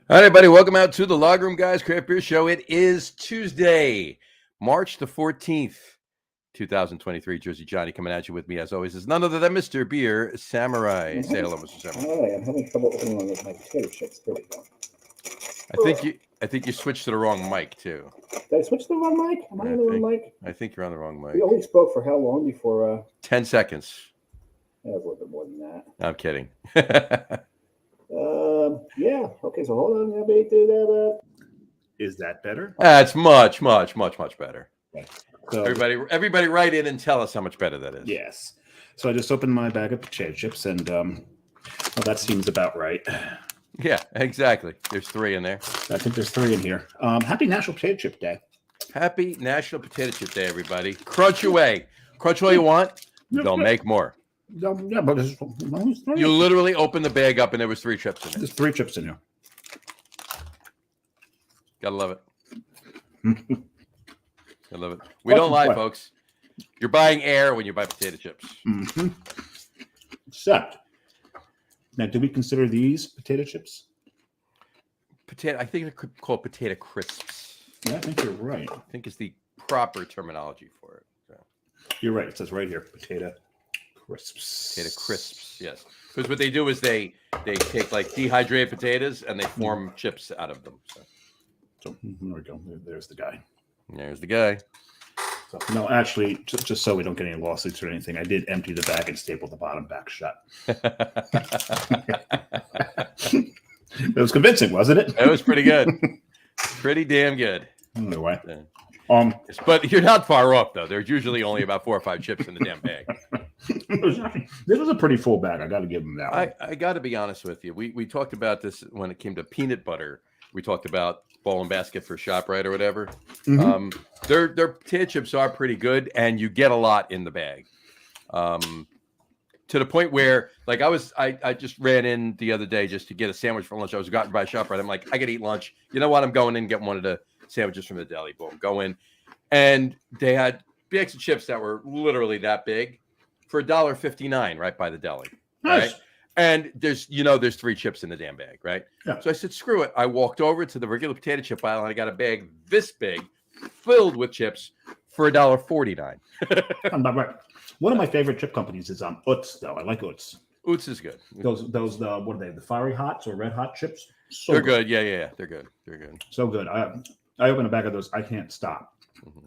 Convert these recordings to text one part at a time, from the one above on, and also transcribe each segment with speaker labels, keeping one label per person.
Speaker 1: All right, everybody, welcome out to the Log Room Guys Craft Beer Show. It is Tuesday, March the 14th, 2023. Jersey Johnny coming at you with me, as always, is none other than Mr. Beer Samurai. Say hello, Mr. Samurai.
Speaker 2: Hi, I'm having trouble opening one with my potato chips. There we go.
Speaker 1: I think you switched to the wrong mic, too.
Speaker 2: Did I switch to the wrong mic? Am I on the wrong mic?
Speaker 1: I think you're on the wrong mic.
Speaker 2: We only spoke for how long before?
Speaker 1: 10 seconds.
Speaker 2: That was a little bit more than that.
Speaker 1: I'm kidding.
Speaker 2: Yeah. Okay, so hold on. Let me do that.
Speaker 3: Is that better?
Speaker 1: That's much better.
Speaker 3: Okay. So,
Speaker 1: Everybody write in and tell us how much better that is.
Speaker 3: yes. So I just opened my bag of potato chips, and well, that seems about right.
Speaker 1: Yeah, exactly. There's 3 in there.
Speaker 3: I think there's 3 in here. Happy National Potato Chip Day.
Speaker 1: Happy National Potato Chip Day, everybody. Crunch away. Crunch all you want. They'll make more.
Speaker 3: Yeah, but there's 3.
Speaker 1: You literally opened the bag up and there was 3 chips in it.
Speaker 3: There's 3 chips in here.
Speaker 1: Gotta love it. Gotta love it. We don't lie, folks. You're buying air when you buy potato chips.
Speaker 3: Mm-hmm. Except, now, do we consider these potato chips?
Speaker 1: I think it could be called potato crisps.
Speaker 3: Yeah, I think you're right.
Speaker 1: I think is the proper terminology for it. So.
Speaker 3: You're right. It says right here, potato crisps.
Speaker 1: Potato crisps, yes. Because what they do is they take like dehydrated potatoes and they form chips out of them.
Speaker 3: So there we go. There's the guy.
Speaker 1: There's the guy.
Speaker 3: So, no, actually, just so we don't get any lawsuits or anything, I did empty the bag and staple the bottom back shut. It was convincing, wasn't it?
Speaker 1: That was pretty good. Pretty damn good.
Speaker 3: Anyway.
Speaker 1: Yeah. But you're not far off, though. There's usually only about 4 or 5 chips in the damn bag.
Speaker 3: This was a pretty full bag. I got to give them that one.
Speaker 1: I got to be honest with you. We talked about this when it came to peanut butter. We talked about ball and basket for ShopRite or whatever. Mm-hmm. Their potato chips are pretty good, and you get a lot in the bag. To the point where, like, I just ran in the other day just to get a sandwich for lunch. I was gotten by ShopRite. I'm like, I gotta eat lunch. You know what? I'm going in and getting one of the sandwiches from the deli. Boom, go in, and they had bags of chips that were literally that big for $1.59 right by the deli.
Speaker 3: Nice.
Speaker 1: Right? And there's 3 chips in the damn bag, right?
Speaker 3: Yeah.
Speaker 1: So I said, screw it. I walked over to the regular potato chip aisle and I got a bag this big filled with chips for $1.49.
Speaker 3: I'm not right. One of my favorite chip companies is Utz, though. I like Utz.
Speaker 1: Utz is good.
Speaker 3: Those what are they? The Fiery Hots or Red Hot chips? So
Speaker 1: They're good. Yeah. They're good.
Speaker 3: So good. I open a bag of those. I can't stop. Mm-hmm.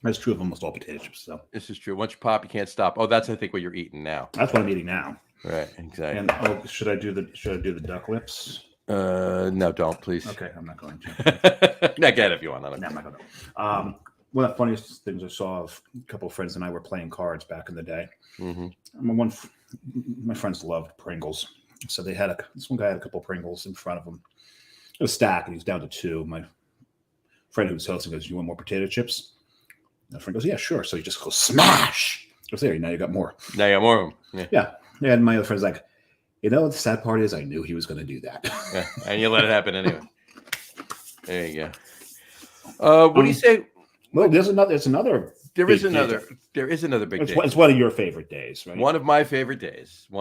Speaker 3: That's true of almost all potato chips, though.
Speaker 1: This is true. Once you pop, you can't stop. Oh, that's I think what you're eating now.
Speaker 3: That's what I'm eating now.
Speaker 1: Right. Exactly.
Speaker 3: And should I do the duck lips?
Speaker 1: No, don't please.
Speaker 3: Okay, I'm not going to.
Speaker 1: Not get it if you want.
Speaker 3: No, I'm not going to. One of the funniest things I saw of a couple of friends and I were playing cards back in the day. Mm-hmm. My friends loved Pringles, so they had this one guy had a couple of Pringles in front of him. It was stacked, and he was down to 2. My friend who was hosting goes, "You want more potato chips?" And the friend goes, "Yeah, sure." So he just goes smash. Goes there. Now you got more.
Speaker 1: Now you got more of them.
Speaker 3: Yeah. And my other friend's like, the sad part is I knew he was going to do that.
Speaker 1: Yeah, and you let it happen anyway. There you go. What do you say?
Speaker 3: Well, there is another big day.
Speaker 1: There is another big day.
Speaker 3: It's one of your favorite days, right?
Speaker 1: One of my favorite days. Go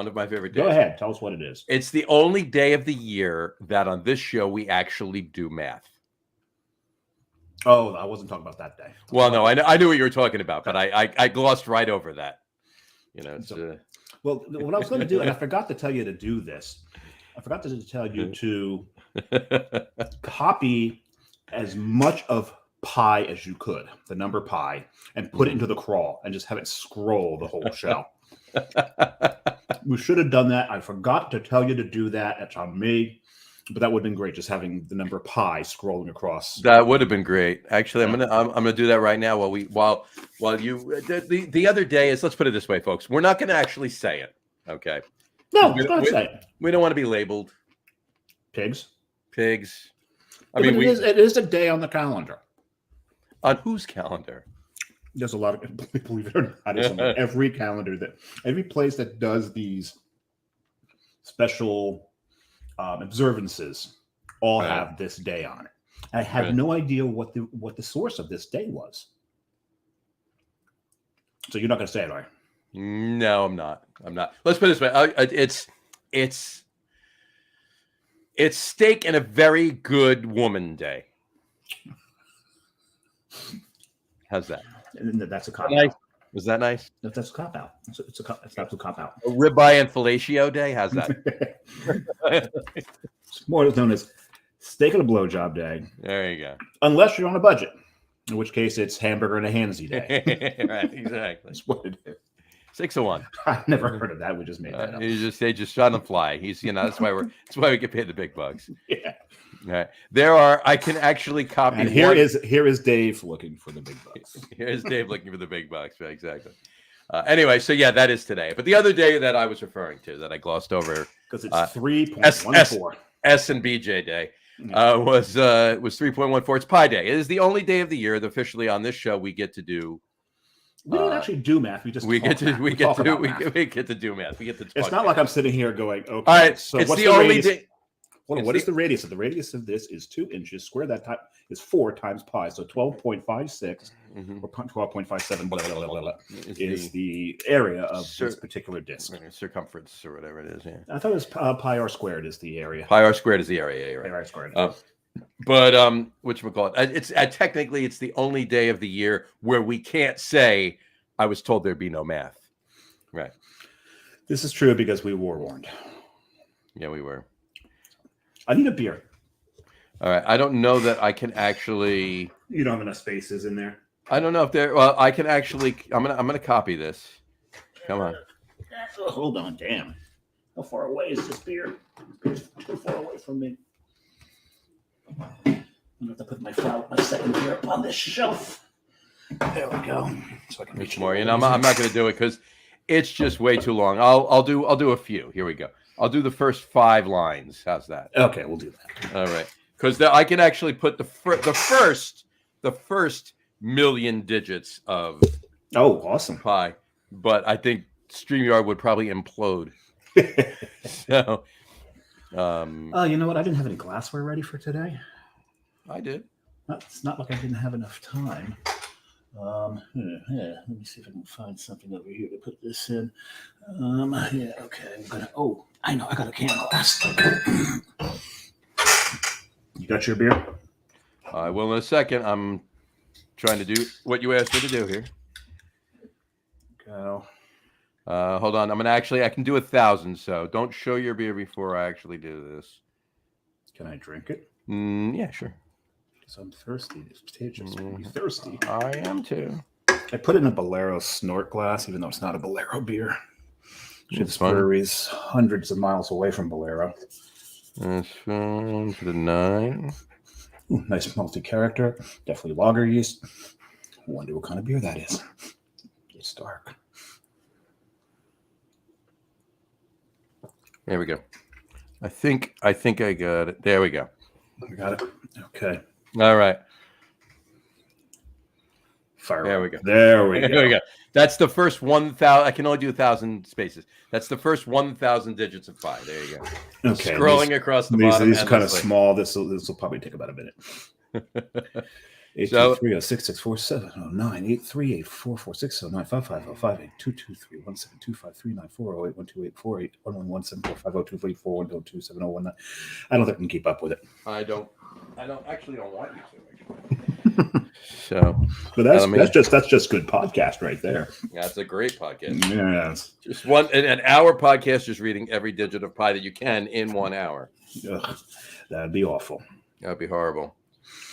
Speaker 3: ahead. Tell us what it is.
Speaker 1: It's the only day of the year that on this show we actually do math.
Speaker 3: Oh, I wasn't talking about that day.
Speaker 1: Well, no, I knew what you were talking about, but I glossed right over that.
Speaker 3: Well, what I was going to do, and I forgot to tell you to do this. I forgot to tell you to copy as much of pi as you could, the number pi, and put it into the crawl and just have it scroll the whole show. We should have done that. I forgot to tell you to do that. That's on me. But that would have been great, just having the number pi scrolling across.
Speaker 1: That would have been great. Actually, I'm gonna do that right now while you the other day is, let's put it this way, folks. We're not gonna actually say it. Okay.
Speaker 3: No, don't say it.
Speaker 1: We don't want to be labeled
Speaker 3: pigs.
Speaker 1: I mean,
Speaker 3: it is a day on the calendar.
Speaker 1: On whose calendar?
Speaker 3: There's a lot of, believe it or not, it's on every calendar every place that does these special observances all have this day on it. I have no idea what the source of this day was. So you're not going to say it, are you?
Speaker 1: No, I'm not. Let's put it this way. It's steak and a very good woman day. How's that?
Speaker 3: And that's a cop
Speaker 1: Nice.
Speaker 3: out.
Speaker 1: Was that nice?
Speaker 3: That's a cop out. It's not a cop out.
Speaker 1: A ribeye and fellatio day? How's that?
Speaker 3: It's more known as steak and a blowjob day,
Speaker 1: There you go.
Speaker 3: unless you're on a budget, in which case it's hamburger and a handsy day.
Speaker 1: Right, exactly.
Speaker 3: That's what it is.
Speaker 1: 6 of 1.
Speaker 3: I've never heard of that. We just made that up.
Speaker 1: They just shot on the fly. He's that's why we get paid the big bucks.
Speaker 3: Yeah.
Speaker 1: All right. I can actually copy.
Speaker 3: And here is Dave looking for the big bucks.
Speaker 1: Here's Dave looking for the big bucks. Right, exactly. Anyway, so yeah, that is today. But the other day that I was referring to that I glossed over,
Speaker 3: Because it's 3.14.
Speaker 1: S and BJ Day, was 3.14. It's Pi Day. It is the only day of the year that officially on this show we get to do.
Speaker 3: We don't actually do math. We just get to do math.
Speaker 1: We get to do math. We get to.
Speaker 3: It's not like I'm sitting here going, okay.
Speaker 1: All right.
Speaker 3: So
Speaker 1: it's
Speaker 3: what's
Speaker 1: the only day.
Speaker 3: What is the radius of the radius of this is 2 inches. Square that time is 4 times pi. So 12.56 or 12.57 blah, blah, blah, blah, blah, is the area of this particular disk.
Speaker 1: Circumference or whatever it is. Yeah.
Speaker 3: I thought it was pi r squared is the area.
Speaker 1: Pi r squared is the area. Right.
Speaker 3: Pi r squared.
Speaker 1: But whatchamacallit? It's technically it's the only day of the year where we can't say I was told there'd be no math. Right.
Speaker 3: This is true because we were warned.
Speaker 1: Yeah, we were.
Speaker 3: I need a beer.
Speaker 1: All right. I don't know that I can actually.
Speaker 3: You don't have enough spaces in there.
Speaker 1: I don't know if there. Well, I can actually. I'm gonna copy this. Come on.
Speaker 3: Oh, hold on, damn. How far away is this beer? It's too far away from me. I'm gonna have to put my second beer up on this shelf. There we go. So I can reach
Speaker 1: more. I'm not gonna do it because it's just way too long. I'll do a few. Here we go. I'll do the first 5 lines. How's that?
Speaker 3: Okay, we'll do that.
Speaker 1: All right, because I can actually put the first million digits of
Speaker 3: awesome
Speaker 1: pi, but I think StreamYard would probably implode. So,
Speaker 3: you know what? I didn't have any glassware ready for today.
Speaker 1: I did.
Speaker 3: It's not like I didn't have enough time. Let me see if I can find something over here to put this in. Okay. I know. I got a can glass. You got your beer?
Speaker 1: I will in a second. I'm trying to do what you asked me to do here.
Speaker 3: Go.
Speaker 1: Hold on. I can do 1,000. So don't show your beer before I actually do this.
Speaker 3: Can I drink it?
Speaker 1: Yeah, sure.
Speaker 3: Because I'm thirsty. This potato makes me thirsty.
Speaker 1: I am too.
Speaker 3: I put it in a Bolero snort glass, even though it's not a Bolero beer. It's
Speaker 1: fun.
Speaker 3: breweries hundreds of miles away from Bolero.
Speaker 1: That's fun for the 9.
Speaker 3: Ooh, nice multi-character. Definitely lager yeast. I wonder what kind of beer that is. It's dark.
Speaker 1: There we go. I think I got it. There we go.
Speaker 3: I got it. Okay.
Speaker 1: All right.
Speaker 3: Fire.
Speaker 1: There we go.
Speaker 3: There we go.
Speaker 1: That's the first 1,000. I can only do 1,000 spaces. That's the first 1,000 digits of pi. There you go.
Speaker 3: Okay.
Speaker 1: Scrolling across the bottom.
Speaker 3: These are kind of small. This will probably take about a minute. 8 2 3 0 6 6 4 7 0 9 8 3 8 4 4 6 0 9 5 5 0 5 8 2 2 3 1 7 2 5 3 9 4 0 8 1 2 8 4 8 1 1 1 7 4 5 0 2 3 4 1 0 2 7 0 1 9. I don't think I can keep up with it.
Speaker 1: I don't want you to. So,
Speaker 3: but that's just good podcast right there.
Speaker 1: That's a great podcast.
Speaker 3: Yes,
Speaker 1: just an hour podcast, just reading every digit of pi that you can in 1 hour.
Speaker 3: Ugh, that'd be awful.
Speaker 1: That'd be horrible.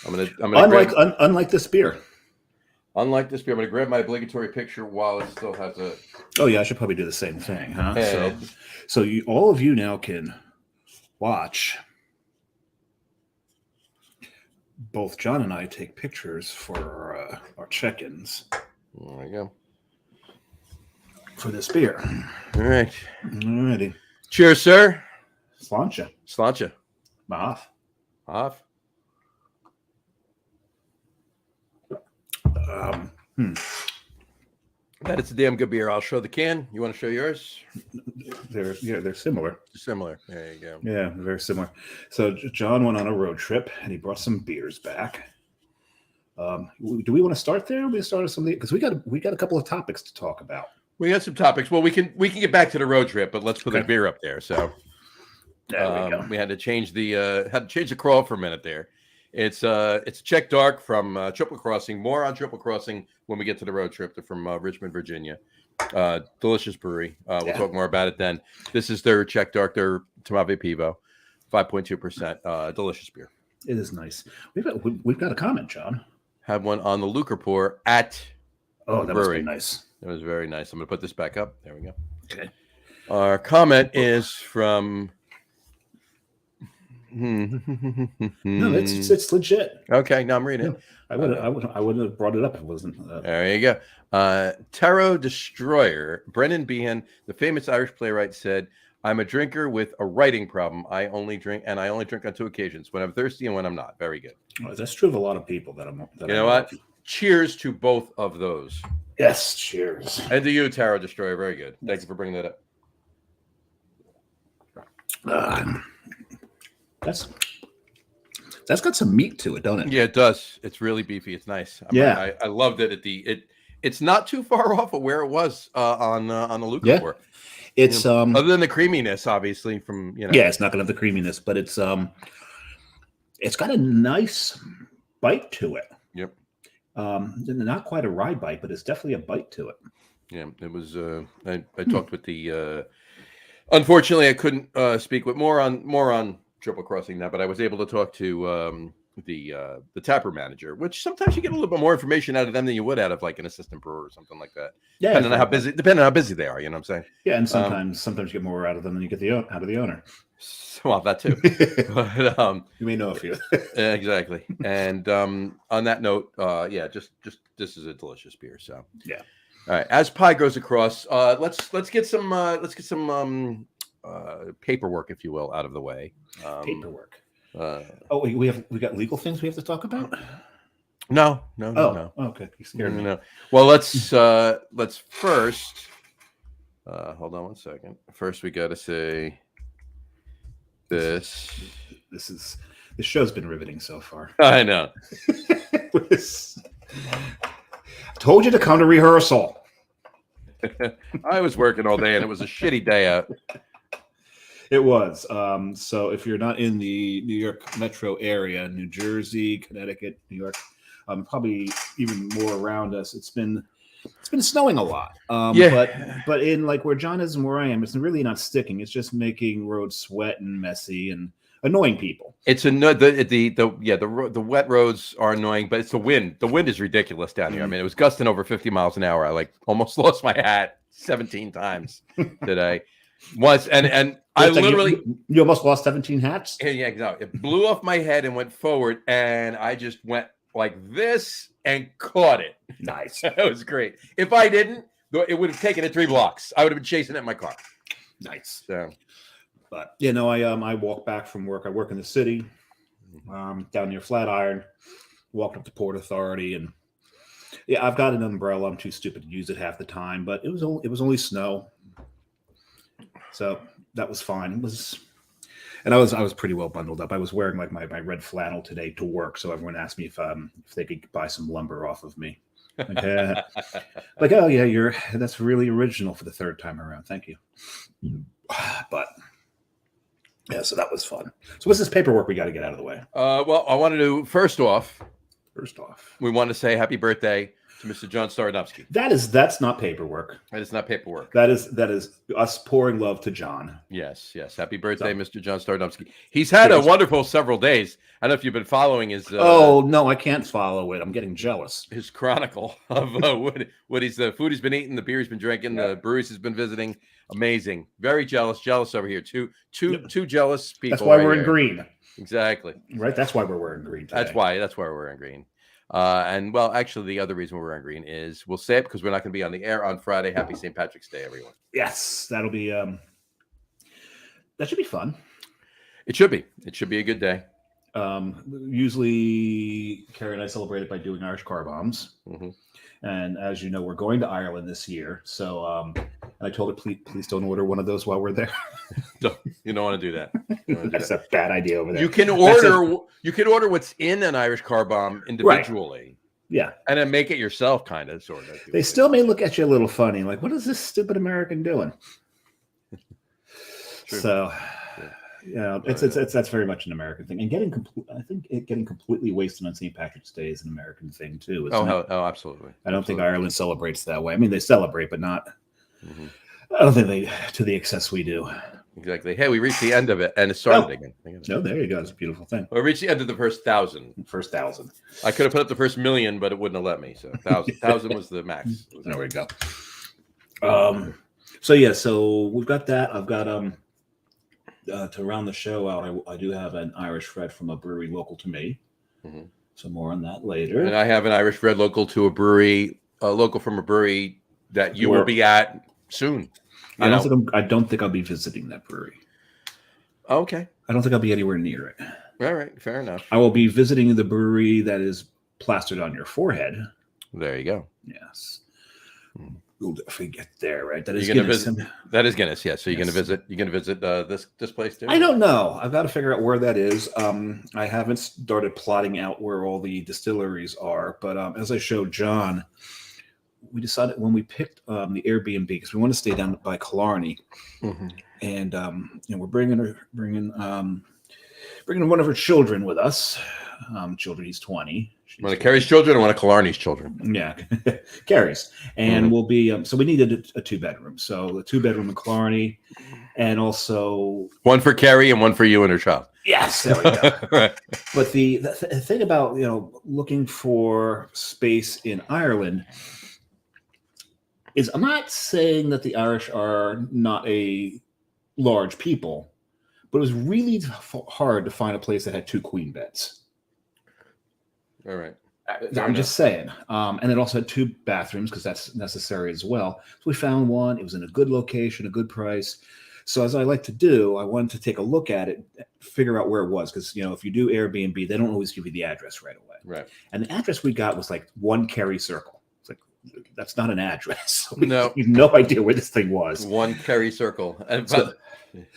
Speaker 3: Unlike this beer.
Speaker 1: Unlike this beer, I'm gonna grab my obligatory picture while it still has a.
Speaker 3: Oh yeah, I should probably do the same thing, huh? So all of you now can watch. Both John and I take pictures for our check-ins.
Speaker 1: There we go.
Speaker 3: For this beer.
Speaker 1: All right.
Speaker 3: Alrighty.
Speaker 1: Cheers, sir.
Speaker 3: Sláinte.
Speaker 1: Sláinte.
Speaker 3: Off.
Speaker 1: That is a damn good beer. I'll show the can. You want to show yours?
Speaker 3: They're similar.
Speaker 1: Similar. There you go.
Speaker 3: Yeah, very similar. So John went on a road trip and he brought some beers back. Do we want to start there? We started something because we got a couple of topics to talk about.
Speaker 1: We got some topics. Well, we can get back to the road trip, but let's put the beer up there. So
Speaker 3: There we go.
Speaker 1: We had to change the crawl for a minute there. It's a Czech dark from Triple Crossing. More on Triple Crossing when we get to the road trip. They're from Richmond, Virginia. Delicious brewery. We'll talk more about it then. This is their Czech dark, their Tmave Pivo, 5.2%. Delicious beer.
Speaker 3: It is nice. We've got a comment, John.
Speaker 1: Had one on the Lucre Pour at
Speaker 3: Oh, that
Speaker 1: brewery.
Speaker 3: must be nice.
Speaker 1: It was very nice. I'm going to put this back up. There we go.
Speaker 3: Okay.
Speaker 1: Our comment is from.
Speaker 3: No, it's legit.
Speaker 1: Okay. Now I'm reading it.
Speaker 3: I wouldn't have brought it up if it wasn't.
Speaker 1: There you go. Tarot Destroyer, Brennan Behan, the famous Irish playwright, said, "I'm a drinker with a writing problem. I only drink on 2 occasions, when I'm thirsty and when I'm not." Very good.
Speaker 3: Oh, that's true of a lot of people.
Speaker 1: You know what? Cheers to both of those.
Speaker 3: Yes, cheers.
Speaker 1: And to you, Tarot Destroyer. Very good. Thank you for bringing that up.
Speaker 3: That's got some meat to it, don't it?
Speaker 1: Yeah, it does. It's really beefy. It's nice. I loved it it's not too far off of where it was on the Lucre Pour.
Speaker 3: It's
Speaker 1: other than the creaminess, obviously, from
Speaker 3: Yeah, it's not gonna have the creaminess, but it's got a nice bite to it.
Speaker 1: Yep.
Speaker 3: Not quite a rye bite, but it's definitely a bite to it.
Speaker 1: Yeah, it was. I talked with the. Unfortunately, I couldn't speak with more on Triple Crossing now, but I was able to talk to the tapper manager, which sometimes you get a little bit more information out of them than you would out of like an assistant brewer or something like that. Yeah, depending on how busy they are, you know what I'm saying?
Speaker 3: Yeah, and sometimes you get more out of them than you get out of the owner.
Speaker 1: Well, that too. But,
Speaker 3: you may know a few.
Speaker 1: Exactly. And on that note, just this is a delicious beer. So
Speaker 3: yeah.
Speaker 1: All right. As pie goes across, let's get some paperwork, if you will, out of the way.
Speaker 3: Paperwork. We got legal things we have to talk about.
Speaker 1: No.
Speaker 3: Okay. You scared me.
Speaker 1: No. Well, let's first. Hold on one second. First, we got to say this.
Speaker 3: This show's been riveting so far.
Speaker 1: I know.
Speaker 3: Told you to come to rehearsal.
Speaker 1: I was working all day, and it was a shitty day out.
Speaker 3: It was. So if you're not in the New York metro area, New Jersey, Connecticut, New York, probably even more around us, it's been snowing a lot. But in like where John is and where I am, it's really not sticking. It's just making roads sweat and messy and annoying people.
Speaker 1: It's the wet roads are annoying, but it's the wind. The wind is ridiculous down here. I mean, it was gusting over 50 miles an hour. I like almost lost my hat 17 times today. Once and I literally
Speaker 3: you almost lost 17 hats.
Speaker 1: Yeah, exactly. It blew off my head and went forward, and I just went like this and caught it.
Speaker 3: Nice.
Speaker 1: That was great. If I didn't, it would have taken it 3 blocks. I would have been chasing it in my car.
Speaker 3: Nice.
Speaker 1: So,
Speaker 3: but I walk back from work. I work in the city, down near Flatiron. Walked up to Port Authority, and yeah, I've got an umbrella. I'm too stupid to use it half the time, but it was only snow. So that was fine. I was pretty well bundled up. I was wearing like my red flannel today to work. So everyone asked me if they could buy some lumber off of me. Like, oh yeah, that's really original for the 3rd time around. Thank you. But yeah, so that was fun. So what's this paperwork we got to get out of the way?
Speaker 1: Well, I wanted to first off, we want to say happy birthday to Mr. John Starnowski.
Speaker 3: That's not paperwork.
Speaker 1: That is not paperwork.
Speaker 3: That is us pouring love to John.
Speaker 1: Yes. Happy birthday, Mr. John Starnowski. He's had a wonderful several days. I don't know if you've been following his.
Speaker 3: Oh no, I can't follow it. I'm getting jealous.
Speaker 1: His chronicle of the food he's been eating, the beer he's been drinking, the breweries he's been visiting. Amazing. Very jealous over here. Two jealous people.
Speaker 3: That's why we're in green.
Speaker 1: Exactly.
Speaker 3: Right. That's why we're wearing green today.
Speaker 1: That's why we're wearing green. And well, actually, the other reason we're wearing green is we'll say it because we're not going to be on the air on Friday. Happy St. Patrick's Day, everyone.
Speaker 3: Yes, that'll be that should be fun.
Speaker 1: It should be. It should be a good day.
Speaker 3: Usually, Carrie and I celebrate it by doing Irish car bombs. Mm-hmm. And as you know, we're going to Ireland this year. So I told her, please don't order one of those while we're there.
Speaker 1: You don't want to do that.
Speaker 3: That's a bad idea over there.
Speaker 1: You can order what's in an Irish car bomb individually. Right.
Speaker 3: Yeah.
Speaker 1: And then make it yourself, kind of, sort of.
Speaker 3: They still may look at you a little funny, like, what is this stupid American doing?
Speaker 1: True.
Speaker 3: So, Yeah, it's that's very much an American thing, and I think getting completely wasted on St. Patrick's Day is an American thing too. Isn't it?
Speaker 1: Absolutely.
Speaker 3: I don't think Ireland celebrates that way. I mean, they celebrate, but not.
Speaker 1: Mm-hmm.
Speaker 3: I don't think they to the excess we do.
Speaker 1: Exactly. Hey, we reached the end of it, and it started again.
Speaker 3: No, there you go. It's a beautiful thing.
Speaker 1: We reached the end of the first 1,000.
Speaker 3: First 1,000.
Speaker 1: I could have put up the first 1,000,000, but it wouldn't have let me. So 1,000 was the max.
Speaker 3: There we go. So we've got that. I've got to round the show out. I do have an Irish Red from a brewery local to me. Mm-hmm. So more on that later.
Speaker 1: And I have an Irish Red local to a brewery, local from a brewery that you will be at soon.
Speaker 3: I don't think I'll be visiting that brewery.
Speaker 1: Okay.
Speaker 3: I don't think I'll be anywhere near it.
Speaker 1: All right. Fair enough.
Speaker 3: I will be visiting the brewery that is plastered on your forehead.
Speaker 1: There you go.
Speaker 3: Yes. We'll definitely get there, right? That is
Speaker 1: Guinness. That is Guinness, yeah. So you're gonna visit. You're gonna visit this place too.
Speaker 3: I don't know. I've got to figure out where that is. I haven't started plotting out where all the distilleries are, but as I showed John, we decided when we picked the Airbnb because we want to stay down by Killarney, and we're bringing one of her children with us. He's 20.
Speaker 1: One of Carrie's children or one of Killarney's children?
Speaker 3: Yeah, Carrie's. And we'll be, so we needed a 2-bedroom. So a 2-bedroom in Killarney and also.
Speaker 1: One for Carrie and one for you and her child.
Speaker 3: Yes, there we go. Right. But the thing about, looking for space in Ireland is I'm not saying that the Irish are not a large people, but it was really hard to find a place that had 2 queen beds.
Speaker 1: All right.
Speaker 3: I'm just saying. And it also had 2 bathrooms because that's necessary as well. So we found one. It was in a good location, a good price. So as I like to do, I wanted to take a look at it, figure out where it was. Because, if you do Airbnb, they don't always give you the address right away.
Speaker 1: Right. And
Speaker 3: the address we got was like 1 Kerry Circle. It's like, that's not an address.
Speaker 1: No.
Speaker 3: We have no idea where this thing was.
Speaker 1: 1 Kerry Circle. And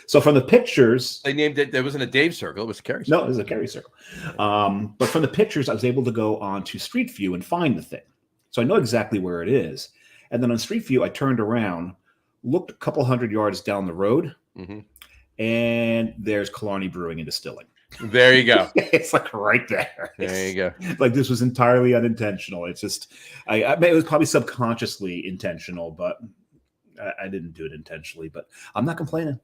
Speaker 3: so from the pictures,
Speaker 1: they named it. There wasn't a Dave Circle; it was Kerry Circle.
Speaker 3: No, it was a Kerry Circle. But from the pictures, I was able to go on to Street View and find the thing, so I know exactly where it is. And then on Street View, I turned around, looked a couple hundred yards down the road, and there's Killarney Brewing and Distilling.
Speaker 1: There you go.
Speaker 3: It's like right there.
Speaker 1: There you go.
Speaker 3: Like this was entirely unintentional. It's just, I mean, it was probably subconsciously intentional, but I didn't do it intentionally. But I'm not complaining.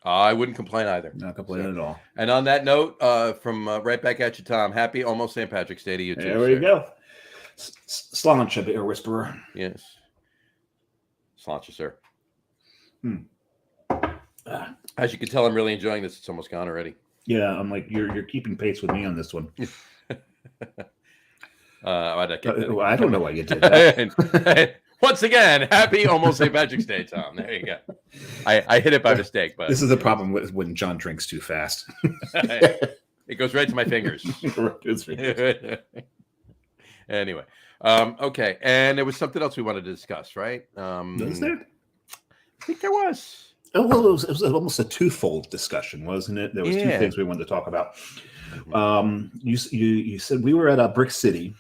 Speaker 1: I wouldn't complain either.
Speaker 3: Not complaining at all.
Speaker 1: And on that note, from right back at you, Tom, happy almost St. Patrick's Day to you too.
Speaker 3: There you go. Sláinte, beer whisperer.
Speaker 1: Yes. Sláinte, sir. As you can tell, I'm really enjoying this. It's almost gone already.
Speaker 3: Yeah, I'm like, you're keeping pace with me on this one.
Speaker 1: I
Speaker 3: don't know why you did that.
Speaker 1: Once again, happy almost St. Patrick's Day, Tom. There you go. I hit it by mistake, but
Speaker 3: this is the problem with when John drinks too fast.
Speaker 1: It goes right to my fingers. Anyway, okay, and there was something else we wanted to discuss, right?
Speaker 3: Was there?
Speaker 1: I think there was.
Speaker 3: Oh, well, it was almost a twofold discussion, wasn't it? There was 2 things we wanted to talk about. You said we were at Brick City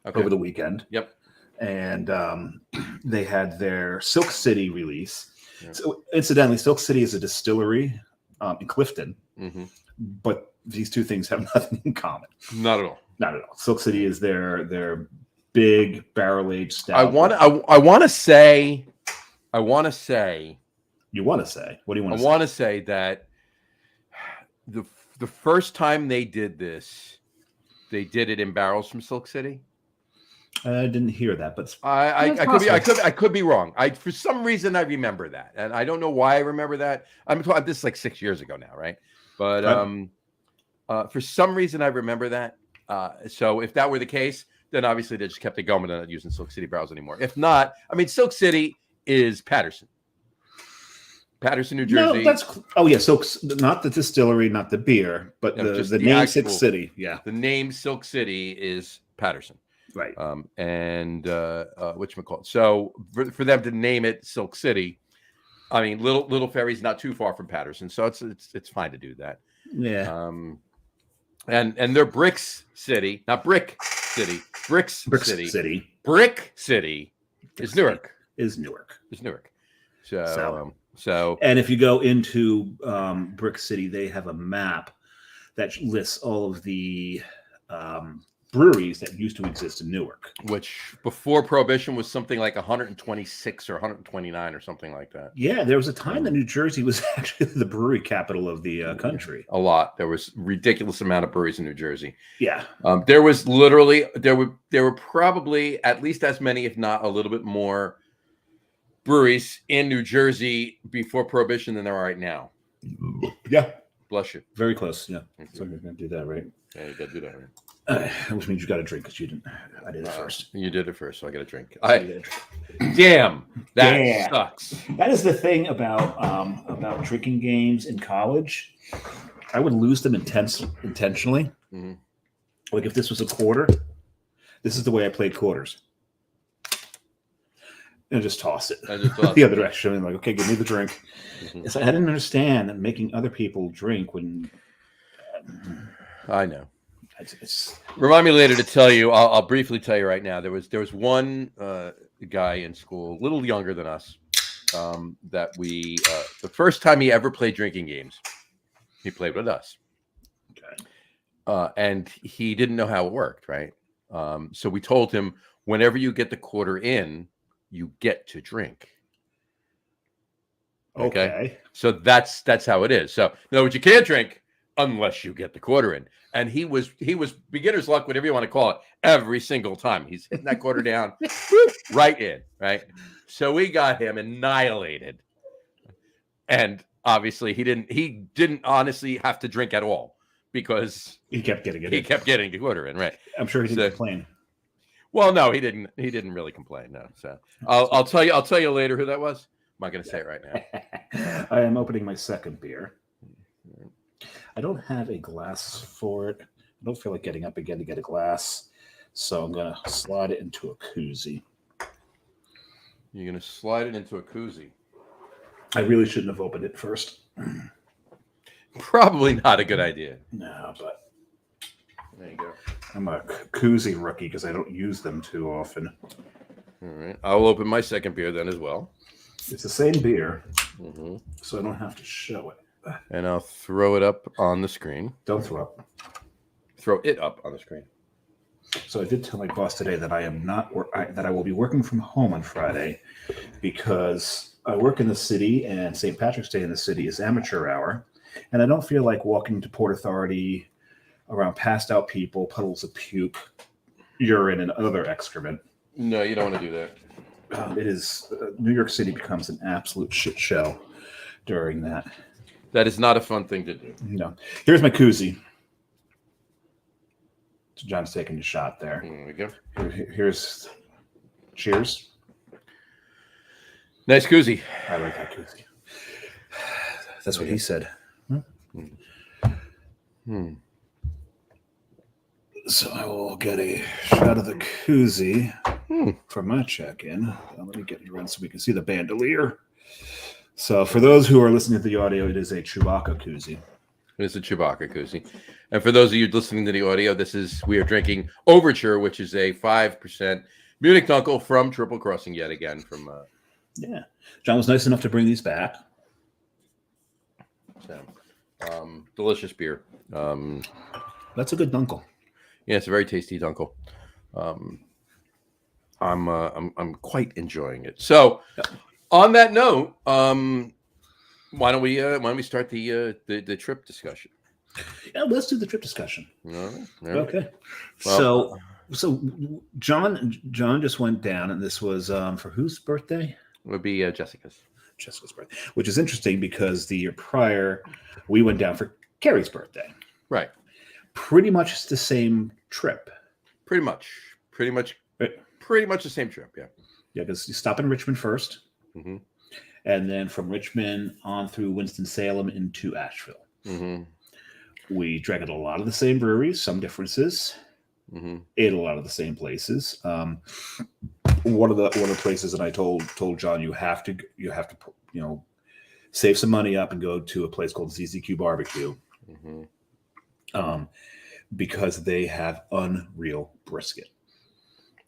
Speaker 3: over the weekend.
Speaker 1: Yep.
Speaker 3: And they had their Silk City release. Yeah. So, incidentally, Silk City is a distillery in Clifton, but these 2 things have nothing in common.
Speaker 1: Not at all.
Speaker 3: Not at all. Silk City is their big barrel-aged stout.
Speaker 1: I want to say.
Speaker 3: You want to say? What do you want to say?
Speaker 1: I want to say that the first time they did this, they did it in barrels from Silk City.
Speaker 3: I didn't hear that, but
Speaker 1: I could be wrong. For some reason I remember that, and I don't know why I remember that. This is like 6 years ago now, right? But for some reason I remember that. So if that were the case, then obviously they just kept it going and not using Silk City barrels anymore. If not, I mean, Silk City is Patterson, New Jersey.
Speaker 3: No, so not the distillery, not the beer, but the name Silk City. Yeah,
Speaker 1: the name Silk City is Patterson.
Speaker 3: Right.
Speaker 1: And whatchamacallit. So for them to name it Silk City, I mean, Little Ferry's not too far from Patterson, so it's fine to do that.
Speaker 3: Yeah.
Speaker 1: And they're Bricks City, not Brick City. Bricks City. Brick City is Newark.
Speaker 3: Is Newark.
Speaker 1: So So,
Speaker 3: And if you go into Brick City, they have a map that lists all of the breweries that used to exist in Newark.
Speaker 1: which before Prohibition was something like 126 or 129 or something like that.
Speaker 3: Yeah, there was a time that New Jersey was actually the brewery capital of the country.
Speaker 1: A lot. There was ridiculous amount of breweries in New Jersey.
Speaker 3: Yeah.
Speaker 1: There was literally there were probably at least as many, if not a little bit more, breweries in New Jersey before Prohibition than there are right now.
Speaker 3: Yeah.
Speaker 1: Bless you.
Speaker 3: Very close. Yeah. So I'm going to do that, right?
Speaker 1: Yeah, you gotta do that. Right?
Speaker 3: Which means you got to drink because you didn't. I did it first.
Speaker 1: You did it first, so I got a drink.
Speaker 3: Damn.
Speaker 1: Damn, that
Speaker 3: Damn.
Speaker 1: sucks.
Speaker 3: That is the thing about drinking games in college. I would lose them intentionally.
Speaker 1: Mhm.
Speaker 3: Like if this was a quarter, this is the way I played quarters. And just toss it the other direction. I'm like, okay, give me the drink.
Speaker 1: Mhm.
Speaker 3: So I didn't understand making other people drink when.
Speaker 1: I know.
Speaker 3: It's
Speaker 1: Remind me later to tell you. I'll briefly tell you right now. There was one guy in school, a little younger than us, that we the first time he ever played drinking games, he played with us.
Speaker 3: okay.
Speaker 1: And he didn't know how it worked, right? So we told him, whenever you get the quarter in, you get to drink.
Speaker 3: Okay.
Speaker 1: So that's how it is. So no, but you can't drink unless you get the quarter in. And he was beginner's luck, whatever you want to call it, every single time. He's hitting that quarter down, right in, right? So we got him annihilated. And obviously he didn't honestly have to drink at all because
Speaker 3: He kept getting it.
Speaker 1: he kept getting the quarter in, right?
Speaker 3: I'm sure he didn't complain.
Speaker 1: Well, no, he didn't really complain. No. So I'll tell you later who that was. I'm not going to say it right now.
Speaker 3: I am opening my second beer. I don't have a glass for it. I don't feel like getting up again to get a glass. So I'm going to slide it into a koozie.
Speaker 1: You're going to slide it into a koozie.
Speaker 3: I really shouldn't have opened it first.
Speaker 1: Probably not a good idea.
Speaker 3: No, but
Speaker 1: There you go.
Speaker 3: I'm a koozie rookie because I don't use them too often.
Speaker 1: All right. I'll open my second beer then as well.
Speaker 3: It's the same beer,
Speaker 1: Mm-hmm.
Speaker 3: so I don't have to show it.
Speaker 1: And I'll throw it up on the screen.
Speaker 3: Don't throw up.
Speaker 1: Throw it up on the screen.
Speaker 3: So I did tell my boss today that I am not that I will be working from home on Friday because I work in the city and St. Patrick's Day in the city is amateur hour, and I don't feel like walking to Port Authority around passed out people, puddles of puke, urine, and other excrement.
Speaker 1: No, you don't want to do that.
Speaker 3: It is New York City becomes an absolute shit show during that.
Speaker 1: That is not a fun thing to do.
Speaker 3: No. Here's my koozie. So John's taking a shot there.
Speaker 1: There we go.
Speaker 3: Here's cheers.
Speaker 1: Nice koozie.
Speaker 3: I like that koozie. That's what he said. So I will get a shot of the koozie for my check-in. Let me get it around so we can see the bandolier. So for those who are listening to the audio, it is a Chewbacca koozie.
Speaker 1: It's a Chewbacca koozie. And for those of you listening to the audio, we are drinking Overture, which is a 5% Munich Dunkel from Triple Crossing yet again.
Speaker 3: Yeah. John was nice enough to bring these back.
Speaker 1: So, delicious beer.
Speaker 3: That's a good Dunkel.
Speaker 1: Yeah, it's a very tasty Dunkel. I'm quite enjoying it. So, on that note, why don't we start the trip discussion?
Speaker 3: Yeah, let's do the trip discussion.
Speaker 1: All right.
Speaker 3: Okay.
Speaker 1: Well,
Speaker 3: so John just went down, and this was for whose birthday?
Speaker 1: It would be Jessica's
Speaker 3: birthday, which is interesting because the year prior we went down for Carrie's birthday.
Speaker 1: Right.
Speaker 3: Pretty much the same trip.
Speaker 1: Pretty much the same trip. Yeah.
Speaker 3: Yeah, because you stop in Richmond first,
Speaker 1: mm-hmm.
Speaker 3: and then from Richmond on through Winston-Salem into Asheville.
Speaker 1: Mm-hmm.
Speaker 3: We drank at a lot of the same breweries, some differences.
Speaker 1: Mm-hmm.
Speaker 3: Ate a lot of the same places. One of the places that I told John you have to save some money up and go to a place called ZZQ Barbecue,
Speaker 1: mm-hmm.
Speaker 3: Because they have unreal brisket.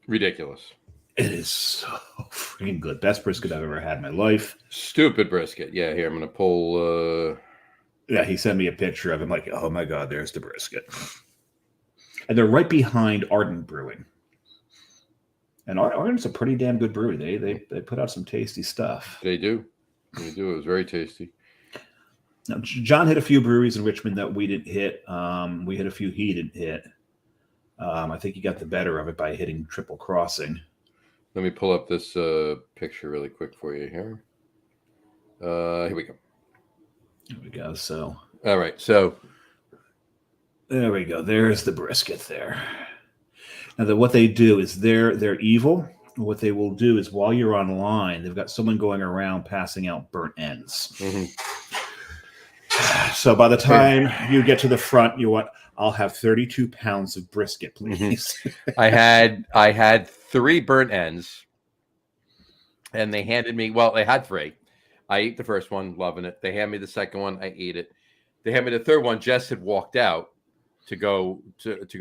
Speaker 1: Ridiculous.
Speaker 3: It is so freaking good. Best brisket I've ever had in my life.
Speaker 1: Stupid brisket. Yeah, here I'm gonna pull.
Speaker 3: Yeah, he sent me a picture of him. Like, oh my god, there's the brisket. And they're right behind Ardent Brewing. And Ardent's a pretty damn good brewery. They put out some tasty stuff.
Speaker 1: They do. It was very tasty.
Speaker 3: Now, John hit a few breweries in Richmond that we didn't hit. We hit a few he didn't hit. I think he got the better of it by hitting Triple Crossing.
Speaker 1: Let me pull up this picture really quick for you here. Here we go.
Speaker 3: There we go. So,
Speaker 1: all right. So
Speaker 3: there we go. There's the brisket there. Now, what they do is they're evil. What they will do is while you're online, they've got someone going around passing out burnt ends.
Speaker 1: Mm-hmm.
Speaker 3: So by the time you get to the front, you want, I'll have 32 pounds of brisket, please.
Speaker 1: Mm-hmm. I had 3 burnt ends, and they handed me. Well, they had 3. I ate the first one, loving it. They handed me the second one. I ate it. They handed me the third one. Jess had walked out to go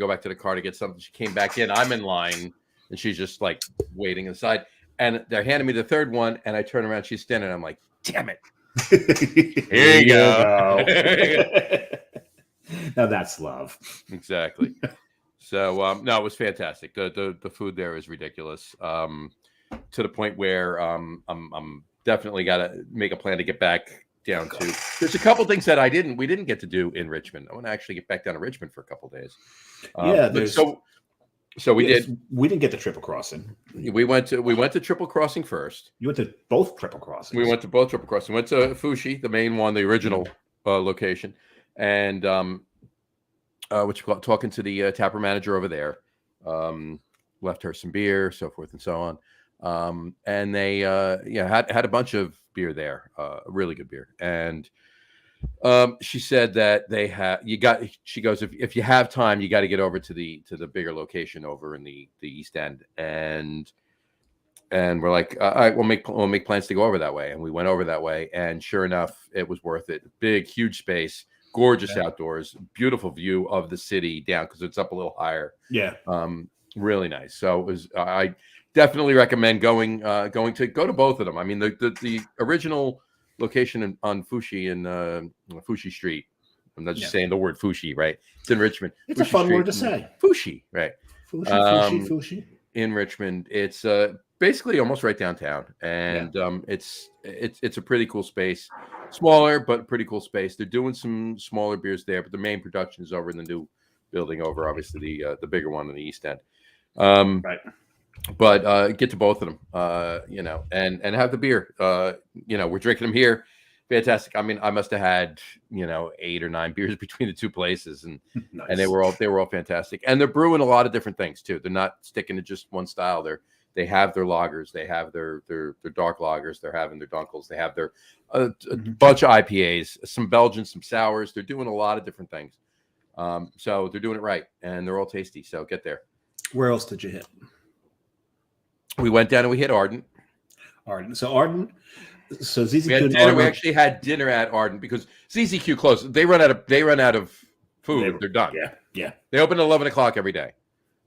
Speaker 1: back to the car to get something. She came back in. I'm in line, and she's just like waiting inside. And they're handing me the third one, and I turn around. She's standing. And I'm like, damn it. Here you go.
Speaker 3: Now that's love.
Speaker 1: Exactly. So no, it was fantastic. The food there is ridiculous. To the point where I'm definitely got to make a plan to get back down to. There's a couple things that we didn't get to do in Richmond. I want to actually get back down to Richmond for a couple days. So we did.
Speaker 3: We didn't get to Triple Crossing.
Speaker 1: We went to Triple Crossing first.
Speaker 3: You went to both Triple Crossings.
Speaker 1: We went to both Triple Crossing. We went to Fushi, the main one, the original location, and talking to the tapper manager over there. Left her some beer, so forth and so on. And they had a bunch of beer there, really good beer. And she said that she goes, if you have time, you got to get over to the bigger location over in the East End. And we're like, all right, we'll make plans to go over that way. And we went over that way, and sure enough, it was worth it. Big, huge space, gorgeous outdoors, beautiful view of the city down because it's up a little higher. Yeah. Really nice. So it was. I definitely recommend going to both of them. I mean, the original location on Fushi in Fushi Street. I'm not just saying the word Fushi, right? It's in Richmond.
Speaker 3: It's
Speaker 1: Fushi
Speaker 3: a fun
Speaker 1: Street,
Speaker 3: word to say.
Speaker 1: Fushi, right?
Speaker 3: Fushi.
Speaker 1: In Richmond, it's basically almost right downtown, and it's a pretty cool space. Smaller, but pretty cool space. They're doing some smaller beers there, but the main production is over in the new building over, obviously the bigger one in the East End. Right. But get to both of them, and have the beer. We're drinking them here. Fantastic. I mean, I must have had 8 or 9 beers between the two places, and
Speaker 3: Nice.
Speaker 1: and they were all fantastic. And they're brewing a lot of different things too. They're not sticking to just one style. They have their lagers, they have their dark lagers, they're having their dunkels, they have their a bunch of IPAs, some Belgian, some sours. They're doing a lot of different things. So they're doing it right, and they're all tasty. So get there.
Speaker 3: Where else did you hit?
Speaker 1: We went down and we hit Ardent.
Speaker 3: So ZZQ.
Speaker 1: We actually had dinner at Ardent because ZZQ closed. They run out of food. They're done.
Speaker 3: Yeah.
Speaker 1: They open at 11 o'clock every day,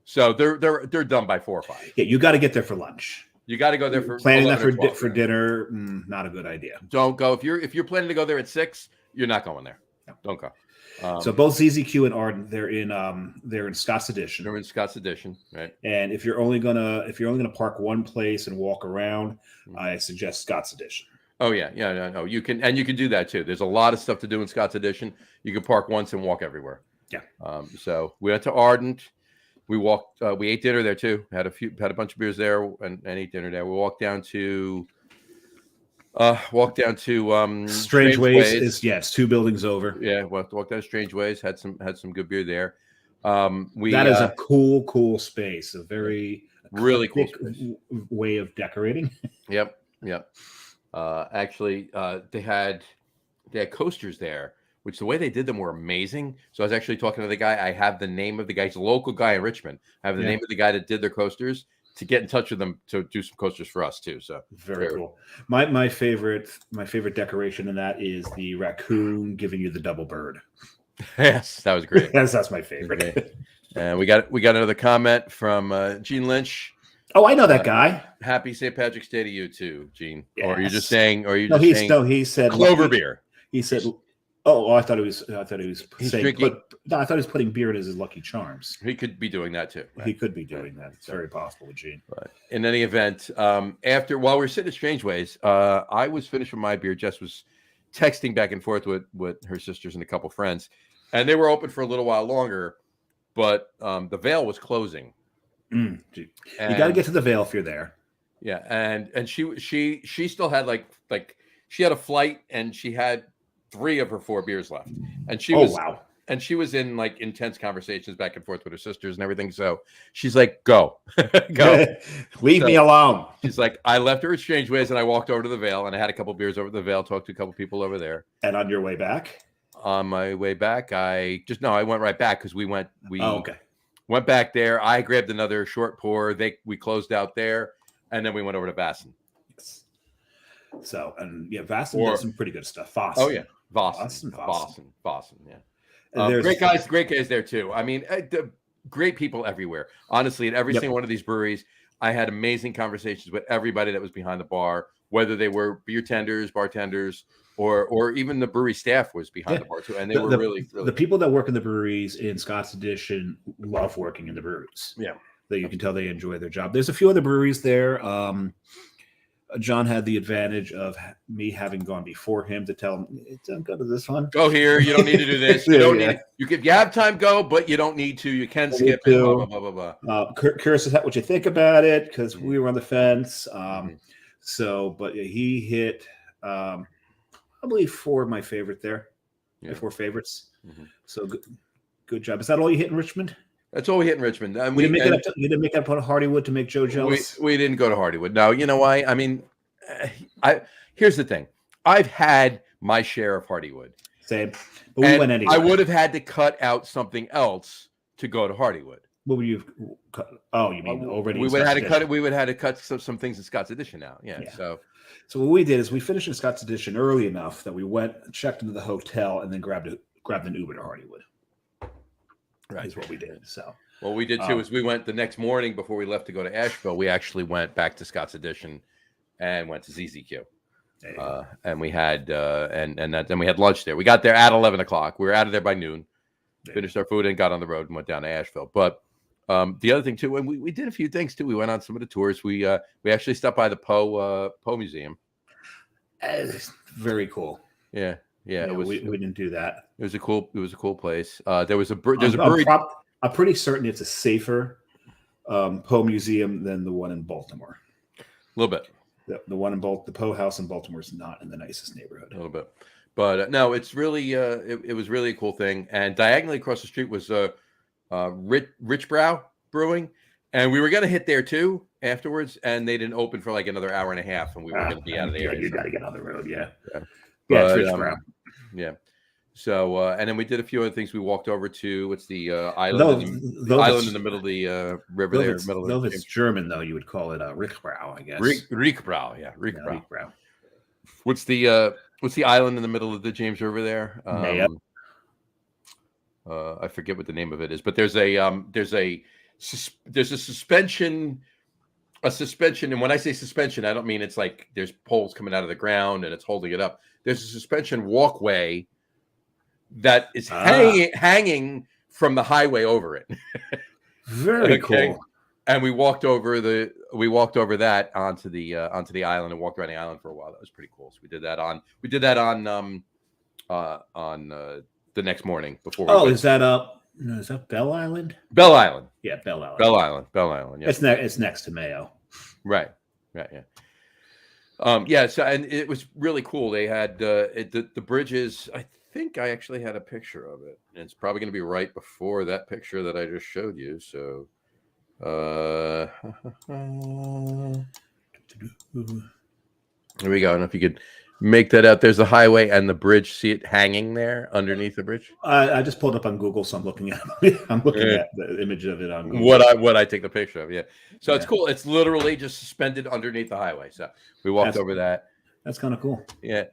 Speaker 1: so they're done by 4 or 5.
Speaker 3: Yeah, you got to get there for lunch.
Speaker 1: You got to go there for
Speaker 3: planning that for dinner. Not a good idea.
Speaker 1: Don't go if you're planning to go there at 6. You're not going there. No. Don't go.
Speaker 3: So both ZZQ and Ardent, they're in Scott's Edition.
Speaker 1: They're in Scott's Edition, right?
Speaker 3: And if you're only gonna park one place and walk around, I suggest Scott's Edition.
Speaker 1: Oh yeah. No. You can do that too. There's a lot of stuff to do in Scott's Edition. You can park once and walk everywhere.
Speaker 3: Yeah.
Speaker 1: So we went to Ardent. We walked. We ate dinner there too. Had a bunch of beers there and ate dinner there. We walked down to. Strange Ways.
Speaker 3: It's 2 buildings over.
Speaker 1: Yeah, walked down Strange Ways. Had some good beer there.
Speaker 3: That is a cool space. A very
Speaker 1: really cool space.
Speaker 3: Way of decorating.
Speaker 1: Yep. Actually, they had coasters there, which the way they did them were amazing. So I was actually talking to the guy. I have the name of the guy. He's a local guy in Richmond. I have the name of the guy that did their coasters. To get in touch with them to do some coasters for us too. So
Speaker 3: very cool. My favorite decoration in that is the raccoon giving you the double bird.
Speaker 1: Yes, that was great.
Speaker 3: That's my favorite.
Speaker 1: And we got another comment from Gene Lynch.
Speaker 3: Oh, I know that guy.
Speaker 1: Happy St. Patrick's Day to you too, Gene. Or are you
Speaker 3: Yes.
Speaker 1: just saying? Or are you
Speaker 3: No,
Speaker 1: just saying?
Speaker 3: he said
Speaker 1: Clover beer.
Speaker 3: He said, "Oh, I thought he was
Speaker 1: He's
Speaker 3: saying,
Speaker 1: drinking.
Speaker 3: no, I thought he was putting beer in his Lucky Charms.
Speaker 1: He could be doing that too.
Speaker 3: He could be doing that. It's very possible, Gene.
Speaker 1: But in any event, while we were sitting at Strangeways, I was finished with my beer. Jess was texting back and forth with her sisters and a couple friends, and they were open for a little while longer, but the Veil was closing.
Speaker 3: You got to get to the Veil if you're there.
Speaker 1: Yeah, and she still had like she had a flight and she had 3 of her 4 beers left, and she was
Speaker 3: wow.
Speaker 1: And she was in like intense conversations back and forth with her sisters and everything. So she's like, go, go.
Speaker 3: Leave me alone.
Speaker 1: She's like, I left her at Strangeways and I walked over to the Veil and I had a couple beers over at the Veil, talked to a couple people over there.
Speaker 3: And on your way back?
Speaker 1: On my way back, I went right back because we went back there. I grabbed another short pour. We closed out there and then we went over to Vasson.
Speaker 3: So, and yeah, Vasson does some pretty good stuff. Vossen.
Speaker 1: Oh yeah. Vossen. Yeah. Great guys there too. I mean, great people everywhere. Honestly, at every single one of these breweries, I had amazing conversations with everybody that was behind the bar, whether they were beer tenders, bartenders, or even the brewery staff was behind the bar too. And they were really
Speaker 3: the people that work in the breweries in Scott's Edition love working in the breweries.
Speaker 1: Yeah,
Speaker 3: that you can tell they enjoy their job. There's a few other breweries there. John had the advantage of me having gone before him to tell him, don't go to this one.
Speaker 1: Go here. You don't need to do this. You don't need it. If you have time, go, but you don't need to. You can skip it. Blah, blah, blah, blah.
Speaker 3: Curious what you think about it, because we were on the fence. But he hit probably 4 of my favorite there. Yeah. 4 favorites. So good job. Is that all you hit in Richmond?
Speaker 1: That's all we hit in Richmond. And
Speaker 3: you didn't make it up on Hardywood to make Joe jealous?
Speaker 1: We didn't go to Hardywood. No, you know why? I mean, here's the thing. I've had my share of Hardywood.
Speaker 3: Same. But we went anyway.
Speaker 1: I would have had to cut out something else to go to Hardywood.
Speaker 3: What would you cut? Oh, you mean already?
Speaker 1: We would have had to cut it. We would have had to cut some things in Scott's Edition now. Yeah. So
Speaker 3: what we did is we finished in Scott's Edition early enough that we went, checked into the hotel, and then grabbed an Uber to Hardywood. Right, is what we did. So
Speaker 1: what we did too is we went the next morning before we left to go to Asheville. We actually went back to Scott's Edition and went to ZZQ, and we had then we had lunch there. We got there at 11 o'clock. We were out of there by noon. Finished our food and got on the road and went down to Asheville. But the other thing too, and we did a few things too. We went on some of the tours. We actually stopped by the Poe Museum.
Speaker 3: Very cool.
Speaker 1: Yeah. Yeah,
Speaker 3: we didn't do that.
Speaker 1: It was a cool place. There's a brewery.
Speaker 3: I'm pretty certain it's a safer Poe Museum than the one in Baltimore.
Speaker 1: A little bit.
Speaker 3: The one in the Poe House in Baltimore is not in the nicest neighborhood.
Speaker 1: A little bit, but no, it's really it was really a cool thing. And diagonally across the street was Rich Brow Brewing, and we were gonna hit there too afterwards, and they didn't open for like another hour and a half, and we were gonna be out of the area.
Speaker 3: You got to get on the road, yeah.
Speaker 1: It's Rich Brow. Yeah. So and then we did a few other things. We walked over to what's the island in the middle of the river there.
Speaker 3: Though it's German, though, you would call it Riechbrau, I guess.
Speaker 1: Riechbrau, yeah, Riechbrau. What's the island in the middle of the James River there? I forget what the name of it is, but there's a suspension. A suspension, and when I say suspension, I don't mean it's like there's poles coming out of the ground and it's holding it up. There's a suspension walkway that is hanging from the highway over it.
Speaker 3: Very cool.
Speaker 1: And we walked over that onto the island and walked around the island for a while. That was pretty cool. So we did that on the next morning before.
Speaker 3: Is that Bell Island?
Speaker 1: Bell Island.
Speaker 3: Yeah, Bell Island.
Speaker 1: Bell Island. Yeah.
Speaker 3: It's next to Mayo.
Speaker 1: Right. Yeah. So, and it was really cool. They had the bridges. I think I actually had a picture of it, and it's probably going to be right before that picture that I just showed you. So, here we go. I don't know if you could make that out. There's the highway and the bridge. See it hanging there underneath the bridge?
Speaker 3: I just pulled up on Google, so I'm looking at the image of it on Google.
Speaker 1: What I take the picture of, yeah. So it's cool. It's literally just suspended underneath the highway. So we walked over that.
Speaker 3: That's kind of cool.
Speaker 1: Yeah.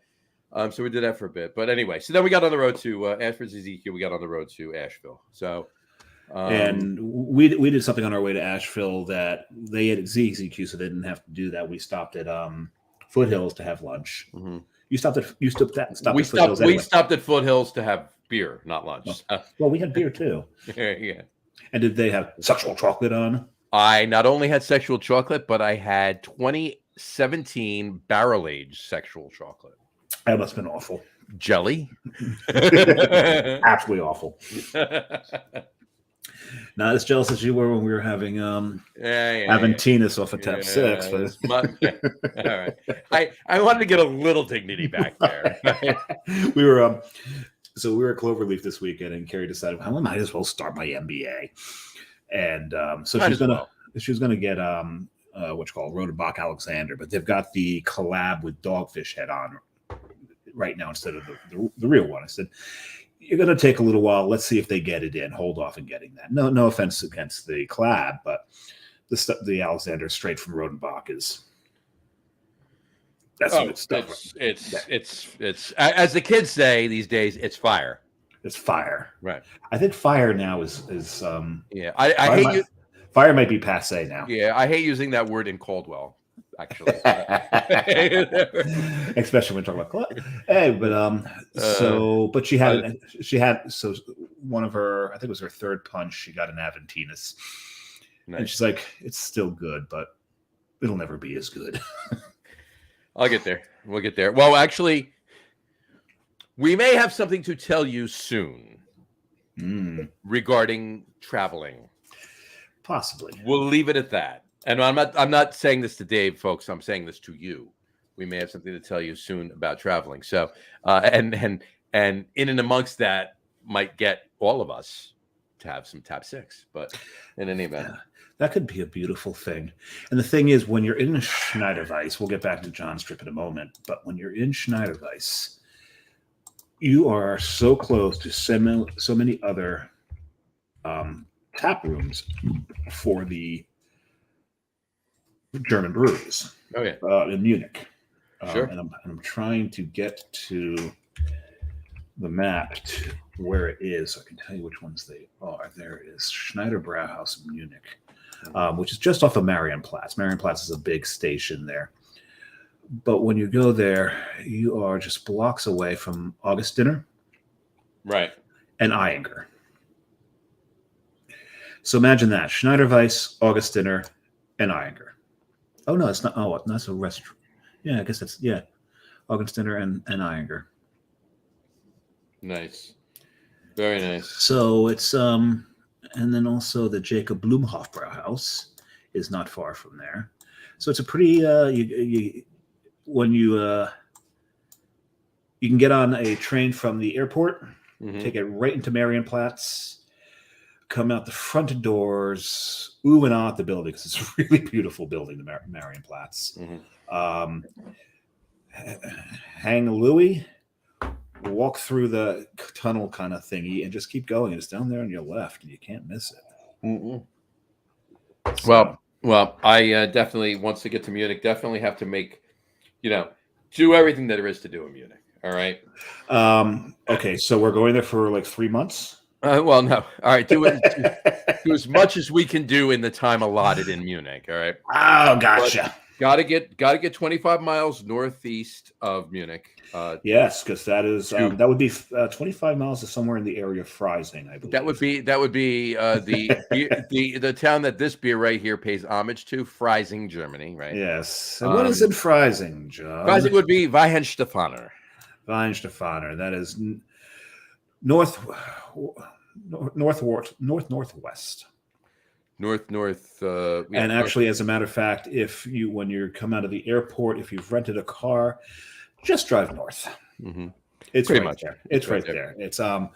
Speaker 1: So we did that for a bit. But anyway, so then we got on the road to Ashford ZZQ. We got on the road to Asheville. So
Speaker 3: And we did something on our way to Asheville that they had at ZZQ, so they didn't have to do that. We stopped at Foothills to have lunch.
Speaker 1: mhm.
Speaker 3: You stopped at Foothills
Speaker 1: We
Speaker 3: anyway.
Speaker 1: stopped at Foothills to have beer, not lunch.
Speaker 3: Oh. Well, we had beer too.
Speaker 1: Yeah.
Speaker 3: And did they have sexual chocolate on?
Speaker 1: I not only had sexual chocolate, but I had 2017 barrel-aged sexual chocolate.
Speaker 3: That must have been awful.
Speaker 1: Jelly.
Speaker 3: Absolutely awful. Not as jealous as you were when we were having Aventinus off of Tap 6. But...
Speaker 1: All right. I wanted to get a little dignity back there.
Speaker 3: We were so we were at Cloverleaf this weekend, and Carrie decided, well, I might as well start my MBA. And so she was gonna get what you call Rodenbach Alexander, but they've got the collab with Dogfish Head on right now instead of the real one. I said, you're going to take a little while. Let's see if they get it in. Hold off in getting that. No offense against the collab, but the Alexander straight from Rodenbach is that's good stuff.
Speaker 1: It's as the kids say these days, it's fire.
Speaker 3: It's fire.
Speaker 1: Right.
Speaker 3: I think fire now is
Speaker 1: yeah. I hate you.
Speaker 3: Fire might be passe now.
Speaker 1: Yeah, I hate using that word in Caldwell. Actually,
Speaker 3: especially when talking about club. Hey, but she had one of her, I think it was her third punch. She got an Aventinus, nice. And she's like, it's still good, but it'll never be as good.
Speaker 1: I'll get there. We'll get there. Well, actually, we may have something to tell you soon regarding traveling.
Speaker 3: Possibly.
Speaker 1: We'll leave it at that. And I'm not saying this to Dave, folks. I'm saying this to you. We may have something to tell you soon about traveling. So, and in and amongst that might get all of us to have some Tap 6. But in any event,
Speaker 3: that could be a beautiful thing. And the thing is, when you're in Schneiderweiss, we'll get back to John's trip in a moment. But when you're in Schneiderweiss, you are so close to so many other tap rooms for the German breweries.
Speaker 1: Oh yeah,
Speaker 3: in Munich.
Speaker 1: Sure.
Speaker 3: And I'm trying to get to the map to where it is, so I can tell you which ones they are. There is Schneider Brauhaus in Munich, which is just off of Marienplatz. Marienplatz is a big station there. But when you go there, you are just blocks away from Augustiner,
Speaker 1: right, and
Speaker 3: Eyinger. So imagine that: Schneiderweiss, Augustiner, and Eyinger. Oh no, it's not. Oh, that's a restaurant. Yeah, I guess that's Augustiner and Eyinger.
Speaker 1: Nice, very nice.
Speaker 3: So it's and then also the Jacob Blumhoff Brauhaus is not far from there. So it's a pretty you can get on a train from the airport, take it right into Marienplatz. Come out the front doors, ooh and ah at the building, because it's a really beautiful building, the Marienplatz. Hang Louis, walk through the tunnel kind of thingy, and just keep going. It's down there on your left, and you can't miss it.
Speaker 1: So, well, I definitely, once I get to Munich, definitely have to make, do everything that there is to do in Munich. All right.
Speaker 3: Okay, so we're going there for like 3 months.
Speaker 1: Well, no. All right. Do as much as we can do in the time allotted in Munich. All right.
Speaker 3: Oh, gotcha.
Speaker 1: Got to get 25 miles northeast of Munich.
Speaker 3: Yes, because that is that would be 25 miles to somewhere in the area of Freising, I believe.
Speaker 1: That would be the town that this beer right here pays homage to, Freising, Germany. Right.
Speaker 3: Yes. And what is in Freising, John?
Speaker 1: Freising would be Weihenstephaner.
Speaker 3: Weihenstephaner. That is northwest. And actually, as a matter of fact, when you come out of the airport, if you've rented a car, just drive north. It's pretty much there. It's right there. It's the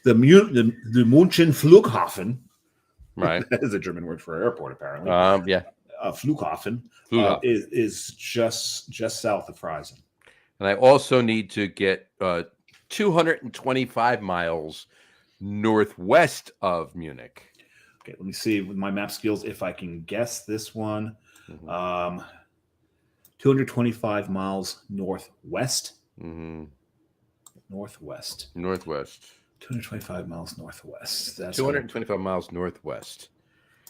Speaker 3: München Flughafen.
Speaker 1: Right.
Speaker 3: That is a German word for airport, apparently.
Speaker 1: Yeah.
Speaker 3: Flughafen is just south of Freising. And
Speaker 1: I also need to get 225 miles northwest of Munich.
Speaker 3: Okay, let me see with my map skills if I can guess this one. 225 miles northwest. Northwest. 225 miles northwest. That's
Speaker 1: 225 miles northwest.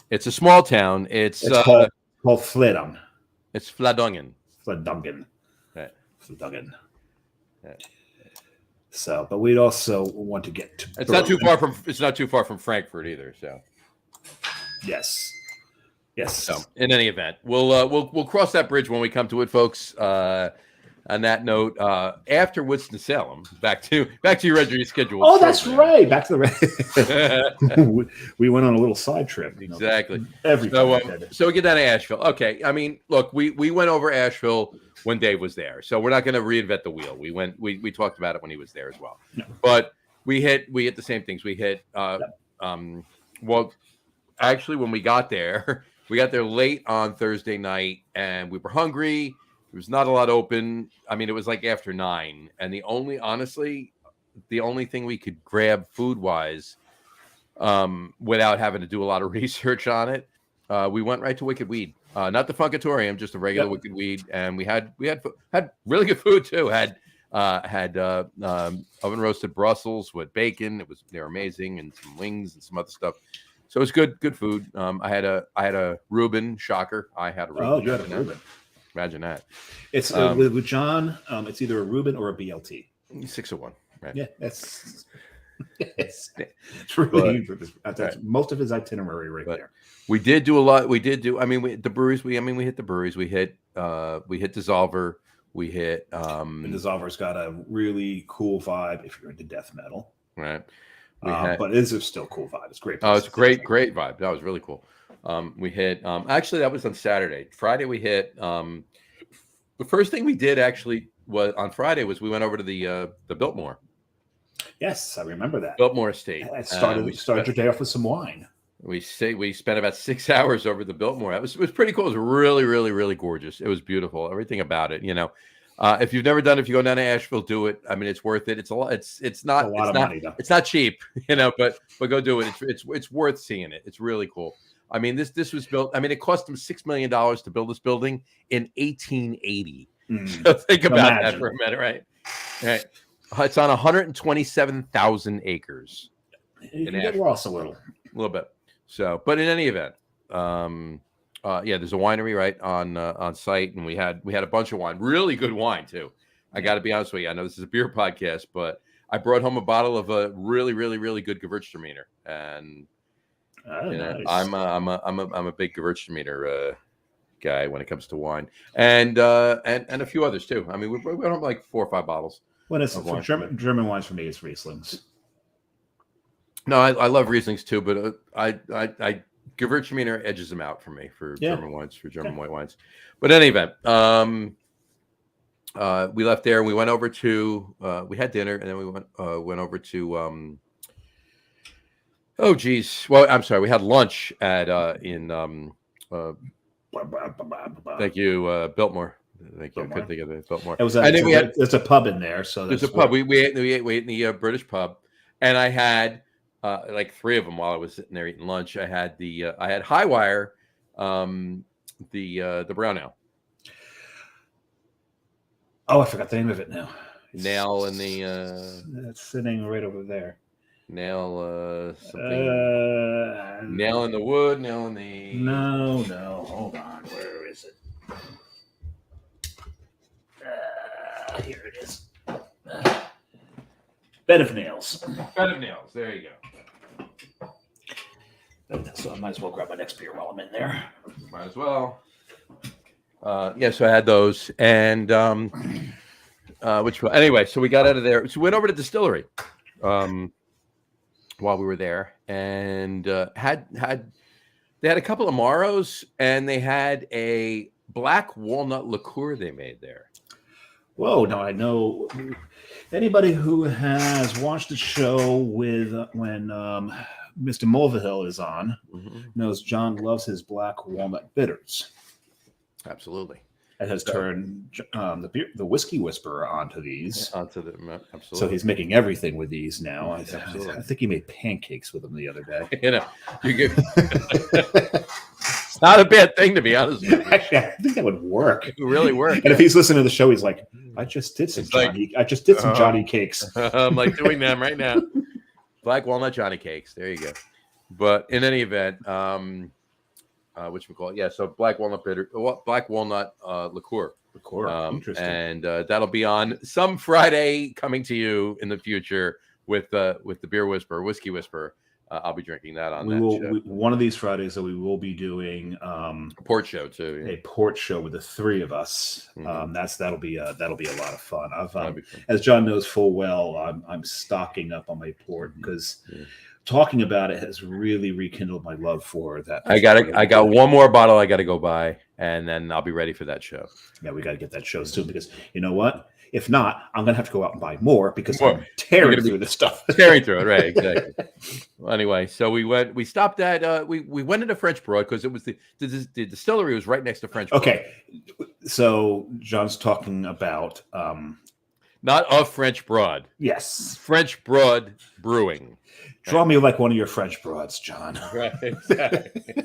Speaker 1: It's a small town. It's
Speaker 3: called Fledung.
Speaker 1: It's Fladungen.
Speaker 3: Fledungen.
Speaker 1: Right.
Speaker 3: Fledungen.
Speaker 1: Right.
Speaker 3: So, but we'd also want to get to.
Speaker 1: It's not too far from. It's not too far from Frankfurt either. So.
Speaker 3: Yes. Yes.
Speaker 1: So, in any event, we'll cross that bridge when we come to it, folks. On that note, after Winston-Salem, back to your regularly scheduled.
Speaker 3: Oh, that's right. Back to the. we went on a little side trip.
Speaker 1: Exactly.
Speaker 3: So
Speaker 1: we get down to Asheville. Okay. I mean, look, we went over Asheville when Dave was there, so we're not going to reinvent the wheel. We talked about it when he was there as well.
Speaker 3: No.
Speaker 1: But we hit the same things. We hit. Well, actually, when we got there late on Thursday night, and we were hungry. There was not a lot open. I mean, it was like after 9, and the only thing we could grab food-wise, without having to do a lot of research on it, we went right to Wicked Weed. Not the Funkatorium, just a regular Wicked Weed, and we had really good food too. Had oven roasted Brussels with bacon. They were amazing, and some wings and some other stuff. So it was good food. I had a Reuben. Shocker. I had a Reuben.
Speaker 3: Oh, you had a Reuben.
Speaker 1: Imagine that.
Speaker 3: It's with John. It's either a Reuben or a BLT.
Speaker 1: 6 of 1. Right.
Speaker 3: Yeah, it's really that's
Speaker 1: right.
Speaker 3: Most of his itinerary right there.
Speaker 1: We did do a lot. We did do. I mean, the breweries. We hit the breweries. We hit Dissolver. We hit.
Speaker 3: And Dissolver's got a really cool vibe if you're into death metal.
Speaker 1: Right.
Speaker 3: But it is still a cool vibe. It's great.
Speaker 1: Oh, it's a great vibe. That was really cool. We hit. Actually, that was on Saturday. Friday, we hit. The first thing we did actually was on Friday was we went over to the Biltmore.
Speaker 3: Yes, I remember that.
Speaker 1: Biltmore Estate.
Speaker 3: We started your day off with some wine.
Speaker 1: We spent about 6 hours over the Biltmore. It was pretty cool. It was really, really, really gorgeous. It was beautiful. Everything about it, if you've never done it, if you go down to Asheville, do it. I mean, it's worth it. It's a lot. It's not a lot of money though. It's not cheap, but go do it. It's worth seeing it. It's really cool. I mean, this was built. I mean, it cost them $6 million to build this building in 1880. So think about that for a minute, right? Right. It's on 127,000 acres.
Speaker 3: You get lost a little
Speaker 1: bit. So, but in any event, there's a winery right on site, and we had a bunch of wine, really good wine too. I got to be honest with you. I know this is a beer podcast, but I brought home a bottle of a really, really, really good Gewürztraminer, and nice. I'm a big Gewürztraminer guy when it comes to wine, and a few others too. I mean, we went home like 4 or 5 bottles.
Speaker 3: When it's for German wines, for me, it's Rieslings.
Speaker 1: No, I love Rieslings too, but I Gewürztraminer edges them out for me for German wines, for German white wines. But in any event, we left there and we went over to we had dinner, and then we went over to oh geez, well I'm sorry, we had lunch at thank you, Biltmore. Thank you. I couldn't think of it. Biltmore.
Speaker 3: There's a pub in there, so
Speaker 1: there's a pub. We ate in the British pub, and I had like 3 of them while I was sitting there eating lunch. I had Highwire, the brown ale.
Speaker 3: Oh, I forgot the name of it now.
Speaker 1: Nail in the.
Speaker 3: It's sitting right over there.
Speaker 1: Nail something. Nail in the wood. Nail in the.
Speaker 3: No. Hold on. Where is it? Here it is. Bed of Nails.
Speaker 1: Bed of Nails. There you go.
Speaker 3: So I might as well grab my next beer while I'm in there.
Speaker 1: Might as well. So I had those, and anyway, so we got out of there. So we went over to the distillery while we were there, and they had a couple of Maros, and they had a black walnut liqueur they made there.
Speaker 3: Whoa! Now I know anybody who has watched the show with when Mr. Mulvihill is on knows John loves his black walnut bitters.
Speaker 1: Absolutely.
Speaker 3: It has turned the Whiskey Whisperer onto these.
Speaker 1: Absolutely.
Speaker 3: So he's making everything with these now. I think he made pancakes with them the other day.
Speaker 1: You get. It's not a bad thing, to be honest with you.
Speaker 3: Actually, I think that would work.
Speaker 1: It would really work.
Speaker 3: And if he's listening to the show, he's like, I just did some Johnny cakes.
Speaker 1: I'm like doing them right now. Black walnut Johnny cakes. There you go. But in any event, which we call it, yeah. So black walnut liqueur.
Speaker 3: Interesting.
Speaker 1: And that'll be on some Friday coming to you in the future with the Beer Whisperer, Whiskey Whisperer. I'll be drinking that on show.
Speaker 3: One of these Fridays that we will be doing
Speaker 1: a port show too. Yeah.
Speaker 3: A port show with the three of us.
Speaker 1: Mm-hmm.
Speaker 3: That'll be a lot of fun. As John knows full well, I'm stocking up on my port because talking about it has really rekindled my love for that. I
Speaker 1: got one more bottle I got to go buy, and then I'll be ready for that show.
Speaker 3: Yeah, we got to get that show soon because you know what? If not, I'm gonna have to go out and buy more because I'm tearing through this stuff.
Speaker 1: Tearing through it, right? Exactly. Well, anyway, so we stopped at we went into French Broad because it was the distillery was right next to French Broad.
Speaker 3: Okay, so John's talking about
Speaker 1: not of French Broad.
Speaker 3: Yes,
Speaker 1: French Broad Brewing.
Speaker 3: Draw me like one of your French broads, John.
Speaker 1: Right. Exactly.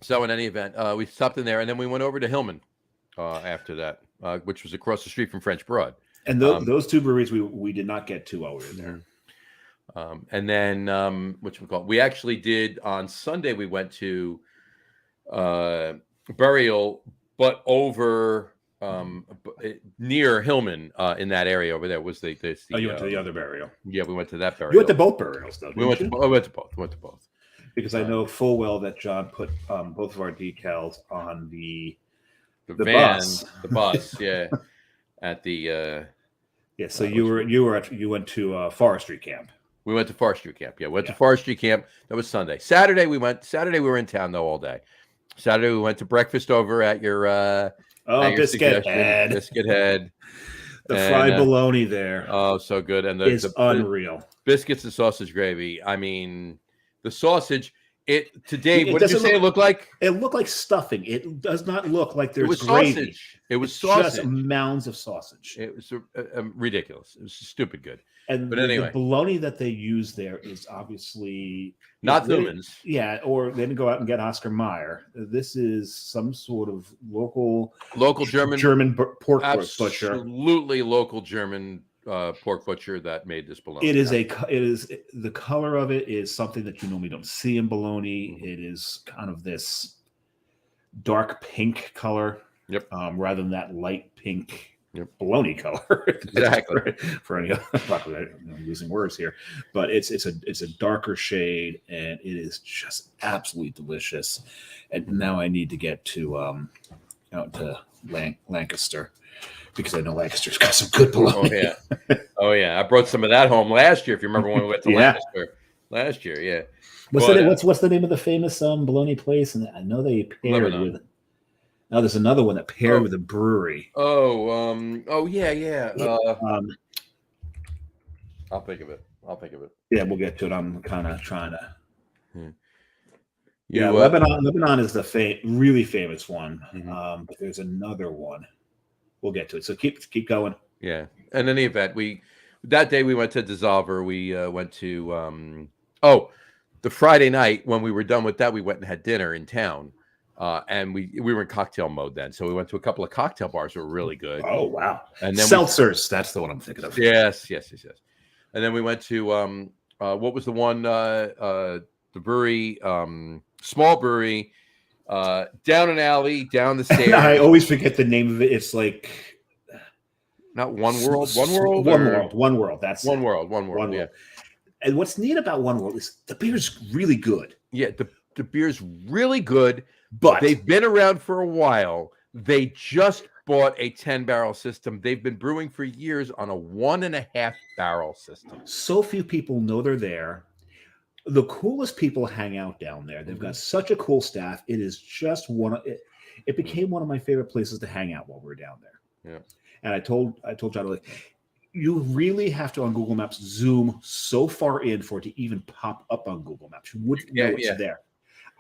Speaker 1: So in any event, we stopped in there, and then we went over to Hillman. After that, which was across the street from French Broad.
Speaker 3: And those two breweries we did not get to while we were there.
Speaker 1: And then, we actually did on Sunday, we went to Burial, but over near Hillman in that area over there was the
Speaker 3: you went to the other burial.
Speaker 1: Yeah, we went to that burial.
Speaker 3: You went to both burials, though,
Speaker 1: we went to both.
Speaker 3: Because I know full well that John put both of our decals on the
Speaker 1: bus, yeah, at the
Speaker 3: So you went to forestry camp.
Speaker 1: We went to forestry camp. Yeah, to forestry camp. That was Sunday. Saturday we were in town though all day. Saturday we went to breakfast over at your
Speaker 3: Biscuit Head. The fried bologna there.
Speaker 1: Oh, so good. And
Speaker 3: it's unreal.
Speaker 1: Biscuits and sausage gravy. I mean, the sausage. What did you say it looked like?
Speaker 3: It looked like stuffing. It does not look like there's
Speaker 1: gravy.
Speaker 3: Sausage.
Speaker 1: It was sausage.
Speaker 3: Just mounds of sausage.
Speaker 1: It was ridiculous. It was stupid good.
Speaker 3: But anyway, the bologna that they use there is obviously
Speaker 1: not Newman's.
Speaker 3: Yeah, or they didn't go out and get Oscar Mayer. This is some sort of local German pork butcher.
Speaker 1: Absolutely local German pork butcher that made this bologna.
Speaker 3: It is the color of it is something that you normally don't see in bologna. Mm-hmm. It is kind of this dark pink color, rather than that light pink bologna color.
Speaker 1: Exactly.
Speaker 3: For any, I'm using words here, but it's a darker shade, and it is just absolutely delicious. And now I need to get to Lancaster. Because I know Lancaster's got some good bologna.
Speaker 1: Oh yeah. I brought some of that home last year. If you remember when we went to Lancaster last year, yeah.
Speaker 3: What's the name of the famous bologna place? And I know they paired with. Now there's another one that paired with a brewery.
Speaker 1: Oh yeah. I'll think of it.
Speaker 3: Yeah, we'll get to it. I'm kind of trying to.
Speaker 1: Yeah,
Speaker 3: Lebanon is the really famous one.
Speaker 1: Mm-hmm.
Speaker 3: But there's another one. We'll get to it. So keep going.
Speaker 1: Yeah. In any event, that day we went to Dissolver. We went to the Friday night when we were done with that, we went and had dinner in town. And we were in cocktail mode then. So we went to a couple of cocktail bars that were really good.
Speaker 3: Oh wow.
Speaker 1: And then
Speaker 3: seltzers, that's the one I'm thinking of.
Speaker 1: Yes. And then we went to what was the one the brewery, small brewery. Down an alley, down the stairs.
Speaker 3: I always forget the name of it. It's like
Speaker 1: not One World.
Speaker 3: That's
Speaker 1: One World. Yeah.
Speaker 3: And what's neat about One World is the beer's really good.
Speaker 1: Yeah, the beer's really good, but they've been around for a while. They just bought a 10-barrel system. They've been brewing for years on a 1.5 barrel system.
Speaker 3: So few people know they're there. The coolest people hang out down there. They've got such a cool staff. It is just it became one of my favorite places to hang out while we were down there.
Speaker 1: Yeah.
Speaker 3: And I told John, you really have to on Google Maps zoom so far in for it to even pop up on Google Maps. You wouldn't know it's there.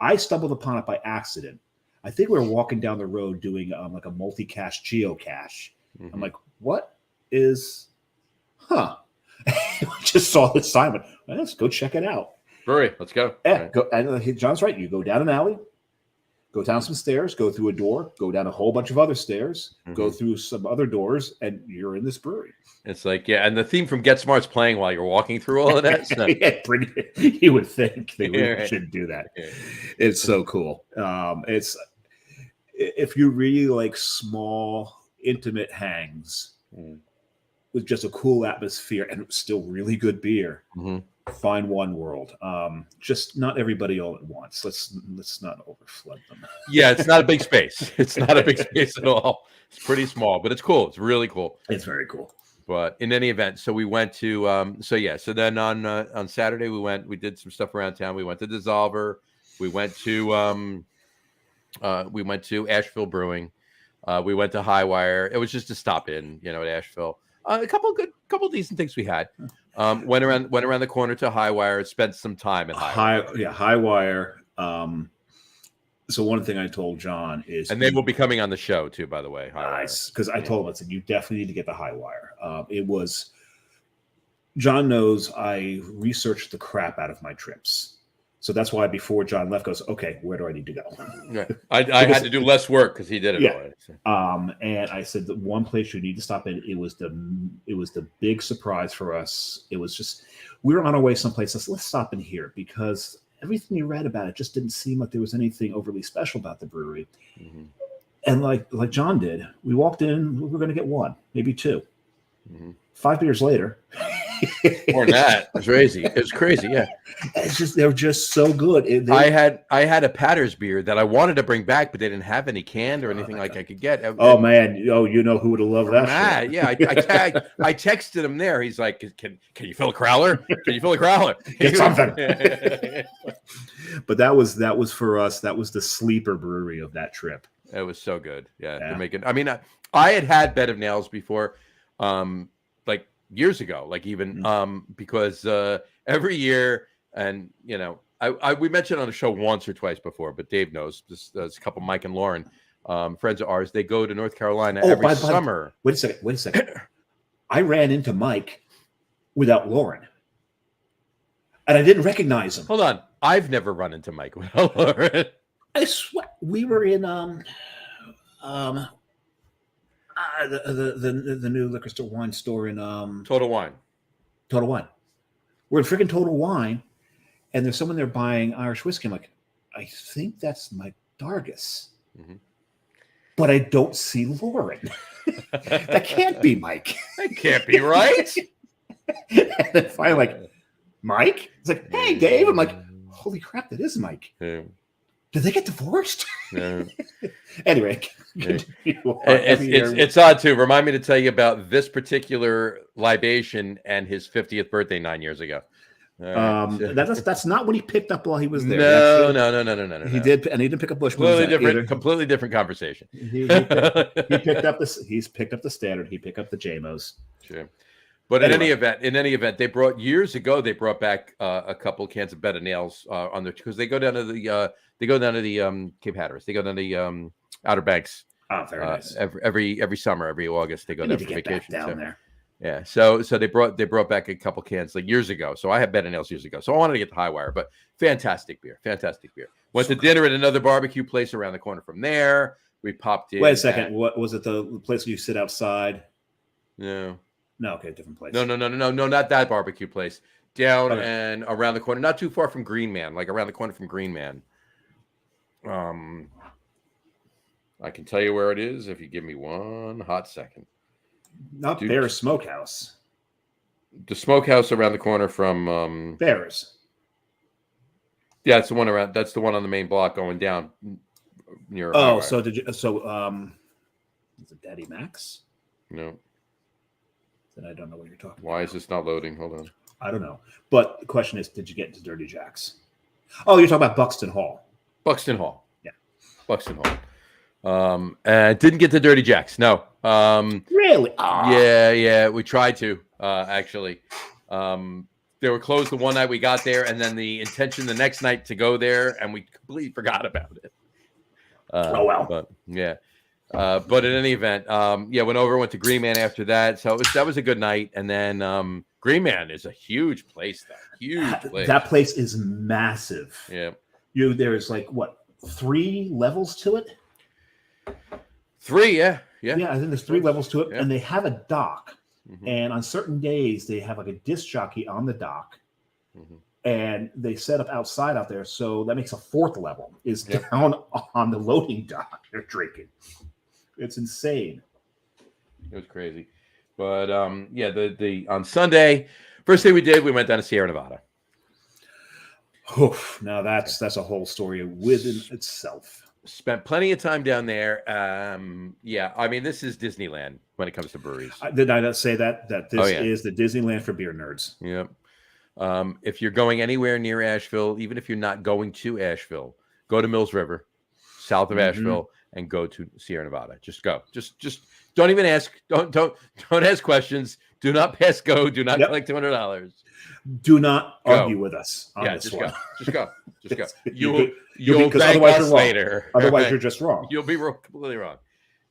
Speaker 3: I stumbled upon it by accident. I think we were walking down the road doing like a multi-cache geocache. Mm-hmm. I'm like, what is? I just saw this sign. Well, let's go check it out.
Speaker 1: Brewery, let's go.
Speaker 3: Yeah, go. And John's right. You go down an alley, go down some stairs, go through a door, go down a whole bunch of other stairs, go through some other doors, and you're in this brewery.
Speaker 1: It's like, yeah, and the theme from Get Smart's playing while you're walking through all of that. So.
Speaker 3: Yeah, you would think they really
Speaker 1: right.
Speaker 3: should do that.
Speaker 1: Yeah.
Speaker 3: It's so cool. It's if you really like small, intimate hangs with just a cool atmosphere and still really good beer. Find One World. Just not everybody all at once. Let's not overflood them. Yeah,
Speaker 1: it's not a big space. It's not a big space at all. It's pretty small, but it's cool. It's really cool.
Speaker 3: It's very cool.
Speaker 1: But in any event, so we went to so then on Saturday we did some stuff around town. We went to Dissolver. We went to Asheville Brewing. We went to Highwire. It was just a stop in, at Asheville. A couple decent things we had. Went around the corner to Highwire. Spent some time at Highwire.
Speaker 3: Highwire. So one thing I told John is,
Speaker 1: and they will be coming on the show too, by the way.
Speaker 3: Nice, because I told him, I said, you definitely need to get the Highwire. It was. John knows I researched the crap out of my trips. So that's why before John left, goes, okay, where do I need to go?
Speaker 1: Yeah. I had to do less work because he did it.
Speaker 3: Yeah. And I said the one place you need to stop in. It was the big surprise for us. It was just we were on our way someplace. Let's stop in here because everything you read about it just didn't seem like there was anything overly special about the brewery. And like John did, we walked in. We were going to get one, maybe two. 5 beers later.
Speaker 1: More than that. It's crazy. It's crazy. Yeah.
Speaker 3: It's just they're just so good.
Speaker 1: I had a Patter's beer that I wanted to bring back, but they didn't have any canned or anything like I could get.
Speaker 3: Oh man! Oh, you know who would have loved that? Shit.
Speaker 1: Yeah. I texted him there. He's like, "Can you fill a crowler? Can you fill a crowler?
Speaker 3: Get something." But that was for us. That was the sleeper brewery of that trip.
Speaker 1: It was so good. Yeah. They're making. I mean, I had Bed of Nails before. Like years ago, like even because every year, and we mentioned on the show once or twice before, but Dave knows this. There's a couple, Mike and Lauren, friends of ours. They go to North Carolina every summer.
Speaker 3: Wait a second. I ran into Mike without Lauren, and I didn't recognize him.
Speaker 1: Hold on, I've never run into Mike without Lauren.
Speaker 3: I swear we were in the new liquor store wine store in
Speaker 1: Total Wine.
Speaker 3: We're in freaking Total Wine, and there's someone there buying Irish whiskey. I'm like, I think that's Mike Dargis, but I don't see Lauren. That can't be Mike.
Speaker 1: That can't be right.
Speaker 3: And then finally, like, Mike? It's like, hey, Dave. I'm like, holy crap, that is Mike.
Speaker 1: Yeah.
Speaker 3: Did they get divorced?
Speaker 1: Yeah.
Speaker 3: Anyway,
Speaker 1: it's odd too. Remind me to tell you about this particular libation and his 50th birthday 9 years ago.
Speaker 3: That's not what he picked up while he was there.
Speaker 1: No.
Speaker 3: He did, and he didn't pick up Bush.
Speaker 1: Completely different conversation.
Speaker 3: He picked up this. He's picked up the standard. He picked up the JMOs.
Speaker 1: Sure. But anyway. in any event, they brought back a couple cans of Bed of Nails on their because they go down to the Cape Hatteras. They go down to the Outer Banks.
Speaker 3: Oh, very nice.
Speaker 1: Every summer, every August, they go there for vacation.
Speaker 3: Down there.
Speaker 1: Yeah. So they brought back a couple cans like years ago. So I had Bed of Nails years ago. So I wanted to get the Highwire, but fantastic beer. Went to dinner at another barbecue place around the corner from there. We popped in.
Speaker 3: Wait a second. What was it? The place where you sit outside?
Speaker 1: No.
Speaker 3: No, okay, different place.
Speaker 1: No, not that barbecue place. Down and around the corner, not too far from Green Man, like around the corner from Green Man. I can tell you where it is if you give me one hot second.
Speaker 3: Not Bear's Smokehouse.
Speaker 1: The smokehouse around the corner from
Speaker 3: Bear's.
Speaker 1: Yeah, it's the one around. That's the one on the main block going down near.
Speaker 3: Oh, so did you? So is it Daddy Max?
Speaker 1: No.
Speaker 3: Then I don't know what you're talking about.
Speaker 1: Why is this not loading? Hold on.
Speaker 3: I don't know. But the question is, did you get into Dirty Jack's? Oh, you're talking about Buxton Hall.
Speaker 1: Buxton Hall.
Speaker 3: Yeah.
Speaker 1: Buxton Hall. Didn't get to Dirty Jack's. No.
Speaker 3: Really?
Speaker 1: Yeah. We tried to, actually. They were closed the one night we got there, and then the intention the next night to go there, and we completely forgot about it.
Speaker 3: Oh, well.
Speaker 1: But, yeah. But in any event, went to Green Man after that. So that was a good night. And then Green Man is a huge place, though. Huge place.
Speaker 3: That place is massive.
Speaker 1: Yeah.
Speaker 3: There's like what 3 levels to it.
Speaker 1: 3, yeah. Yeah.
Speaker 3: Yeah, I think there's 3 levels to it,
Speaker 1: Yeah.
Speaker 3: and they have a dock.
Speaker 1: Mhm.
Speaker 3: And on certain days, they have like a disc jockey on the dock,
Speaker 1: Mhm.
Speaker 3: and they set up outside out there. So that makes a 4th level is
Speaker 1: Yep.
Speaker 3: down on the loading dock. They're drinking. It's insane.
Speaker 1: It was crazy. But yeah, the on Sunday, first thing we did, we went down to Sierra Nevada.
Speaker 3: Oof, now that's a whole story within itself.
Speaker 1: Spent plenty of time down there. Yeah, I mean, this is Disneyland when it comes to breweries.
Speaker 3: Did I not say that this
Speaker 1: yeah.
Speaker 3: is the Disneyland for beer nerds?
Speaker 1: Yep. If you're going anywhere near Asheville, even if you're not going to Asheville, go to Mills River, south of Asheville, and go to Sierra Nevada. Just go. Just don't even ask. Don't ask questions. Do not pass go. Do not collect $200.
Speaker 3: Do not argue with us on this
Speaker 1: just
Speaker 3: one.
Speaker 1: go. Just go. Just go.
Speaker 3: You'll
Speaker 1: You'll
Speaker 3: because
Speaker 1: thank
Speaker 3: otherwise
Speaker 1: us
Speaker 3: you're wrong.
Speaker 1: later.
Speaker 3: Otherwise
Speaker 1: Right?
Speaker 3: you're just wrong.
Speaker 1: You'll be completely wrong.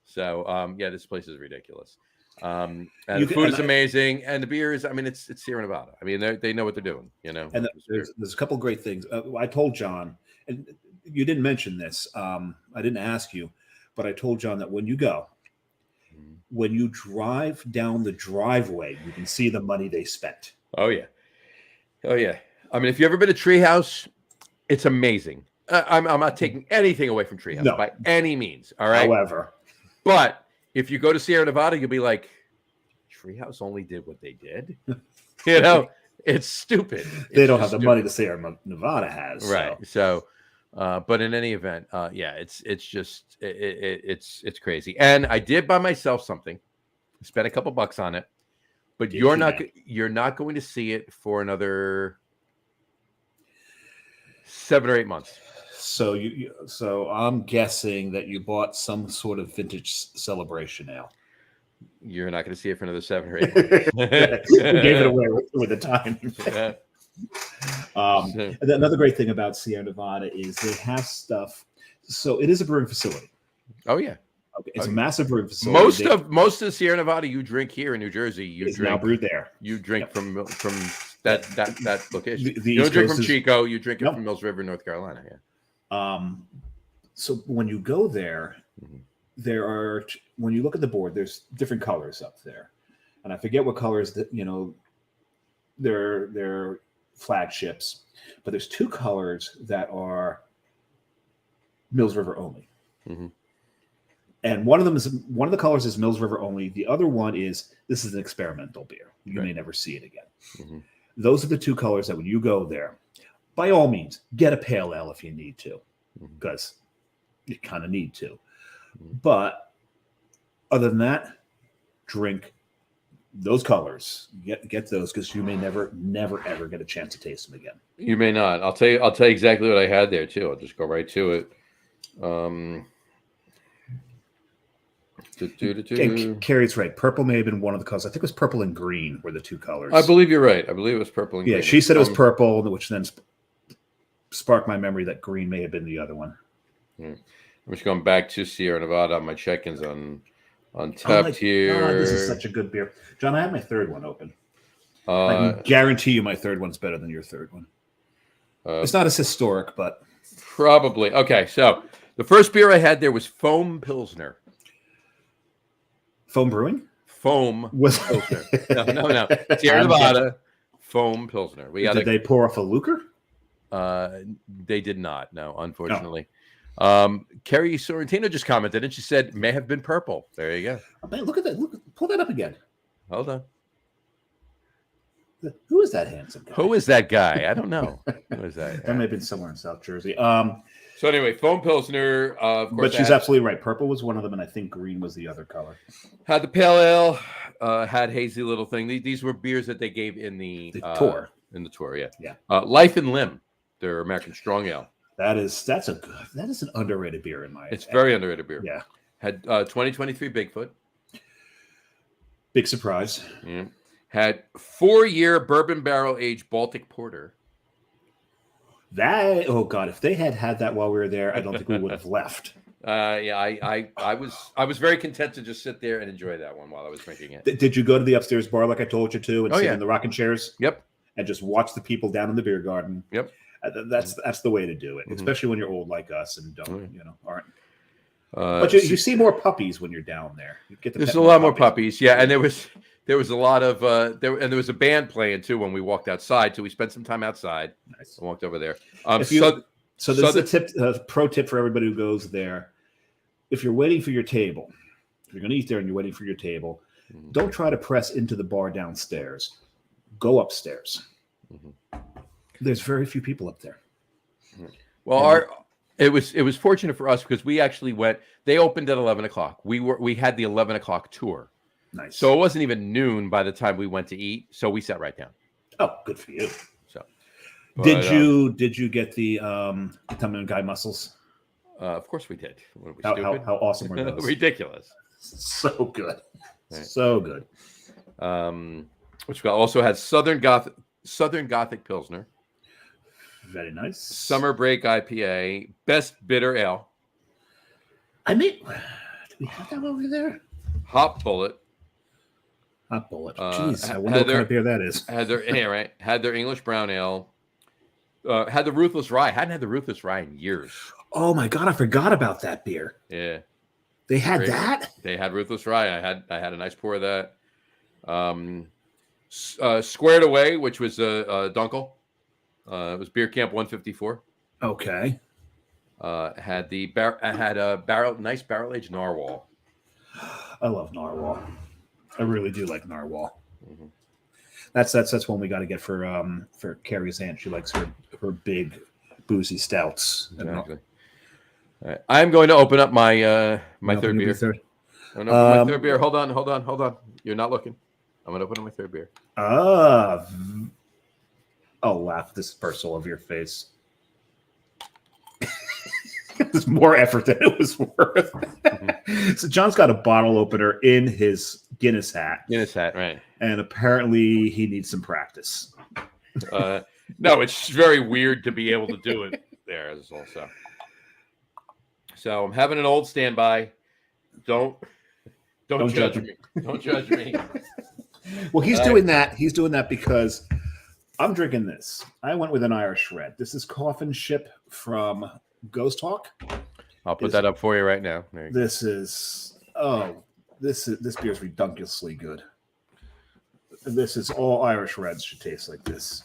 Speaker 1: So yeah, this place is ridiculous. And
Speaker 3: You
Speaker 1: the
Speaker 3: can-
Speaker 1: food
Speaker 3: and
Speaker 1: is amazing, and the beer is. I mean, it's Sierra Nevada. I mean, they know what they're doing. You know.
Speaker 3: And there's a couple great things. I told John, and you didn't mention this. I didn't ask you, but I told John that when you go, when you drive down the driveway, you can see the money they spent.
Speaker 1: Oh yeah. Oh yeah. I mean, if you've ever been to Treehouse, it's amazing. I'm not taking anything away from Treehouse by any means. All right.
Speaker 3: However,
Speaker 1: but if you go to Sierra Nevada, you'll be like, Treehouse only did what they did. You know, it's stupid.
Speaker 3: They don't have the money that Sierra Nevada has.
Speaker 1: Right. So, but in any event, yeah, it's just it's crazy. And I did buy myself something. Spent a couple bucks on it, but you're not going to see it for another 7 or 8 months.
Speaker 3: So so I'm guessing that you bought some sort of vintage celebration ale.
Speaker 1: You're not going to see it for another 7 or 8 months.
Speaker 3: We gave it away with the time. And another great thing about Sierra Nevada is they have stuff. So it is a brewing facility.
Speaker 1: Oh yeah,
Speaker 3: okay. It's a massive brewing facility.
Speaker 1: Most of Sierra Nevada you drink here in New Jersey. You drink
Speaker 3: now brewed there.
Speaker 1: You drink from that location.
Speaker 3: The
Speaker 1: you don't
Speaker 3: East
Speaker 1: drink
Speaker 3: Coast
Speaker 1: from Chico. You drink it from Mills River, North Carolina. Yeah.
Speaker 3: So when you go there, there are when you look at the board, there's different colors up there, and I forget what colors that they're flagships, but there's 2 colors that are Mills River only. And one of the colors is Mills River only. The other one is this is an experimental beer. You may never see it again. Those are the 2 colors that when you go there, by all means, get a pale ale if you need to, because you kind of need to. But other than that, drink those colors. Get those because you may never ever get a chance to taste them again.
Speaker 1: You may not. I'll tell you exactly what I had there too. I'll just go right to it.
Speaker 3: Carrie's right. Purple may have been one of the colors. I think it was purple and green were the 2 colors.
Speaker 1: I believe you're right. I believe it was purple and green.
Speaker 3: Yeah, she said it was purple, which then sparked my memory that green may have been the other one.
Speaker 1: I'm just going back to Sierra Nevada. My check-ins on Tapped here.
Speaker 3: Oh, this is such a good beer. John, I have my 3rd one open. I can guarantee you my 3rd one's better than your 3rd one. It's not as historic, but...
Speaker 1: Probably. Okay, so the first beer I had there was Foam Pilsner.
Speaker 3: Foam Brewing?
Speaker 1: Foam
Speaker 3: was
Speaker 1: Pilsner. No. Sierra Nevada, Foam Pilsner.
Speaker 3: Did they pour off a lucre?
Speaker 1: They did not, no, unfortunately. Carrie Sorrentino just commented and she said may have been purple. There you go.
Speaker 3: Oh, man, look at that. Pull that up again.
Speaker 1: Hold on.
Speaker 3: Who is that handsome guy?
Speaker 1: Who is that guy? I don't know. Who is that?
Speaker 3: That may have been somewhere in South Jersey.
Speaker 1: So anyway, Foam Pilsner. Of course,
Speaker 3: but she's absolutely right. Purple was one of them, and I think green was the other color.
Speaker 1: Had the pale ale. Had hazy little thing. These were beers that they gave in the
Speaker 3: tour.
Speaker 1: In the tour, yeah.
Speaker 3: Yeah.
Speaker 1: Life and Limb. Their American Strong Ale.
Speaker 3: That is an underrated beer in my.
Speaker 1: It's very underrated beer.
Speaker 3: Yeah.
Speaker 1: Had 2023 Bigfoot.
Speaker 3: Big surprise.
Speaker 1: Yeah. Had 4-year bourbon barrel aged Baltic Porter.
Speaker 3: Oh God! If they had that while we were there, I don't think we would have left.
Speaker 1: Yeah, I was very content to just sit there and enjoy that one while I was drinking it.
Speaker 3: Did you go to the upstairs bar like I told you to, and sit
Speaker 1: yeah.
Speaker 3: in the rocking chairs?
Speaker 1: Yep.
Speaker 3: And just watch the people down in the beer garden.
Speaker 1: Yep.
Speaker 3: That's the way to do it,
Speaker 1: Mhm.
Speaker 3: especially when you're old like us and don't,
Speaker 1: Oh,
Speaker 3: aren't.
Speaker 1: Uh,
Speaker 3: But you see more puppies when you're down there. You get to
Speaker 1: There's
Speaker 3: pet
Speaker 1: a lot more
Speaker 3: puppies.
Speaker 1: puppies, yeah, and there was a lot of there was a band playing too when we walked outside. So we spent some time outside.
Speaker 3: Nice.
Speaker 1: I walked over there.
Speaker 3: If you, so this
Speaker 1: Southern-
Speaker 3: is a tip, pro tip for everybody who goes there. If you're waiting for your table, if you're going to eat there and you're waiting for your table,
Speaker 1: Mhm.
Speaker 3: don't try to press into the bar downstairs. Go upstairs.
Speaker 1: Mhm.
Speaker 3: There's very few people up there.
Speaker 1: Well, it was fortunate for us because we actually went. They opened at 11 o'clock. We had the 11 o'clock tour,
Speaker 3: Nice.
Speaker 1: so it wasn't even noon by the time we went to eat. So we sat right down.
Speaker 3: Oh, good for you.
Speaker 1: So,
Speaker 3: Did you get the tummy and guy mussels?
Speaker 1: Of course we did. What, are we
Speaker 3: How
Speaker 1: stupid?
Speaker 3: awesome were those?
Speaker 1: Ridiculous.
Speaker 3: So good.
Speaker 1: Right.
Speaker 3: So good.
Speaker 1: Which we also had Southern Gothic Pilsner,
Speaker 3: Very nice.
Speaker 1: Summer Break IPA, Best Bitter Ale,
Speaker 3: did we have that over there?
Speaker 1: Hop Bullet.
Speaker 3: Hot bullet.
Speaker 1: Uh,
Speaker 3: Jeez, I
Speaker 1: had
Speaker 3: wonder what
Speaker 1: their-
Speaker 3: kind of beer that is.
Speaker 1: Had their English Brown Ale. Had the Ruthless Rye. Hadn't had the Ruthless Rye in years.
Speaker 3: Oh my god, I forgot about that beer.
Speaker 1: Yeah,
Speaker 3: They had
Speaker 1: Great.
Speaker 3: that?
Speaker 1: they had Ruthless Rye. I had a nice pour of that. Squared Away, which was a Dunkel. It was Beer Camp 154.
Speaker 3: Okay.
Speaker 1: Had a nice barrel aged narwhal.
Speaker 3: I love narwhal. I really do like narwhal.
Speaker 1: Mhm.
Speaker 3: That's one we got to get for Carrie's aunt. She likes her big boozy stouts.
Speaker 1: Exactly. All right. I'm going to open up my my third beer. I'm going to open my third beer. Hold on. You're not looking. I'm going to open up my third beer.
Speaker 3: Oh, laugh dispersal of your face. It was more effort than it was worth. So John's got a bottle opener in his Guinness hat.
Speaker 1: Guinness hat, right?
Speaker 3: And apparently he needs some practice.
Speaker 1: No, it's very weird to be able to do it there as also. So I'm having an old standby. Don't judge me. Don't judge me.
Speaker 3: Well, he's doing that. He's doing that because I'm drinking this. I went with an Irish Red. This is Coffin Ship from Ghost Hawk.
Speaker 1: I'll put that up for you right now. There you go.
Speaker 3: This beer is ridiculously good. This is all Irish Reds should taste like this.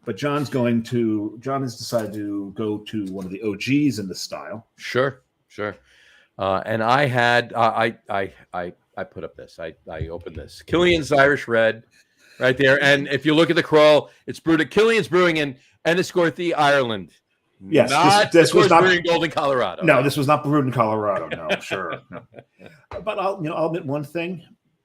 Speaker 3: But John has decided to go to one of the OGs in the style.
Speaker 1: Sure. And I had I put up this. I opened this Killian's Irish Red right there. And if you look at the crawl, it's brewed at Killian's Brewing in Enniscorthy, Ireland.
Speaker 3: Yes, this was not
Speaker 1: brewed in Golden, Colorado.
Speaker 3: No, this was not brewed in Colorado. No, sure. No. But I'll admit one thing.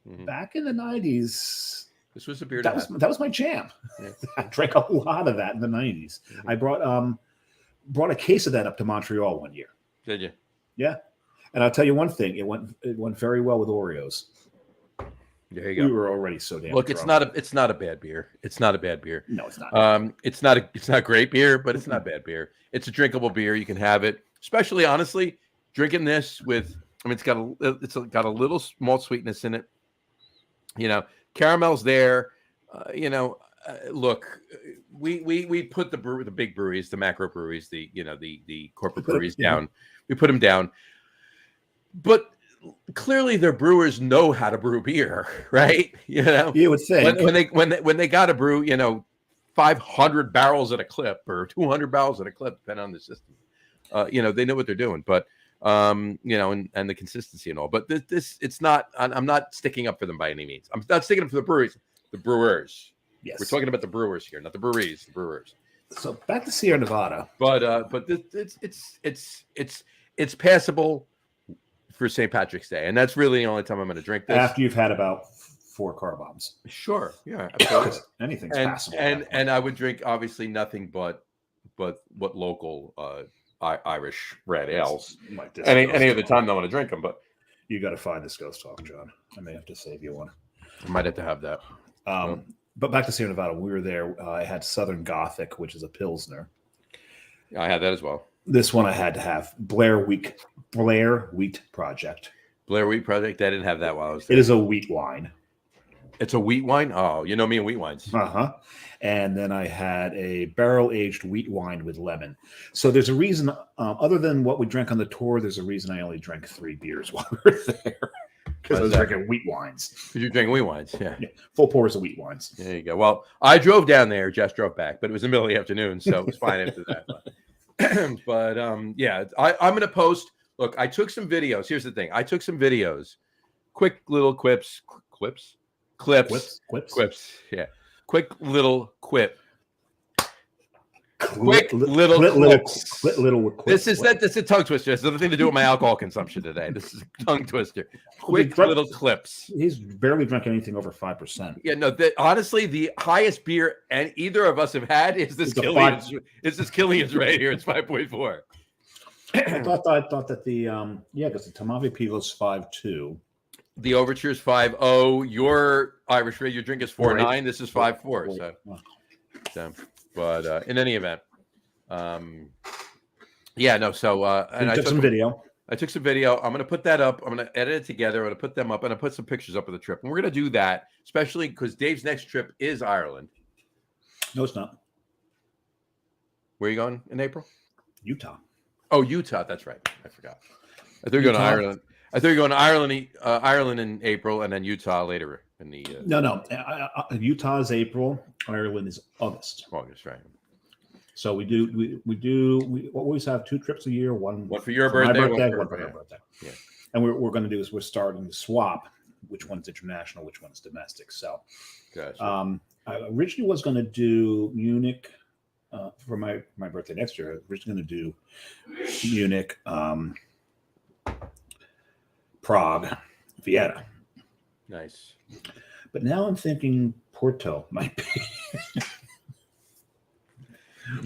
Speaker 1: Mhm.
Speaker 3: Back in the 90s,
Speaker 1: This was a beer
Speaker 3: that was my jam.
Speaker 1: Yeah.
Speaker 3: I drank a lot of that in the 90s.
Speaker 1: Mhm.
Speaker 3: I brought a case of that up to Montreal one year.
Speaker 1: Did you?
Speaker 3: Yeah. And I'll tell you one thing, it went very well with Oreos.
Speaker 1: There you go.
Speaker 3: We were already so damn
Speaker 1: Look,
Speaker 3: drunk.
Speaker 1: it's not a bad beer. It's not a bad beer.
Speaker 3: No, it's not.
Speaker 1: It's not great beer, but it's not bad beer. It's a drinkable beer. You can have it, especially honestly, drinking this with. I mean, it's got a little malt sweetness in it. Caramel's there. Look, we put the big breweries, the macro breweries, the corporate breweries down. We put them down, but clearly their brewers know how to brew beer, right?
Speaker 3: You would think
Speaker 1: when they got to brew, 500 barrels at a clip or 200 barrels at a clip, depending on the system. They know what they're doing, but and the consistency and all. But this it's not. I'm not sticking up for them by any means. I'm not sticking up for the breweries. The brewers.
Speaker 3: Yes,
Speaker 1: we're talking about the brewers here, not the breweries. The brewers.
Speaker 3: So back to Sierra Nevada.
Speaker 1: But it's passable for St. Patrick's Day, and that's really the only time I'm going to drink this.
Speaker 3: After you've had about 4 car bombs.
Speaker 1: Sure, yeah, absolutely.
Speaker 3: Anything's passable.
Speaker 1: And I would drink obviously nothing but what local Irish red ales.
Speaker 3: Like this
Speaker 1: Any other time I want to drink them, but
Speaker 3: you got to find this Ghost Talk, John. I may have to save you one.
Speaker 1: I might have to have that.
Speaker 3: But back to Sierra Nevada, when we were there, I had Southern Gothic, which is a Pilsner.
Speaker 1: I had that as well.
Speaker 3: This one I had to have Blair Wheat Project.
Speaker 1: Blair Wheat Project. I didn't have that while I was there.
Speaker 3: It is a wheat wine.
Speaker 1: It's a wheat wine. Oh, you know me and wheat wines.
Speaker 3: And then I had a barrel-aged wheat wine with lemon. So there's a reason, other than what we drank on the tour, there's a reason I only drank 3 beers while we were there. Because I was drinking wheat wines.
Speaker 1: Because you're drinking wheat wines, yeah.
Speaker 3: Full pours of wheat wines.
Speaker 1: There you go. Well, I drove down there. Jess drove back, but it was in the middle of the afternoon, so it was fine after that. But yeah, I'm going to post. Look, I took some videos. Here's the thing. I took some videos. Quick little clips. Yeah. Quick little quip. Quick little clips. This is a tongue twister. It's nothing to do with my alcohol consumption today. This is a tongue twister. Quick little clips.
Speaker 3: He's barely drank anything over 5%.
Speaker 1: Yeah, no. Honestly, the highest beer and either of us have had is this Killian's. It's this Killian's right here. It's 5.4.
Speaker 3: I thought that because the Tamavi Pilos 5.2.
Speaker 1: The Overture is 5.0. Your Irish Red, your drink is 4.9. Right. This is 5.4. So, but in any event, yeah, no. So, and I took some video. I took some video. I'm going to put that up. I'm going to edit it together. I'm going to put them up, and I put some pictures up of the trip. And we're going to do that, especially because Dave's next trip is Ireland.
Speaker 3: No, it's not.
Speaker 1: Where are you going in April?
Speaker 3: Utah.
Speaker 1: Oh, Utah. That's right. I forgot. I thought you were going to Ireland. I thought you were going to Ireland in April, and then Utah later in the.
Speaker 3: No. Utah is April. Ireland is August.
Speaker 1: August, right?
Speaker 3: So we always have 2 trips a year. One
Speaker 1: for your birthday,
Speaker 3: one for her birthday. Yeah. And what we're going to do is we're starting to swap which one's international, which one's domestic. So,
Speaker 1: gotcha.
Speaker 3: I originally was going to do Munich for my birthday next year. I was originally going to do Munich. Prague, Vienna.
Speaker 1: Nice.
Speaker 3: But now I'm thinking Porto might be.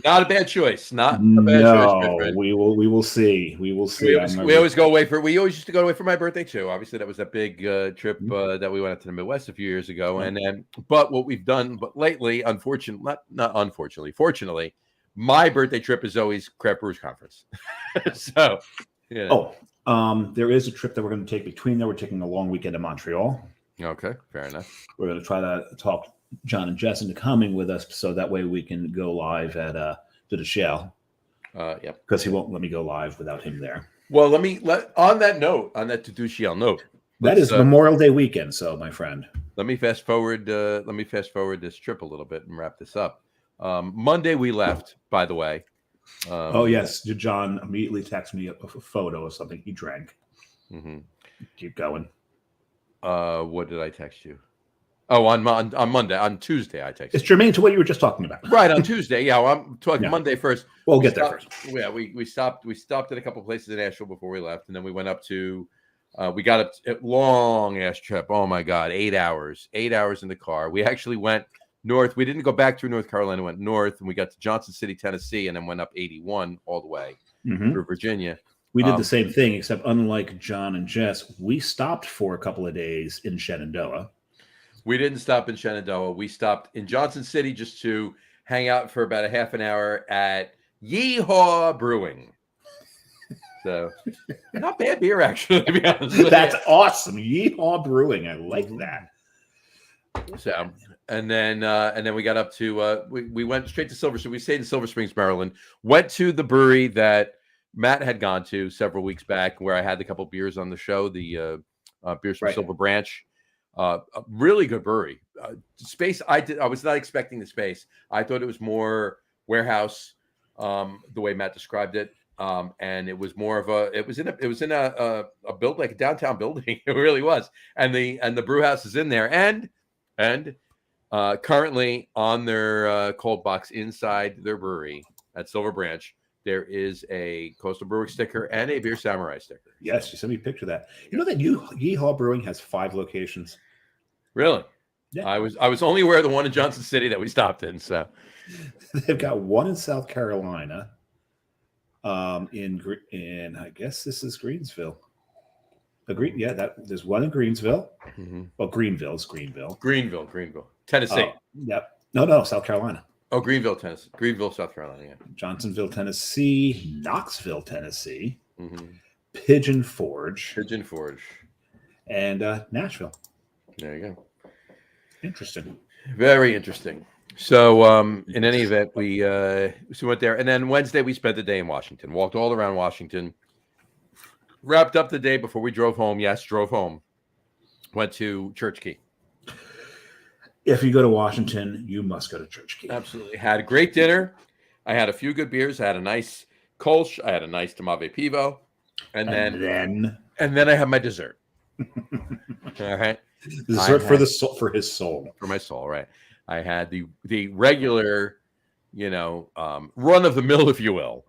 Speaker 1: Not a bad choice. Not a bad choice.
Speaker 3: We will see. We will see.
Speaker 1: We always go away for. We always used to go away for my birthday too. Obviously, that was that big trip that we went out to the Midwest a few years ago. And then, but what we've done, but lately, fortunately, my birthday trip is always Craft Brewers Conference. So, yeah.
Speaker 3: There is a trip that we're going to take between there. We're taking a long weekend in Montreal.
Speaker 1: Okay, fair enough.
Speaker 3: We're going to try to talk John and Jess into coming with us, so that way we can go live at to the Shell.
Speaker 1: Yep.
Speaker 3: Because he won't let me go live without him there.
Speaker 1: Well, on that Tuduchiel note.
Speaker 3: That is Memorial Day weekend, so my friend.
Speaker 1: Let me fast forward this trip a little bit and wrap this up. Monday we left, by the way.
Speaker 3: Yes, John immediately texted me a photo of something he drank.
Speaker 1: Mm-hmm.
Speaker 3: Keep going.
Speaker 1: What did I text you? Oh, on Monday, on Tuesday, I texted.
Speaker 3: It's germane to what you were just talking about.
Speaker 1: Right, on Tuesday. Yeah, well, I'm talking Monday first.
Speaker 3: We'll get there first.
Speaker 1: Yeah, we stopped at a couple of places in Asheville before we left, and then we went up to. We got a long ass trip. Oh my God, 8 hours. 8 hours in the car. We actually went north. We didn't go back through North Carolina. Went north, and we got to Johnson City, Tennessee, and then went up 81 all the way through Virginia.
Speaker 3: We did the same thing, except unlike John and Jess, we stopped for a couple of days in Shenandoah.
Speaker 1: We didn't stop in Shenandoah. We stopped in Johnson City just to hang out for about a half an hour at Yeehaw Brewing. So, not bad beer, actually, to be honest.
Speaker 3: That's awesome. Yeehaw Brewing. I like that.
Speaker 1: So, and then we got up to we went straight to Silver. So we stayed in Silver Springs, Maryland. Went to the brewery that Matt had gone to several weeks back, where I had a couple beers on the show. The beers from Silver Branch. A really good brewery. Space. I was not expecting the space. I thought it was more warehouse, the way Matt described it. And it was more of it was in a build, like a downtown building. It really was. And the brew house is in there. And currently on their cold box inside their brewery at Silver Branch, there is a Coastal Brewing sticker and a Beer Samurai sticker.
Speaker 3: Yes, you sent me a picture of that. You know that Yeehaw Brewing has 5 locations.
Speaker 1: Really?
Speaker 3: Yeah.
Speaker 1: I was only aware of the one in Johnson City that we stopped in. So
Speaker 3: they've got one in South Carolina. In I guess this is Greensville. There's one in Greensville.
Speaker 1: Mm-hmm.
Speaker 3: Well, Greenville's Greenville.
Speaker 1: Greenville, Tennessee.
Speaker 3: Yep. No, South Carolina.
Speaker 1: Oh, Greenville, Tennessee. Greenville, South Carolina. Yeah.
Speaker 3: Johnsonville, Tennessee. Knoxville, Tennessee.
Speaker 1: Mm-hmm.
Speaker 3: Pigeon Forge.
Speaker 1: And
Speaker 3: Nashville.
Speaker 1: There you go.
Speaker 3: Interesting.
Speaker 1: Very interesting. So, in any event, we went there, and then Wednesday we spent the day in Washington. Walked all around Washington. Wrapped up the day before we drove home. Yes, drove home. Went to Church Key.
Speaker 3: If you go to Washington, you must go to Church Key.
Speaker 1: Absolutely. Had a great dinner. I had a few good beers. I had a nice Kolsch. I had a nice Tomave Pivo. And then I had my dessert. All right.
Speaker 3: Dessert for the soul, for his soul.
Speaker 1: For my soul, right. I had the regular, run of the mill, if you will.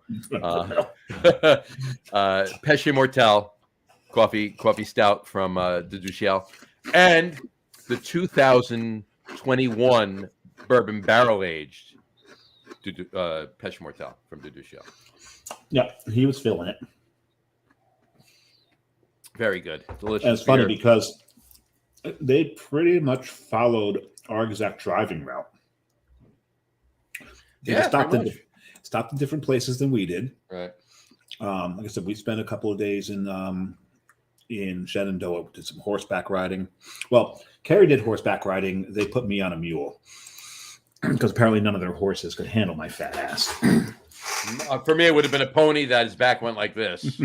Speaker 1: Pêche Mortel coffee stout from de Duchel, and the 2021 bourbon barrel aged Pêche Mortel from de Duchel.
Speaker 3: Yeah, he was feeling it.
Speaker 1: Very good, delicious.
Speaker 3: And it's funny because they pretty much followed our exact driving route. They stopped in different places than we did.
Speaker 1: Right.
Speaker 3: Like I said, we spent a couple of days in Shenandoah, did some horseback riding. Well, Carrie did horseback riding. They put me on a mule because apparently none of their horses could handle my fat ass.
Speaker 1: For me, it would have been a pony that his back went like this.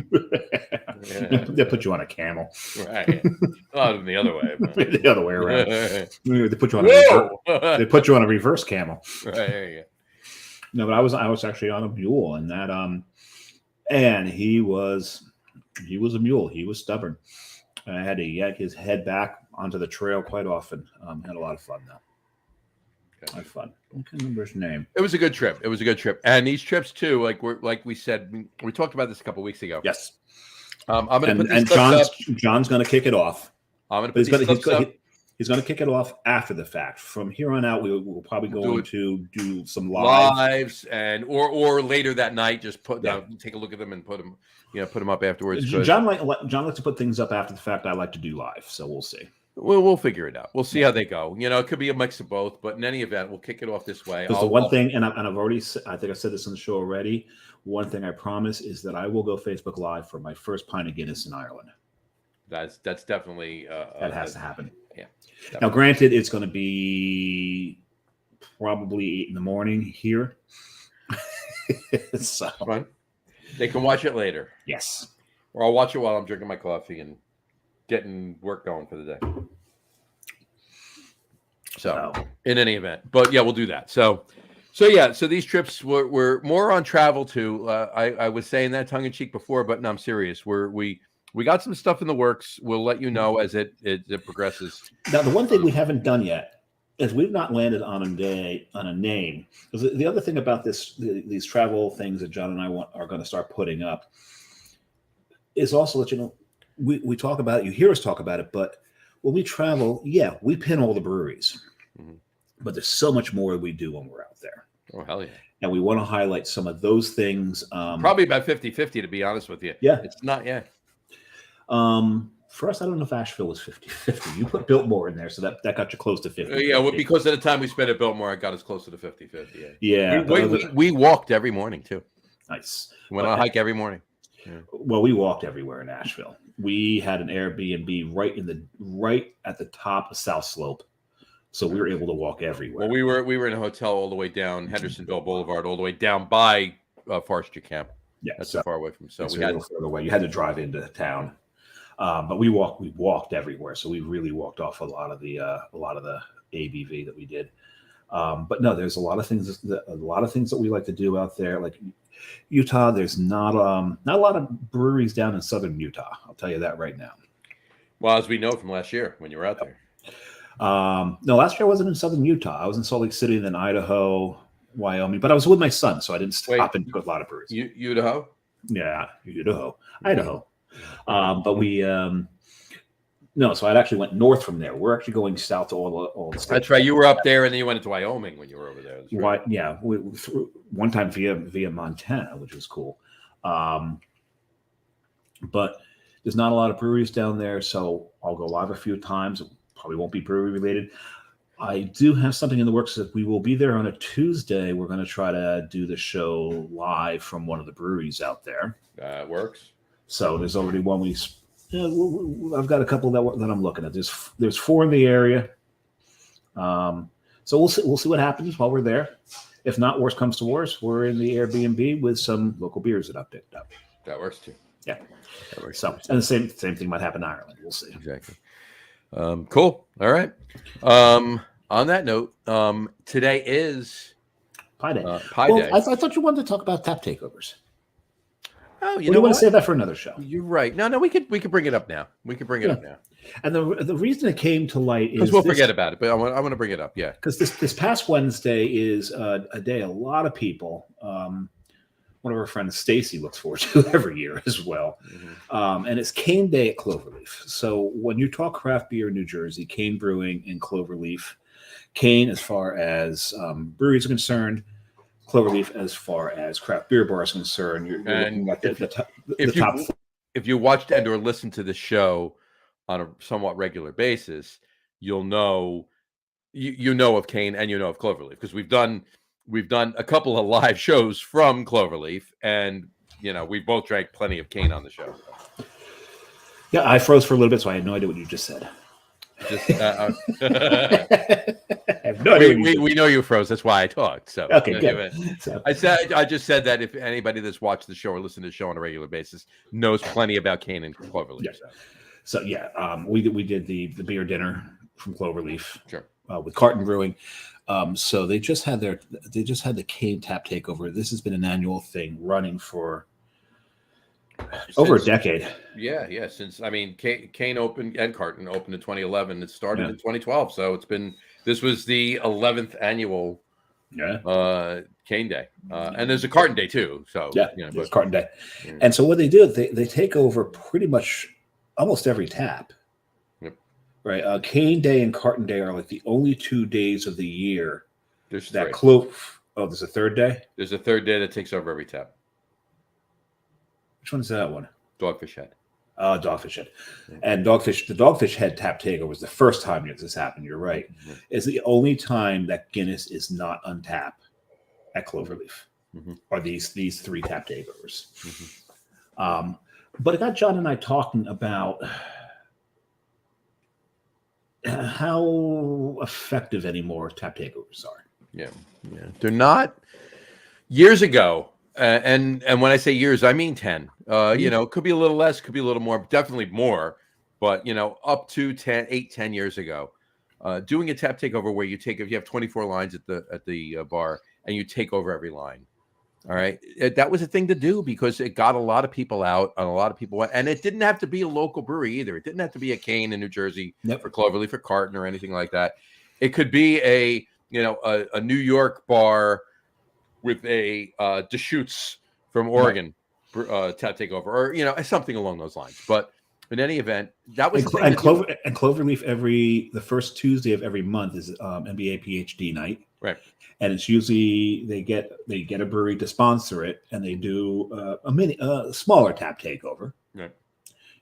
Speaker 3: They put you on a camel.
Speaker 1: Right. Oh, the other way.
Speaker 3: The other way around. They put you on they put you on a reverse camel.
Speaker 1: Right, there you go.
Speaker 3: No, but I was actually on a mule, and that and he was a mule. He was stubborn. I had to yank his head back onto the trail quite often. Had a lot of fun though. Okay. Had fun. I can't remember his name.
Speaker 1: It was a good trip. And these trips too, like we said, we talked about this a couple of weeks ago.
Speaker 3: Yes.
Speaker 1: I'm going to put
Speaker 3: and John's going to kick it off.
Speaker 1: I'm going to put
Speaker 3: He's going to kick it off after the fact. From here on out, we'll probably go to do some lives
Speaker 1: and or later that night. Just take a look at them and put them up afterwards.
Speaker 3: John likes to put things up after the fact. I like to do live, so we'll see.
Speaker 1: We'll figure it out. We'll see how they go. It could be a mix of both, but in any event, we'll kick it off this way.
Speaker 3: Because the one thing, and I've already, I think I said this on the show already. One thing I promise is that I will go Facebook Live for my first pint of Guinness in Ireland.
Speaker 1: That's definitely
Speaker 3: that has to happen.
Speaker 1: Yeah.
Speaker 3: Definitely. Now, granted, it's going to be probably 8 a.m. here. So
Speaker 1: fun. They can watch it later.
Speaker 3: Yes.
Speaker 1: Or I'll watch it while I'm drinking my coffee and getting work going for the day. So, in any event, but yeah, we'll do that. So these trips were more on travel too. I was saying that tongue in cheek before, but no, I'm serious. We got some stuff in the works. We'll let you know as it progresses.
Speaker 3: Now, the one thing we haven't done yet is we've not landed on a name. Because the other thing about these travel things that John and I are going to start putting up is also that we talk about it. You hear us talk about it, but when we travel, we pin all the breweries. Mm-hmm. But there's so much more we do when we're out there.
Speaker 1: Oh, hell yeah.
Speaker 3: And we want to highlight some of those things.
Speaker 1: Probably about 50-50, to be honest with you.
Speaker 3: Yeah.
Speaker 1: It's not, yeah.
Speaker 3: For us, I don't know if Asheville was 50-50. You put Biltmore in there, so that got you close to 50.
Speaker 1: Yeah, well, because of the time we spent at Biltmore, it got us closer to 50-50.
Speaker 3: Yeah.
Speaker 1: We walked every morning, too.
Speaker 3: Nice.
Speaker 1: Went on a hike every morning. Yeah.
Speaker 3: Well, we walked everywhere in Asheville. We had an Airbnb right at the top of South Slope. So we were able to walk everywhere.
Speaker 1: Well, we were in a hotel all the way down Hendersonville Boulevard, all the way down by Forester Camp.
Speaker 3: Yeah,
Speaker 1: that's so far away from. So
Speaker 3: we had a little further away. You had to drive into town, but we walked everywhere. So we really walked off a lot of the ABV that we did. But no, there's a lot of things that we like to do out there. Like Utah, there's not a lot of breweries down in southern Utah. I'll tell you that right now.
Speaker 1: Well, as we know from last year when you were out there.
Speaker 3: No, last year I wasn't in southern Utah. I was in Salt Lake City, then Idaho, Wyoming. But I was with my son, so I didn't stop and go to a lot of breweries.
Speaker 1: Idaho?
Speaker 3: Yeah, Idaho. But we no, so I actually went north from there. We're actually going south to all the states.
Speaker 1: That's right. You were up there, and then you went into Wyoming when you were over there. That's right.
Speaker 3: Yeah, we one time via Montana, which was cool. But there's not a lot of breweries down there, so I'll go live a few times. It probably won't be brewery related. I do have something in the works that we will be there on a Tuesday. We're going to try to do the show live from one of the breweries out there.
Speaker 1: That works.
Speaker 3: So there's already one I've got a couple that I'm looking at. There's 4 in the area. So we'll see what happens while we're there. If not, worst comes to worst, we're in the Airbnb with some local beers that updated up.
Speaker 1: That works too.
Speaker 3: Yeah.
Speaker 1: That works
Speaker 3: So,
Speaker 1: too.
Speaker 3: and the same thing might happen in Ireland. We'll see.
Speaker 1: Exactly. Cool. All right. On that note, today is
Speaker 3: Pie Day.
Speaker 1: Pie Day.
Speaker 3: I thought you wanted to talk about tap takeovers.
Speaker 1: Oh,
Speaker 3: You want to save that for another show?
Speaker 1: You're right. No, we could bring it up now. We could bring it up now.
Speaker 3: And the reason it came to light is
Speaker 1: because we'll forget about it, but I want to bring it up. Yeah,
Speaker 3: because this past Wednesday is a day a lot of people. One of our friends, Stacy, looks forward to every year as well. Mm-hmm. And it's Cane Day at Cloverleaf. So when you talk craft beer in New Jersey, Cane Brewing in Cloverleaf, Cane as far as breweries are concerned, Cloverleaf as far as craft beer bars are concerned. You're looking at the top.
Speaker 1: If you watched and or listened to the show on a somewhat regular basis, you'll know you know of Cane and you know of Cloverleaf, because we've done a couple of live shows from Cloverleaf, and we both drank plenty of Cane on the show.
Speaker 3: Yeah, I froze for a little bit, so I had no idea what you just said.
Speaker 1: I have no idea. We know you froze. That's why I talked. So
Speaker 3: okay, good. So.
Speaker 1: I just said that if anybody that's watched the show or listened to the show on a regular basis knows plenty about Cane and Cloverleaf. Yeah.
Speaker 3: So we did the beer dinner from Cloverleaf,
Speaker 1: sure,
Speaker 3: with Carton Brewing. So they just had the Cane Tap Takeover. This has been an annual thing running for over a decade.
Speaker 1: Yeah. Since Cane opened and Carton opened in 2011. It started in 2012. So this was the 11th annual Cane Day, and there's a Carton Day too. So
Speaker 3: it's Carton Day. Yeah. And so what they do, they take over pretty much almost every tap.
Speaker 1: Yep.
Speaker 3: Right. Cane Day and Carton Day are like the only 2 days of the year
Speaker 1: there's
Speaker 3: there's a third day.
Speaker 1: There's a third day that takes over every tap.
Speaker 3: Which one is that one?
Speaker 1: Dogfish Head.
Speaker 3: Dogfish Head. Yeah. And the Dogfish Head Tap Takeover was the first time this happened. You're right. Mm-hmm. It's the only time that Guinness is not untapped at Cloverleaf. Mm-hmm. Are these 3 tap takeovers. Mm-hmm. But it got John and I talking about how effective anymore tap takeovers are.
Speaker 1: Yeah. They're not. Years ago, and when I say years, I mean 10. It could be a little less, could be a little more, definitely more. But up to 10 years ago, doing a tap takeover where if you have 24 lines at the bar and you take over every line. All right. That was a thing to do because it got a lot of people out, and a lot of people went, and it didn't have to be a local brewery either. It didn't have to be a Cane in New Jersey for Cloverleaf or Carton or anything like that. It could be a New York bar with a Deschutes from Oregon tap takeover, or something along those lines. But in any event, that was
Speaker 3: Cloverleaf the first Tuesday of every month is MBA PhD night.
Speaker 1: Right.
Speaker 3: And it's usually they get a brewery to sponsor it, and they do a smaller tap takeover.
Speaker 1: Right.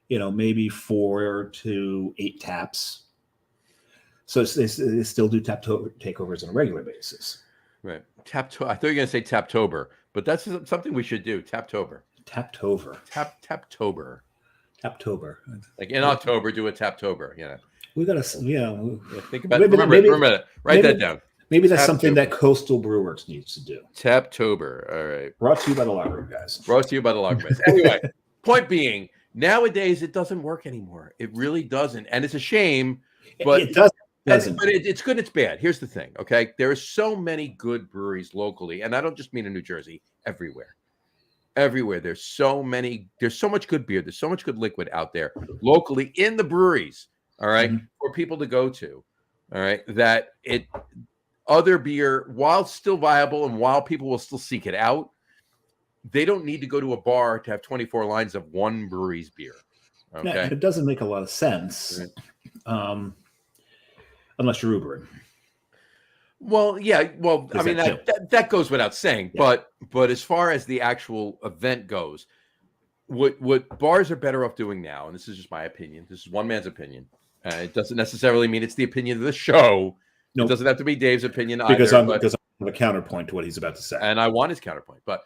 Speaker 3: Maybe 4 to 8 taps. So they still do tap takeovers on a regular basis.
Speaker 1: Right. I thought you were going to say Taptober, but that's something we should do. Taptober.
Speaker 3: Taptober.
Speaker 1: Taptober.
Speaker 3: Taptober.
Speaker 1: Like in October, do a Taptober.
Speaker 3: We got to.
Speaker 1: Think about it. Remember that. Write that down.
Speaker 3: Maybe that's something that Coastal Brewworks needs to do.
Speaker 1: Taptober. All right.
Speaker 3: Brought to you by the Lager guys.
Speaker 1: Anyway, point being, nowadays it doesn't work anymore. It really doesn't, and it's a shame. But
Speaker 3: it doesn't.
Speaker 1: But it's good. It's bad. Here's the thing. Okay, there are so many good breweries locally, and I don't just mean in New Jersey. Everywhere. There's so much good beer. There's so much good liquid out there locally in the breweries. All right, for people to go to. All right, that other beer, while still viable and while people will still seek it out, they don't need to go to a bar to have 24 lines of one brewery's beer. Okay,
Speaker 3: yeah, it doesn't make a lot of sense. Right. Unless you're Ubering.
Speaker 1: Well, yeah. Well, that goes without saying. Yeah. But as far as the actual event goes, what bars are better off doing now, and this is just my opinion. This is one man's opinion. It doesn't necessarily mean it's the opinion of the show. Nope. It doesn't have to be Dave's opinion
Speaker 3: because
Speaker 1: either.
Speaker 3: Because I'm a counterpoint to what he's about to say,
Speaker 1: and I want his counterpoint. But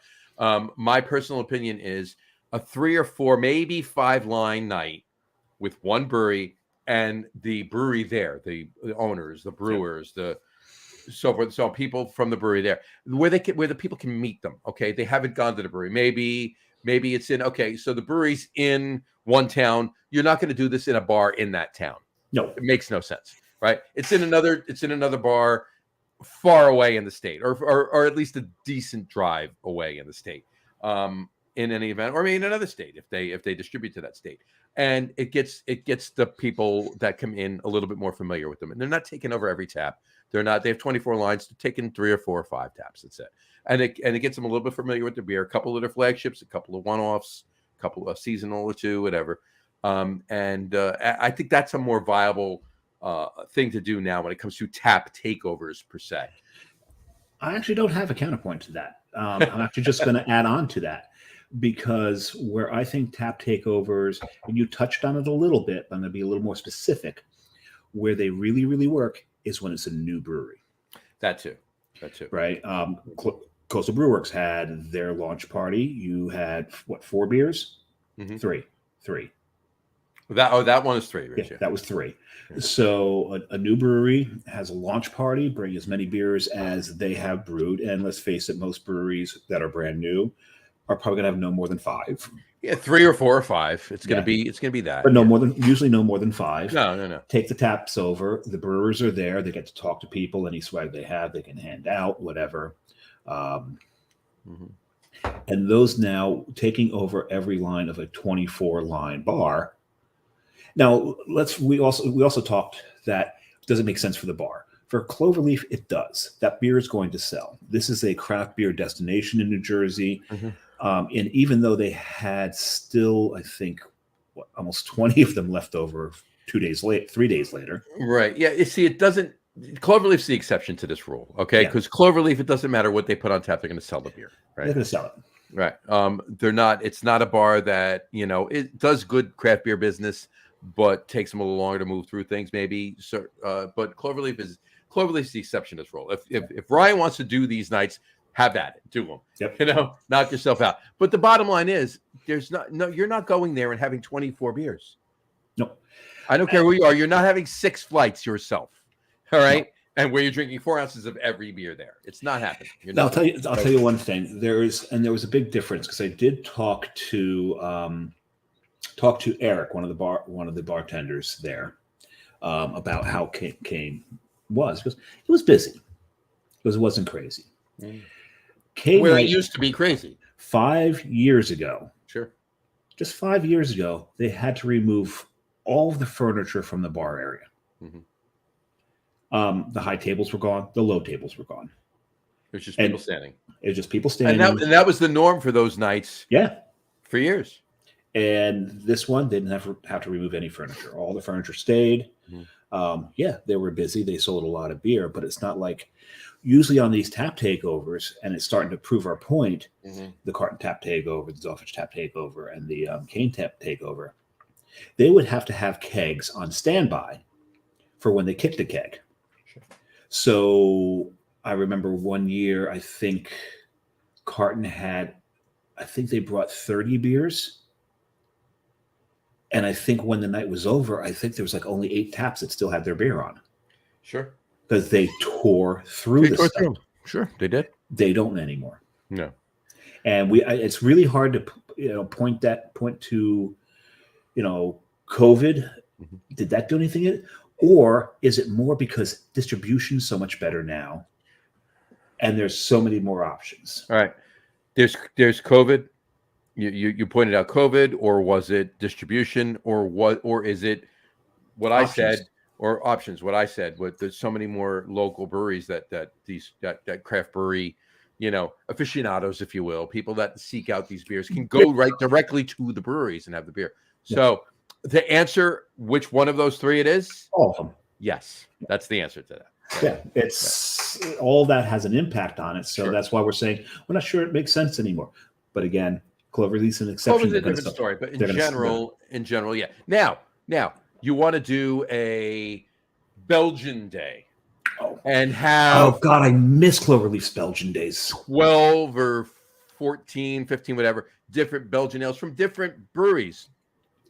Speaker 1: my personal opinion is a 3 or 4, maybe 5 line night with one brewery and the brewery there, the owners, the brewers, the so forth. So people from the brewery there, where the people can meet them. Okay, they haven't gone to the brewery. Maybe it's in. Okay, so the brewery's in one town. You're not going to do this in a bar in that town.
Speaker 3: No.
Speaker 1: It makes no sense, right? It's in another bar far away in the state, or at least a decent drive away in the state. In any event, or maybe in another state if they distribute to that state, and it gets the people that come in a little bit more familiar with them, and they're not taking over every tap. They have 24 lines. They're taking 3 or 4 or 5 taps. That's it, and it gets them a little bit familiar with the beer. A couple of their flagships, a couple of one-offs, a couple of seasonal or two, whatever. I think that's a more viable thing to do now when it comes to tap takeovers per se.
Speaker 3: I actually don't have a counterpoint to that. I'm actually just going to add on to that, because where I think tap takeovers, and you touched on it a little bit, but I'm going to be a little more specific, where they really, really work is when it's a new brewery. That too. Right. Coastal Brewworks had their launch party. You had 4 beers? Mm-hmm. Three.
Speaker 1: That one is 3. Right?
Speaker 3: Yeah, that was 3. So a new brewery has a launch party, bring as many beers as they have brewed. And let's face it, most breweries that are brand new are probably going to have no more than 5.
Speaker 1: Yeah, 3 or 4 or 5. It's going to be that.
Speaker 3: But usually no more than 5.
Speaker 1: No.
Speaker 3: Take the taps over. The brewers are there. They get to talk to people. Any swag they have, they can hand out, whatever. And those now taking over every line of a 24-line bar. Now, we also talked that it doesn't make sense for the bar. For Cloverleaf, it does. That beer is going to sell. This is a craft beer destination in New Jersey. Mm-hmm. And even though they had still, I think, almost 20 of them left over 3 days later.
Speaker 1: Right. Yeah. You see, it doesn't. Cloverleaf's the exception to this rule. Okay. Because Cloverleaf, it doesn't matter what they put on tap. They're going to sell the beer. Right.
Speaker 3: They're going to sell it.
Speaker 1: Right. They're not. It's not a bar that, it does good craft beer business, but takes them a little longer to move through things maybe. So, but Cloverleaf's the exception to this rule. If Ryan wants to do these nights, have at it. Do them.
Speaker 3: Yep.
Speaker 1: Knock yourself out. But the bottom line is, you're not going there and having 24 beers.
Speaker 3: No.
Speaker 1: I don't care who you are. You're not having 6 flights yourself. All right. No. And where you're drinking 4 ounces of every beer there. It's not happening.
Speaker 3: I'll tell you one thing. There was a big difference, because I did talk to Eric, one of the bartenders there, about how Kane was, because it was busy, because it wasn't crazy.
Speaker 1: Where it used to be crazy
Speaker 3: 5 years ago.
Speaker 1: Sure.
Speaker 3: Just 5 years ago, they had to remove all of the furniture from the bar area. Mm-hmm. The high tables were gone. The low tables were gone.
Speaker 1: It was just people standing.
Speaker 3: And
Speaker 1: that was the norm for those nights.
Speaker 3: Yeah.
Speaker 1: For years.
Speaker 3: And this one didn't have to remove any furniture. All the furniture stayed. Mm-hmm. They were busy. They sold a lot of beer, but it's not like usually on these tap takeovers, and it's starting to prove our point, the Carton tap takeover, the Zoffish tap takeover, and the Kane tap takeover, they would have to have kegs on standby for when they kicked the keg. Sure. So I remember one year, I think Carton they brought 30 beers. And I think when the night was over, I think there was like only 8 taps that still had their beer on.
Speaker 1: Sure.
Speaker 3: Because they tore through the stuff.
Speaker 1: Sure, they did.
Speaker 3: They don't anymore.
Speaker 1: No.
Speaker 3: And it's really hard to point to COVID. Mm-hmm. Did that do anything? Or is it more because distribution's so much better now, and there's so many more options?
Speaker 1: All right. There's COVID. You pointed out COVID, or was it distribution, or what, or is it what options. I said, or options? What I said, but there's so many more local breweries that craft brewery, aficionados, if you will, people that seek out these beers can go right directly to the breweries and have the beer. Yeah. So the answer, which one of those 3 it is?
Speaker 3: All of them.
Speaker 1: Yes, that's the answer to that.
Speaker 3: Yeah, it's all that has an impact on it. So That's why we're saying we're not sure it makes sense anymore. But again, Cloverleaf's an exception.
Speaker 1: Cloverleaf's a different story, but in general, yeah. Now, you want to do a Belgian day and have...
Speaker 3: Oh, God, I miss Cloverleaf's Belgian days.
Speaker 1: 12 or 14, 15, whatever, different Belgian ales from different breweries,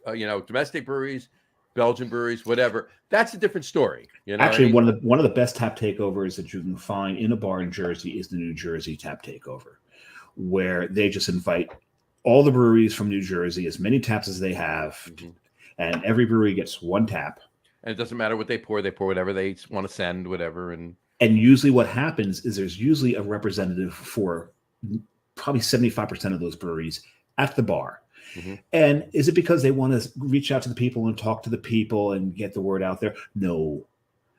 Speaker 1: domestic breweries, Belgian breweries, whatever. That's a different story. You know,
Speaker 3: Actually, one of the best tap takeovers that you can find in a bar in Jersey is the New Jersey tap takeover, where they just invite all the breweries from New Jersey, as many taps as they have, and every brewery gets one tap.
Speaker 1: And it doesn't matter what they pour whatever they want to send, whatever. And
Speaker 3: usually what happens is there's usually a representative for probably 75% of those breweries at the bar. And is it because they want to reach out to the people and talk to the people and get the word out there? No,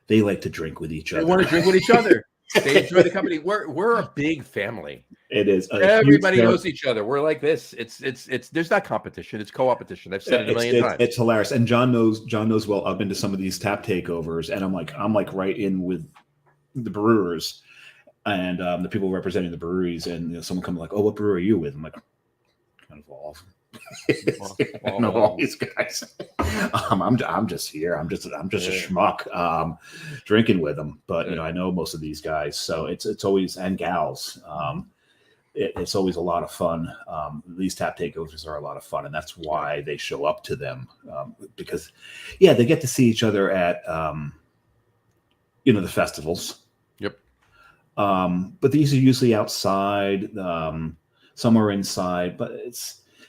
Speaker 3: they like to drink with each other.
Speaker 1: They want to drink with each other. They enjoy the company. We're a big family.
Speaker 3: It is.
Speaker 1: Everybody knows each other. We're like this. It's. There's not competition. It's co-opetition. I've said it a million times.
Speaker 3: It's hilarious. And John knows well. I've been to some of these tap takeovers, and I'm like right in with the brewers and the people representing the breweries. And someone comes like, "Oh, what brewery are you with?" I'm like, kind of all. I know all these guys. I'm just here. I'm just a schmuck drinking with them. But I know most of these guys, so it's always, and gals. It's always a lot of fun. These tap takeovers are a lot of fun, and that's why they show up to them because, they get to see each other at the festivals.
Speaker 1: Yep.
Speaker 3: But these are usually outside. Some are inside, but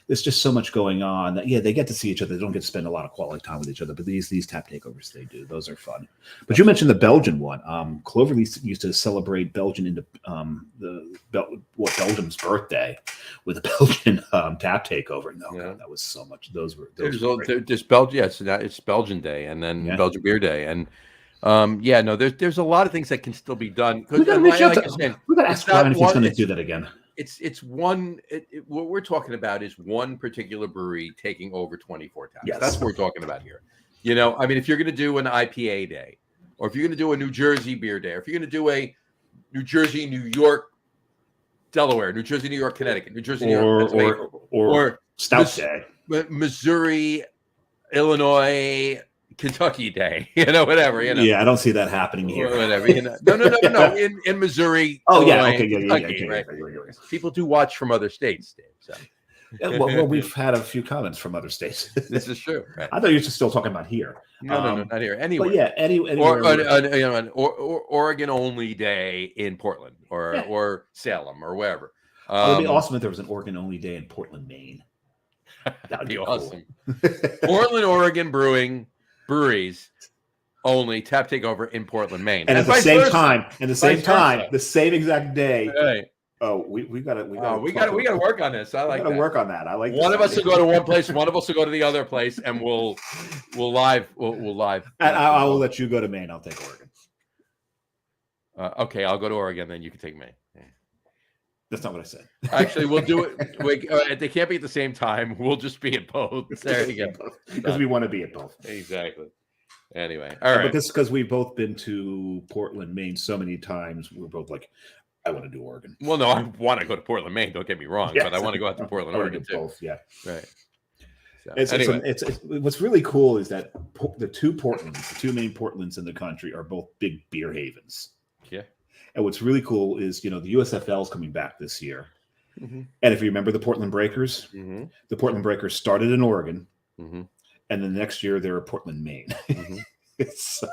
Speaker 3: there's just so much going on that they get to see each other. They don't get to spend a lot of quality time with each other, but these tap takeovers they do. Those are fun. But you mentioned the Belgian one. Cloverleaf used to celebrate Belgian Belgium's birthday with a Belgian tap takeover. God, that was so much. Those were
Speaker 1: there's Belgian. Yes, it's Belgian Day, and then Belgian Beer Day, and there's a lot of things that can still be done.
Speaker 3: We got to ask Ryan if he's going to do that again.
Speaker 1: It's one. What we're talking about is one particular brewery taking over 24 taps.
Speaker 3: Yes.
Speaker 1: That's what we're talking about here. If you're going to do an IPA day, or if you're going to do a New Jersey beer day, or if you're going to do a New Jersey, New York, Delaware, New Jersey, New York, Connecticut, New Jersey, New York,
Speaker 3: or Stout Day,
Speaker 1: Missouri, Illinois, Kentucky Day, whatever.
Speaker 3: Yeah, I don't see that happening here.
Speaker 1: Whatever. No. In Missouri.
Speaker 3: Oh,
Speaker 1: Illinois,
Speaker 3: Kentucky,
Speaker 1: right? People do watch from other states, Dave. So.
Speaker 3: Well, we've had a few comments from other states.
Speaker 1: This is true. Right?
Speaker 3: I thought you were still talking about here.
Speaker 1: No, not here. Anywhere.
Speaker 3: But anywhere.
Speaker 1: Or an Oregon only day in Portland or Salem or wherever.
Speaker 3: It would be awesome if there was an Oregon only day in Portland, Maine.
Speaker 1: That'd be awesome. Portland, Oregon breweries only tap takeover in Portland, Maine,
Speaker 3: and at the same time, the same exact day.
Speaker 1: Right.
Speaker 3: Oh, we got to
Speaker 1: work on this. I like to
Speaker 3: work on that. I like
Speaker 1: one of us will go to one place, one of us will go to the other place, and we'll live.
Speaker 3: And I will let you go to Maine. I'll take Oregon.
Speaker 1: Okay, I'll go to Oregon, then you can take Maine. Yeah.
Speaker 3: That's not what I said.
Speaker 1: Actually, we'll do it. They can't be at the same time. We'll just be at both. There you go.
Speaker 3: Because we want to be at both.
Speaker 1: Exactly. Anyway, all right.
Speaker 3: Because we've both been to Portland, Maine so many times, we're both like, I want to do Oregon.
Speaker 1: Well, no, I want to go to Portland, Maine. Don't get me wrong, but I want to go out to Portland, Oregon too.
Speaker 3: Both, yeah.
Speaker 1: Right. So,
Speaker 3: it's what's really cool is that the two main Portlands in the country are both big beer havens.
Speaker 1: Yeah.
Speaker 3: And what's really cool is, the USFL is coming back this year. Mm-hmm. And if you remember the Portland Breakers, the Portland Breakers started in Oregon, and then the next year they're Portland, Maine. So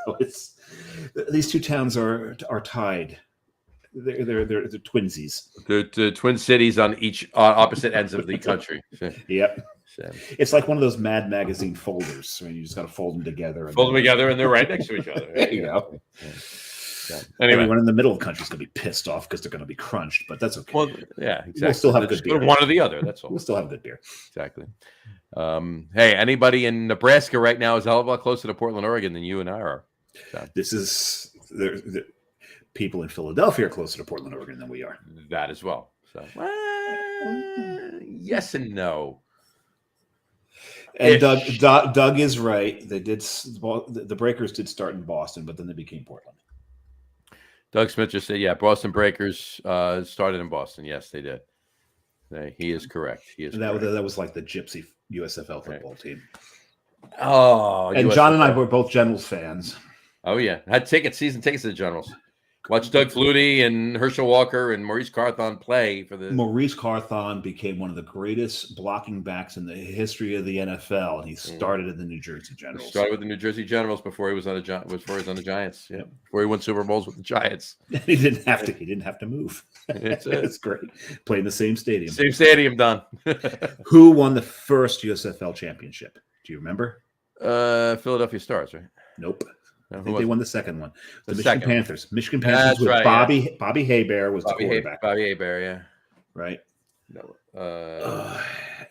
Speaker 3: these two towns are tied. They're the twinsies.
Speaker 1: The twin cities on each opposite ends of the country.
Speaker 3: Yep. So. It's like one of those Mad Magazine folders. I mean, you just got to fold them together.
Speaker 1: And they're right next to each other.
Speaker 3: There you go.
Speaker 1: Yeah. So, anyway,
Speaker 3: everyone in the middle of the country is going to be pissed off because they're going to be crunched, but that's okay.
Speaker 1: Well, yeah, exactly.
Speaker 3: We'll still have good beer.
Speaker 1: One or the other. That's all.
Speaker 3: We'll still have good beer.
Speaker 1: Exactly. Hey, anybody in Nebraska right now is a hell of a lot closer to Portland, Oregon than you and I are. So.
Speaker 3: This is the people in Philadelphia are closer to Portland, Oregon than we are.
Speaker 1: That as well. So, yes and no.
Speaker 3: And Doug is right. They did. The Breakers did start in Boston, but then they became Portland.
Speaker 1: Doug Smith just said, "Yeah, Boston Breakers started in Boston. Yes, they did. He is correct.
Speaker 3: That was like the Gypsy USFL football team.
Speaker 1: Oh,
Speaker 3: and USFL. John and I were both Generals fans.
Speaker 1: Oh yeah, had season tickets to the Generals. Watch Doug Flutie and Herschel Walker and Maurice Carthon play for the.
Speaker 3: Maurice Carthon became one of the greatest blocking backs in the history of the NFL, and he started in the New Jersey Generals.
Speaker 1: Started with the New Jersey Generals before he was on the Giants. Yeah, before he won Super Bowls with the Giants.
Speaker 3: He didn't have to. He didn't have to move. It's great. Playing the same stadium.
Speaker 1: Same stadium, done.
Speaker 3: Who won the first USFL championship? Do you remember?
Speaker 1: Philadelphia Stars, right?
Speaker 3: Nope.
Speaker 1: No,
Speaker 3: I think they won the second one. The Michigan
Speaker 1: second
Speaker 3: Panthers. Michigan Panthers with
Speaker 1: right,
Speaker 3: Bobby Hebert was the quarterback.
Speaker 1: Bobby Hebert, yeah.
Speaker 3: Right.
Speaker 1: No.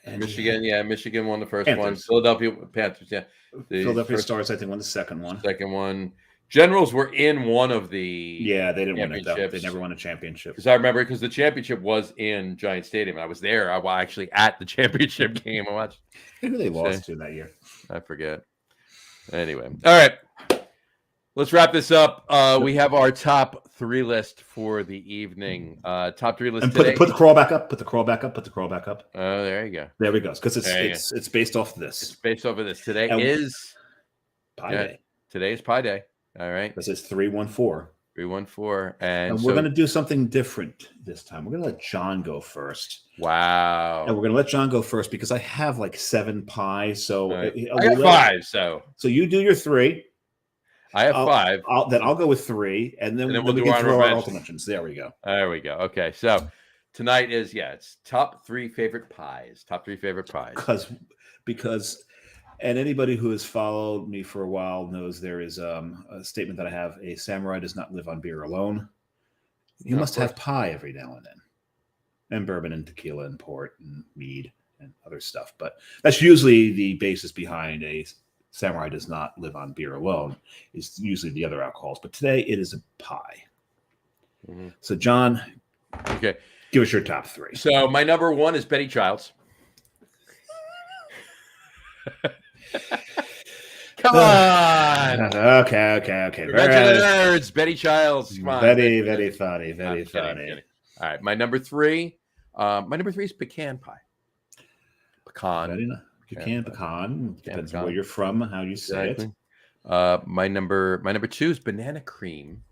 Speaker 1: Michigan won the first
Speaker 3: Panthers.
Speaker 1: one. Philadelphia Panthers, yeah.
Speaker 3: Philadelphia Stars, I think, won the second one.
Speaker 1: Second one. Generals were in one of the
Speaker 3: they didn't win it though. They never won a championship.
Speaker 1: Because I remember the championship was in Giant Stadium. I was there. I was actually at the championship game. I watched.
Speaker 3: Who they lost to that year?
Speaker 1: I forget. Anyway, all right. Let's wrap this up. We have our top 3 list for the evening. Top 3 list
Speaker 3: and
Speaker 1: today.
Speaker 3: Put the crawl back up. Put the crawl back up. Put the crawl back up.
Speaker 1: Oh, there you go.
Speaker 3: There we go. Because it's based off this.
Speaker 1: It's based off of this. Today is
Speaker 3: Pie Day.
Speaker 1: Today is Pie Day. All right.
Speaker 3: This is 314.
Speaker 1: 314. And
Speaker 3: we're going to do something different this time. We're going to let John go first.
Speaker 1: Wow.
Speaker 3: And we're going to let John go first because I have like 7 pies. So
Speaker 1: I got 5. So
Speaker 3: you do your 3.
Speaker 1: I have 5.
Speaker 3: I'll go with 3, and then we can throw our ultimate mentions. There we go.
Speaker 1: There we go. Okay, so tonight is it's top 3 favorite pies. Top 3 favorite pies.
Speaker 3: Because, and anybody who has followed me for a while knows there is a statement that I have: a samurai does not live on beer alone. You must have pie every now and then, and bourbon and tequila and port and mead and other stuff. But that's usually the basis behind a samurai does not live on beer alone, is usually the other alcohols. But today it is a pie. Mm-hmm. So, John,
Speaker 1: okay,
Speaker 3: give us your top 3.
Speaker 1: So my number 1 is Betty Childs. Come on.
Speaker 3: Okay.
Speaker 1: Revenge of the Nerds, Betty Childs. Come on.
Speaker 3: Very funny. Very funny.
Speaker 1: Kidding. All right, my number 3. My number 3 is pecan pie. Pecan.
Speaker 3: Pecan. Depends on where you're from, how you say it.
Speaker 1: My number 2 is banana cream.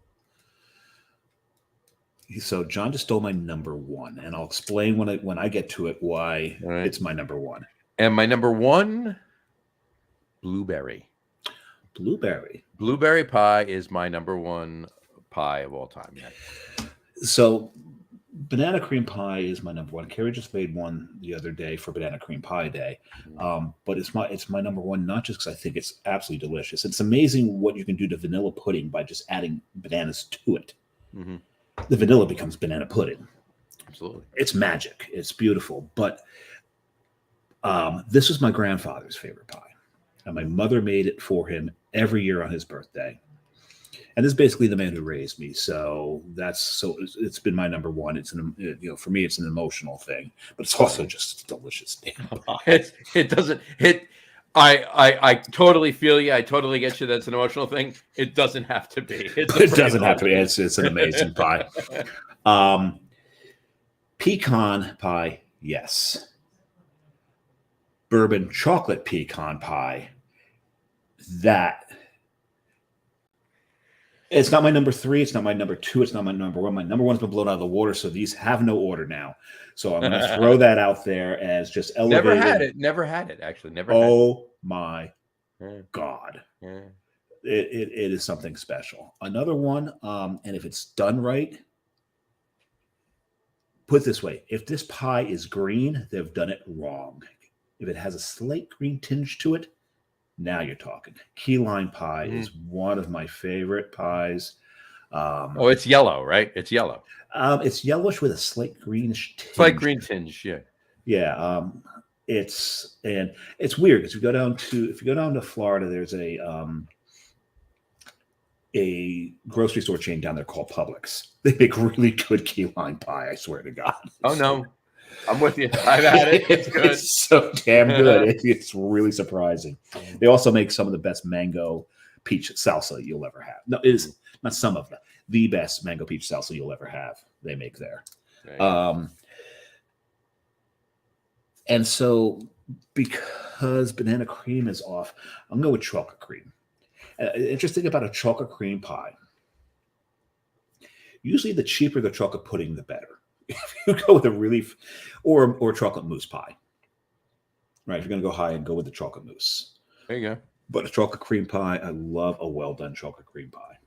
Speaker 3: So John just stole my number 1, and I'll explain when I get to it why it's my number 1.
Speaker 1: And my number 1, blueberry. Blueberry pie is my number 1 pie of all time. Yeah.
Speaker 3: So banana cream pie is my number 1. Carrie just made one the other day for Banana Cream Pie Day, but it's my number 1, not just because I think it's absolutely delicious. It's amazing what you can do to vanilla pudding by just adding bananas to it. Mm-hmm. The vanilla becomes banana pudding.
Speaker 1: Absolutely,
Speaker 3: it's magic. It's beautiful. But this was my grandfather's favorite pie, and my mother made it for him every year on his birthday. And this is basically the man who raised me. So it's been my number 1. It's for me, it's an emotional thing, but it's also just delicious.
Speaker 1: It doesn't hit. I totally feel you. I totally get you. That's an emotional thing. It doesn't have to be.
Speaker 3: It doesn't have to be. It's an amazing pie. Pecan pie, yes. Bourbon chocolate pecan pie, that. It's not my number 3. It's not my number 2. It's not my number 1. My number 1's been blown out of the water, so these have no order now. So I'm going to throw that out there as just elevated.
Speaker 1: Never had it. Actually, never.
Speaker 3: My God! Yeah. It is something special. Another one, and if it's done right, put it this way: if this pie is green, they've done it wrong. If it has a slight green tinge to it, now you're talking. Key lime pie is one of my favorite pies.
Speaker 1: It's yellow, right? It's yellow.
Speaker 3: It's yellowish with a slight greenish tinge.
Speaker 1: Slight green tinge, yeah.
Speaker 3: Yeah. It's weird because if you go down to Florida, there's a grocery store chain down there called Publix. They make really good key lime pie, I swear to God.
Speaker 1: Oh no. I'm with you. I've had it. It's good.
Speaker 3: It's so damn good. It's really surprising. They also make some of the best mango peach salsa you'll ever have. No, it is not some of them. The best mango peach salsa you'll ever have. They make there. And so because banana cream is off, I'm going to go with chocolate cream. Interesting about a chocolate cream pie Usually, the cheaper the chocolate pudding, the better. If you go with a or chocolate mousse pie, right? If you're going to go high and go with the chocolate mousse.
Speaker 1: There you go.
Speaker 3: But a chocolate cream pie, I love a well done chocolate cream pie.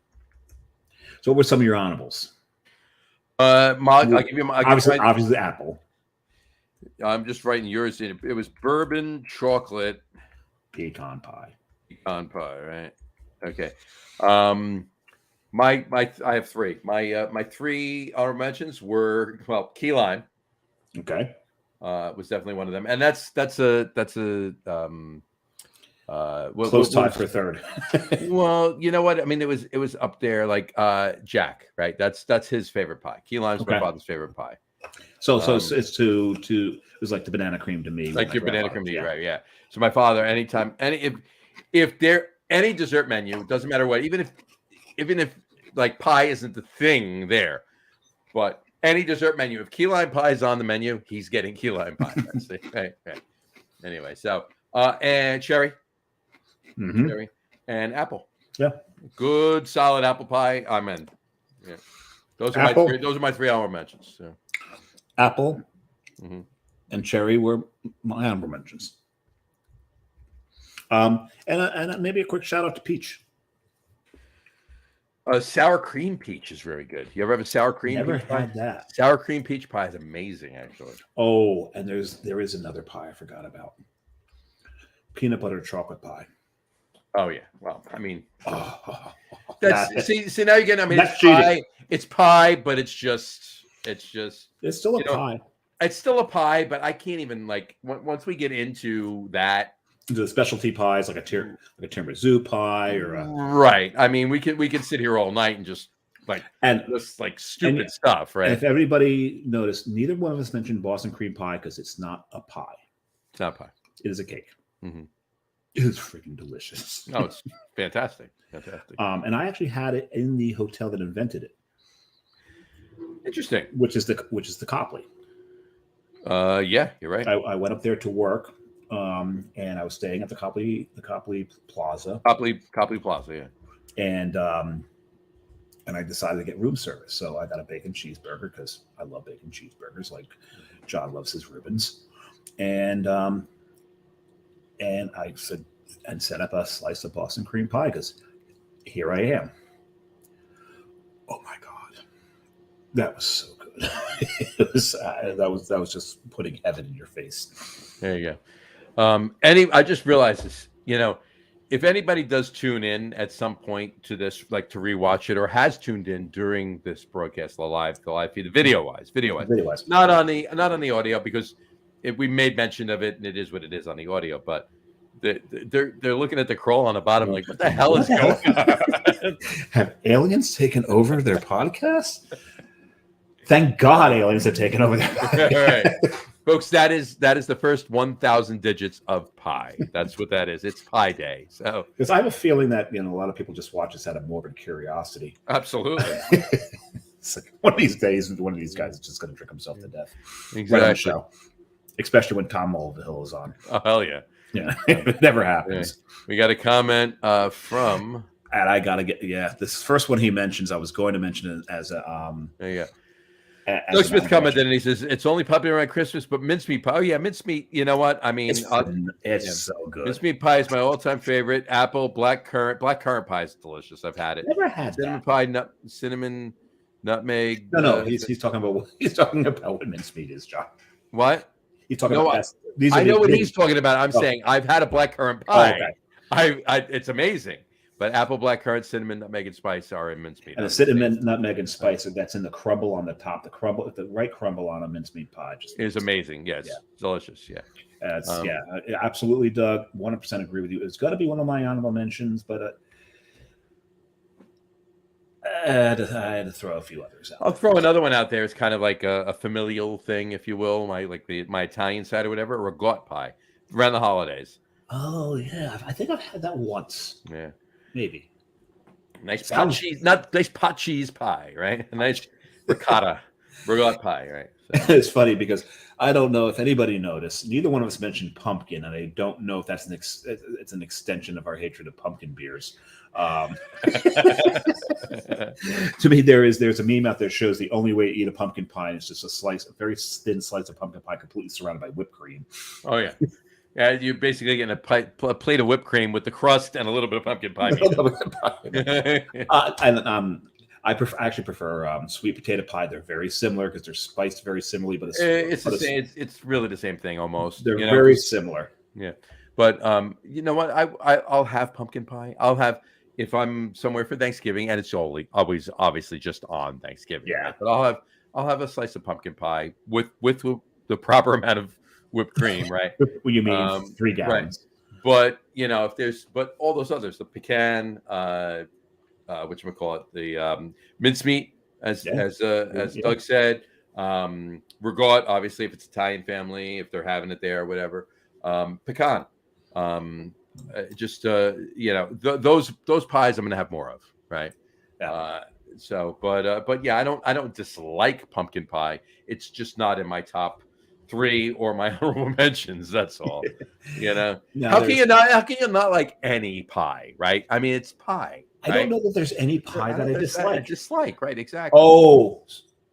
Speaker 3: So, what were some of your honorables?
Speaker 1: I'll give you my.
Speaker 3: Obviously, apple.
Speaker 1: I'm just writing yours in. It was bourbon, chocolate,
Speaker 3: Pecan pie.
Speaker 1: pecan pie, right? Okay. I have three. My three honorable mentions were key lime.
Speaker 3: Okay.
Speaker 1: Was definitely one of them, and that's a
Speaker 3: close tie for third.
Speaker 1: Well, you know what? I mean, it was up there, like Jack, right? That's his favorite pie. Key lime's my father's favorite pie.
Speaker 3: So it's it was like the banana cream to me.
Speaker 1: Like your banana cream to you, right? Yeah. So my father, anytime, if there any dessert menu, doesn't matter what, even if like pie isn't the thing there, but any dessert menu, if key lime pie is on the menu, he's getting key lime pie. Right. Anyway, so and cherry, cherry, and apple.
Speaker 3: Yeah.
Speaker 1: Good solid apple pie. I'm in. Yeah. Those are my three honorable mentions. So.
Speaker 3: Apple and cherry were my honorable mentions. And maybe a quick shout out to peach.
Speaker 1: Sour cream peach is very good. You ever have a sour cream?
Speaker 3: Never
Speaker 1: peach
Speaker 3: had
Speaker 1: pie?
Speaker 3: that.
Speaker 1: Sour cream peach pie is amazing, actually.
Speaker 3: Oh, and there is another pie I forgot about. Peanut butter chocolate pie.
Speaker 1: Oh yeah. Well, I mean, see now you're getting. I mean, it's
Speaker 3: cheating.
Speaker 1: pie. It's pie, but it's
Speaker 3: still a pie.
Speaker 1: It's still a pie, but I can't even once we get into that.
Speaker 3: The specialty pies like a tiramisu pie or a
Speaker 1: right. I mean, we could sit here all night and just stupid stuff, right?
Speaker 3: And if everybody noticed, neither one of us mentioned Boston cream pie because it's not a pie.
Speaker 1: It's not a pie.
Speaker 3: It is a cake.
Speaker 1: Mm-hmm.
Speaker 3: It is freaking delicious.
Speaker 1: Oh, it's fantastic.
Speaker 3: And I actually had it in the hotel that invented it.
Speaker 1: Interesting.
Speaker 3: Which is the Copley.
Speaker 1: Yeah, you're right.
Speaker 3: I went up there to work. And I was staying at the Copley Plaza.
Speaker 1: Copley Plaza, yeah.
Speaker 3: And I decided to get room service. So I got a bacon cheeseburger because I love bacon cheeseburgers, like John loves his Reubens. And I said and set up a slice of Boston cream pie because here I am. Oh my God, that was so good. that was just putting heaven in your face.
Speaker 1: There you go. I just realized this, if anybody does tune in at some point to this, like to rewatch it, or has tuned in during this broadcast, the live feed, video wise, not on the audio, because we made mention of it and it is what it is on the audio, but they're looking at the crawl on the bottom, like, what the hell is going on?
Speaker 3: Have aliens taken over their podcast? Thank God aliens have taken over their podcast.
Speaker 1: Right. Folks, that is the first 1,000 digits of pi. That's what that is. It's Pi Day. So,
Speaker 3: because I have a feeling that a lot of people just watch us out of morbid curiosity.
Speaker 1: Absolutely.
Speaker 3: It's like one of these days, one of these guys is just going to drink himself to death.
Speaker 1: Exactly.
Speaker 3: Right on the show. Especially when Tom Mulvihill is on.
Speaker 1: Oh, hell yeah.
Speaker 3: Yeah, it never happens.
Speaker 1: Yeah. We got a comment from.
Speaker 3: And I got to get, this first one he mentions, I was going to mention it as a.
Speaker 1: There you go. Doug Smith commented and he says it's only popular around Christmas, but mincemeat pie. Oh yeah, mincemeat. You know what? I mean,
Speaker 3: it's so good.
Speaker 1: Mincemeat pie is my all-time favorite. Apple, black currant pie is delicious. I've had it.
Speaker 3: Never had
Speaker 1: cinnamon
Speaker 3: that.
Speaker 1: Pie, cinnamon, nutmeg.
Speaker 3: No. He's talking about what mincemeat is, John.
Speaker 1: What?
Speaker 3: He's talking about.
Speaker 1: I know what he's talking about. I'm saying I've had a black currant pie.
Speaker 3: Oh, okay.
Speaker 1: It's amazing. But apple, black currant, cinnamon, nutmeg, and spice are in mincemeat.
Speaker 3: And the cinnamon, nutmeg, and spice, that's in the crumble on the top. The right crumble on a mincemeat pie
Speaker 1: is amazing. Yes, delicious. Yeah,
Speaker 3: absolutely, Doug. 100% agree with you. It's got to be one of my honorable mentions, but I had to throw a few others out.
Speaker 1: I'll throw another one out there. It's kind of like a familial thing, if you will, my Italian side or whatever, or a goat pie around the holidays.
Speaker 3: Oh yeah, I think I've had that once.
Speaker 1: Yeah.
Speaker 3: Maybe.
Speaker 1: Nice pot cheese, not nice pot cheese pie, right? A nice ricotta. Regot pie, right? So.
Speaker 3: It's funny because I don't know if anybody noticed. Neither one of us mentioned pumpkin, and I don't know if that's it's an extension of our hatred of pumpkin beers. To me, there's a meme out there that shows the only way to eat a pumpkin pie is just a very thin slice of pumpkin pie, completely surrounded by whipped cream.
Speaker 1: Oh yeah, yeah. You're basically getting a plate of whipped cream with the crust and a little bit of pumpkin pie.
Speaker 3: I actually prefer sweet potato pie. They're very similar because they're spiced very similarly, but
Speaker 1: it's the same. It's really the same thing almost.
Speaker 3: They're very similar.
Speaker 1: Yeah, but you know what? I'll have pumpkin pie. I'll have if I'm somewhere for Thanksgiving, and it's always obviously just on Thanksgiving.
Speaker 3: Yeah,
Speaker 1: right? But I'll have a slice of pumpkin pie with the proper amount of whipped cream, right?
Speaker 3: What you mean 3 gallons?
Speaker 1: Right. But you know, but all those others, the pecan, whatchamacallit, the mincemeat, as Doug said, regot, obviously if it's Italian family, if they're having it there or whatever, pecan, you know, those pies I'm gonna have more of, right?
Speaker 3: Yeah.
Speaker 1: But yeah, I don't dislike pumpkin pie. It's just not in my top 3 or my honorable mentions. That's all. You know, how can you not like any pie, right? I mean, it's pie.
Speaker 3: Right? I don't know that there's any pie that I
Speaker 1: dislike. Right? Exactly.
Speaker 3: Oh,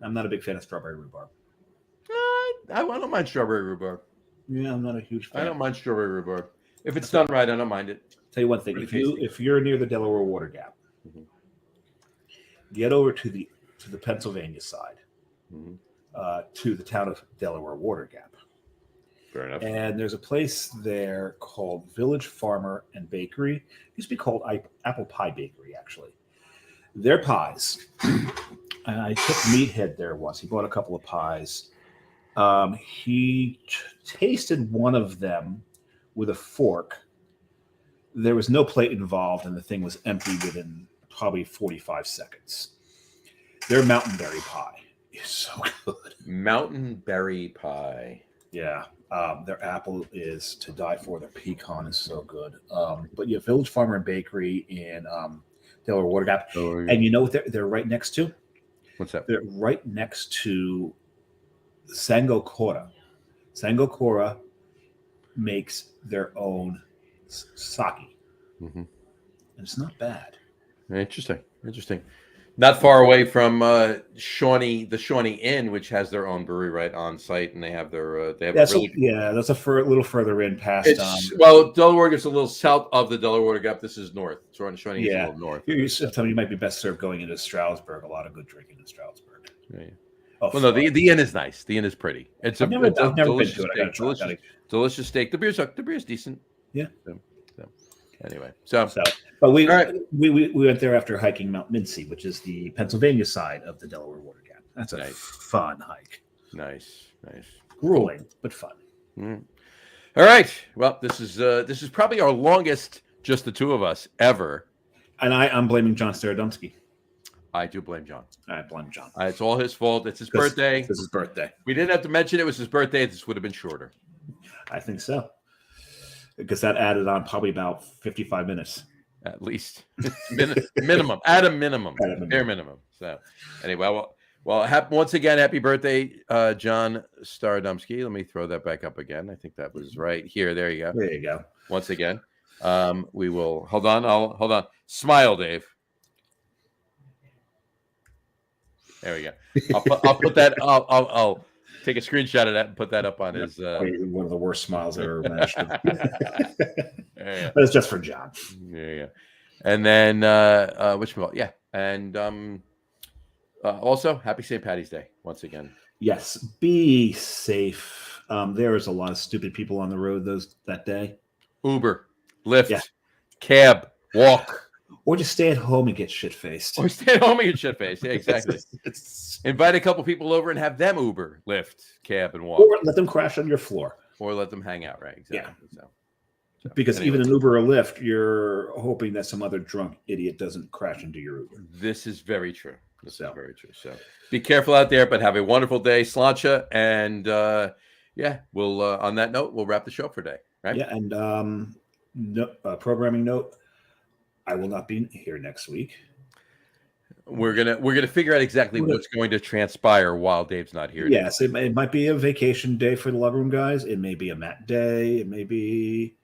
Speaker 3: I'm not a big fan of strawberry rhubarb.
Speaker 1: I don't mind strawberry rhubarb.
Speaker 3: Yeah, I'm not a huge fan.
Speaker 1: I don't mind strawberry rhubarb. If it's done right, I don't mind it.
Speaker 3: Tell you one thing: if you're near the Delaware Water Gap, get over to the Pennsylvania side, to the town of Delaware Water Gap.
Speaker 1: Fair enough.
Speaker 3: And there's a place there called Village Farmer and Bakery. It used to be called Apple Pie Bakery, actually. Their pies. And I took Meathead there once. He bought a couple of pies. He tasted one of them with a fork. There was no plate involved, and the thing was empty within probably 45 seconds. Their mountain berry pie is so good.
Speaker 1: Mountain berry pie.
Speaker 3: Yeah. Their apple is to die for. Their pecan is so good. But yeah, Village Farmer and Bakery in Delaware Water Gap. And you know what they're right next to?
Speaker 1: What's that?
Speaker 3: They're right next to Sango Cora. Sango Cora makes their own sake. And it's not bad.
Speaker 1: Interesting. Not far away from the Shawnee Inn, which has their own brewery right on site, and they have
Speaker 3: that's a little further in past.
Speaker 1: Delaware is a little south of the Delaware Water Gap. This is north. Shawnee is a little north.
Speaker 3: You might be best served going into Stroudsburg. A lot of good drinking in Stroudsburg.
Speaker 1: Yeah. Well, no, the inn is nice. The inn is pretty. I've never been to it. Delicious steak. The beer's decent.
Speaker 3: Yeah.
Speaker 1: Anyway,
Speaker 3: but we went there after hiking Mount Mincy, which is the Pennsylvania side of the Delaware Water Gap. That's a fun hike.
Speaker 1: Nice.
Speaker 3: Grueling, but fun.
Speaker 1: All right. Well, this is probably our longest, just the two of us ever.
Speaker 3: And I'm blaming John Starodumsky.
Speaker 1: I do blame John.
Speaker 3: I blame John.
Speaker 1: It's all his fault. It's his birthday.
Speaker 3: It's his birthday.
Speaker 1: We didn't have to mention it was his birthday. This would have been shorter.
Speaker 3: I think so. Because that added on probably about 55 minutes.
Speaker 1: At least. Minimum. At a minimum. Bare minimum. So anyway, once again, happy birthday, John Starodumsky. Let me throw that back up again. I think that was right here. There you go.
Speaker 3: There you go.
Speaker 1: Once again. We will hold on. Hold on. Smile, Dave. There we go. I'll put that. I'll take a screenshot of that and put that up on his.
Speaker 3: One of the worst smiles I ever imagined. But it's just for John.
Speaker 1: Yeah. And then and also happy St. Patty's Day once again.
Speaker 3: Yes, be safe. There is a lot of stupid people on the road that day.
Speaker 1: Uber, Lyft, cab, walk.
Speaker 3: Or just stay at home and get shit-faced.
Speaker 1: Yeah, exactly. Invite a couple people over and have them Uber, Lyft, cab, and walk.
Speaker 3: Or let them crash on your floor.
Speaker 1: Or let them hang out, right? Exactly.
Speaker 3: Yeah. So because anyway, even an Uber or Lyft, you're hoping that some other drunk idiot doesn't crash into your Uber.
Speaker 1: This is very true. So be careful out there, but have a wonderful day, Slancha. And we'll on that note, we'll wrap the show for today, right?
Speaker 3: Yeah, and programming note. I will not be here next week.
Speaker 1: We're gonna figure out exactly what's going to transpire while Dave's not here.
Speaker 3: Yes, it might be a vacation day for the Lover Room guys. It may be a mat day. It may be,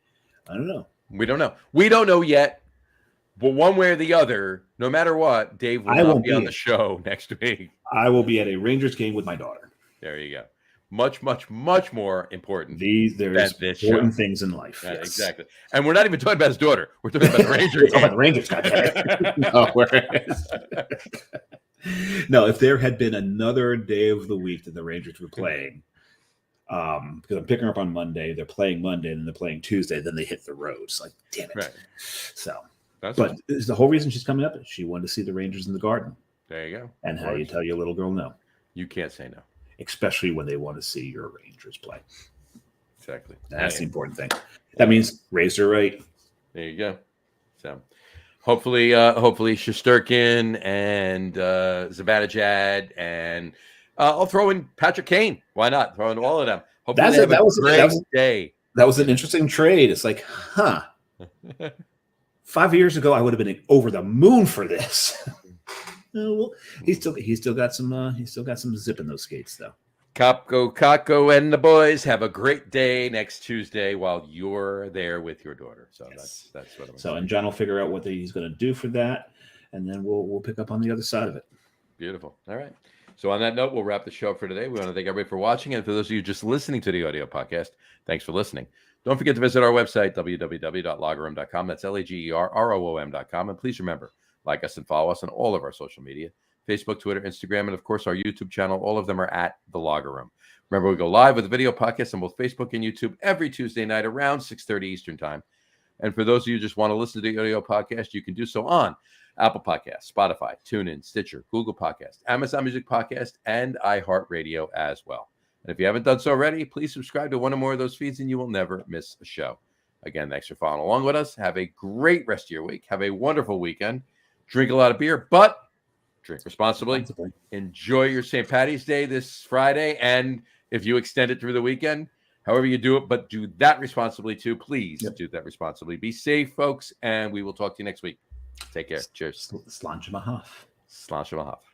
Speaker 3: I don't know.
Speaker 1: We don't know. We don't know yet. But one way or the other, no matter what, Dave will not be on the show next week.
Speaker 3: I will be at a Rangers game with my daughter.
Speaker 1: There you go. Much, much, much more important.
Speaker 3: There's important things in life.
Speaker 1: Yeah,
Speaker 3: yes.
Speaker 1: Exactly. And we're not even talking about his daughter. We're talking about the Rangers.
Speaker 3: About the Rangers, No, if there had been another day of the week that the Rangers were playing, because I'm picking up on Monday, they're playing Monday, and then they're playing Tuesday, then they hit the road. It's like, damn it.
Speaker 1: Right.
Speaker 3: So,
Speaker 1: That's
Speaker 3: but the whole reason she's coming up is she wanted to see the Rangers in the Garden.
Speaker 1: There you go.
Speaker 3: And how you tell your little girl no.
Speaker 1: You can't say no.
Speaker 3: Especially when they want to see your Rangers play.
Speaker 1: Exactly.
Speaker 3: That's the important thing. That means raise her right.
Speaker 1: There you go. So hopefully Shesterkin and Zibanejad and I'll throw in Patrick Kane. Why not? Throw in all of them. Hopefully that was a great day.
Speaker 3: That was an interesting trade. It's like, 5 years ago I would have been over the moon for this. Well, he's still got some zip in those skates though.
Speaker 1: Kako and the boys have a great day next Tuesday while you're there with your daughter. So
Speaker 3: yes.
Speaker 1: that's what I'm
Speaker 3: saying. And John will figure out what he's going to do for that, and then we'll pick up on the other side of it.
Speaker 1: Beautiful. All right. So on that note, we'll wrap the show for today. We want to thank everybody for watching, and for those of you just listening to the audio podcast, thanks for listening. Don't forget to visit our website, www.loggerroom.com. That's LAGERROOM.com. And please remember, like us and follow us on all of our social media, Facebook, Twitter, Instagram, and of course our YouTube channel. All of them are at The Logger Room. Remember, we go live with a video podcast on both Facebook and YouTube every Tuesday night around 6:30 Eastern time. And for those of you who just want to listen to the audio podcast, you can do so on Apple Podcasts, Spotify, TuneIn, Stitcher, Google Podcasts, Amazon Music Podcast, and iHeartRadio as well. And if you haven't done so already, please subscribe to one or more of those feeds and you will never miss a show. Again, thanks for following along with us. Have a great rest of your week. Have a wonderful weekend. Drink a lot of beer, but drink responsibly. Enjoy your St. Paddy's Day this Friday. And if you extend it through the weekend, however you do it, but do that responsibly too. Please do that responsibly. Be safe, folks, and we will talk to you next week. Take care. Cheers.
Speaker 3: Sláinte Mahath.
Speaker 1: Sláinte Mahath.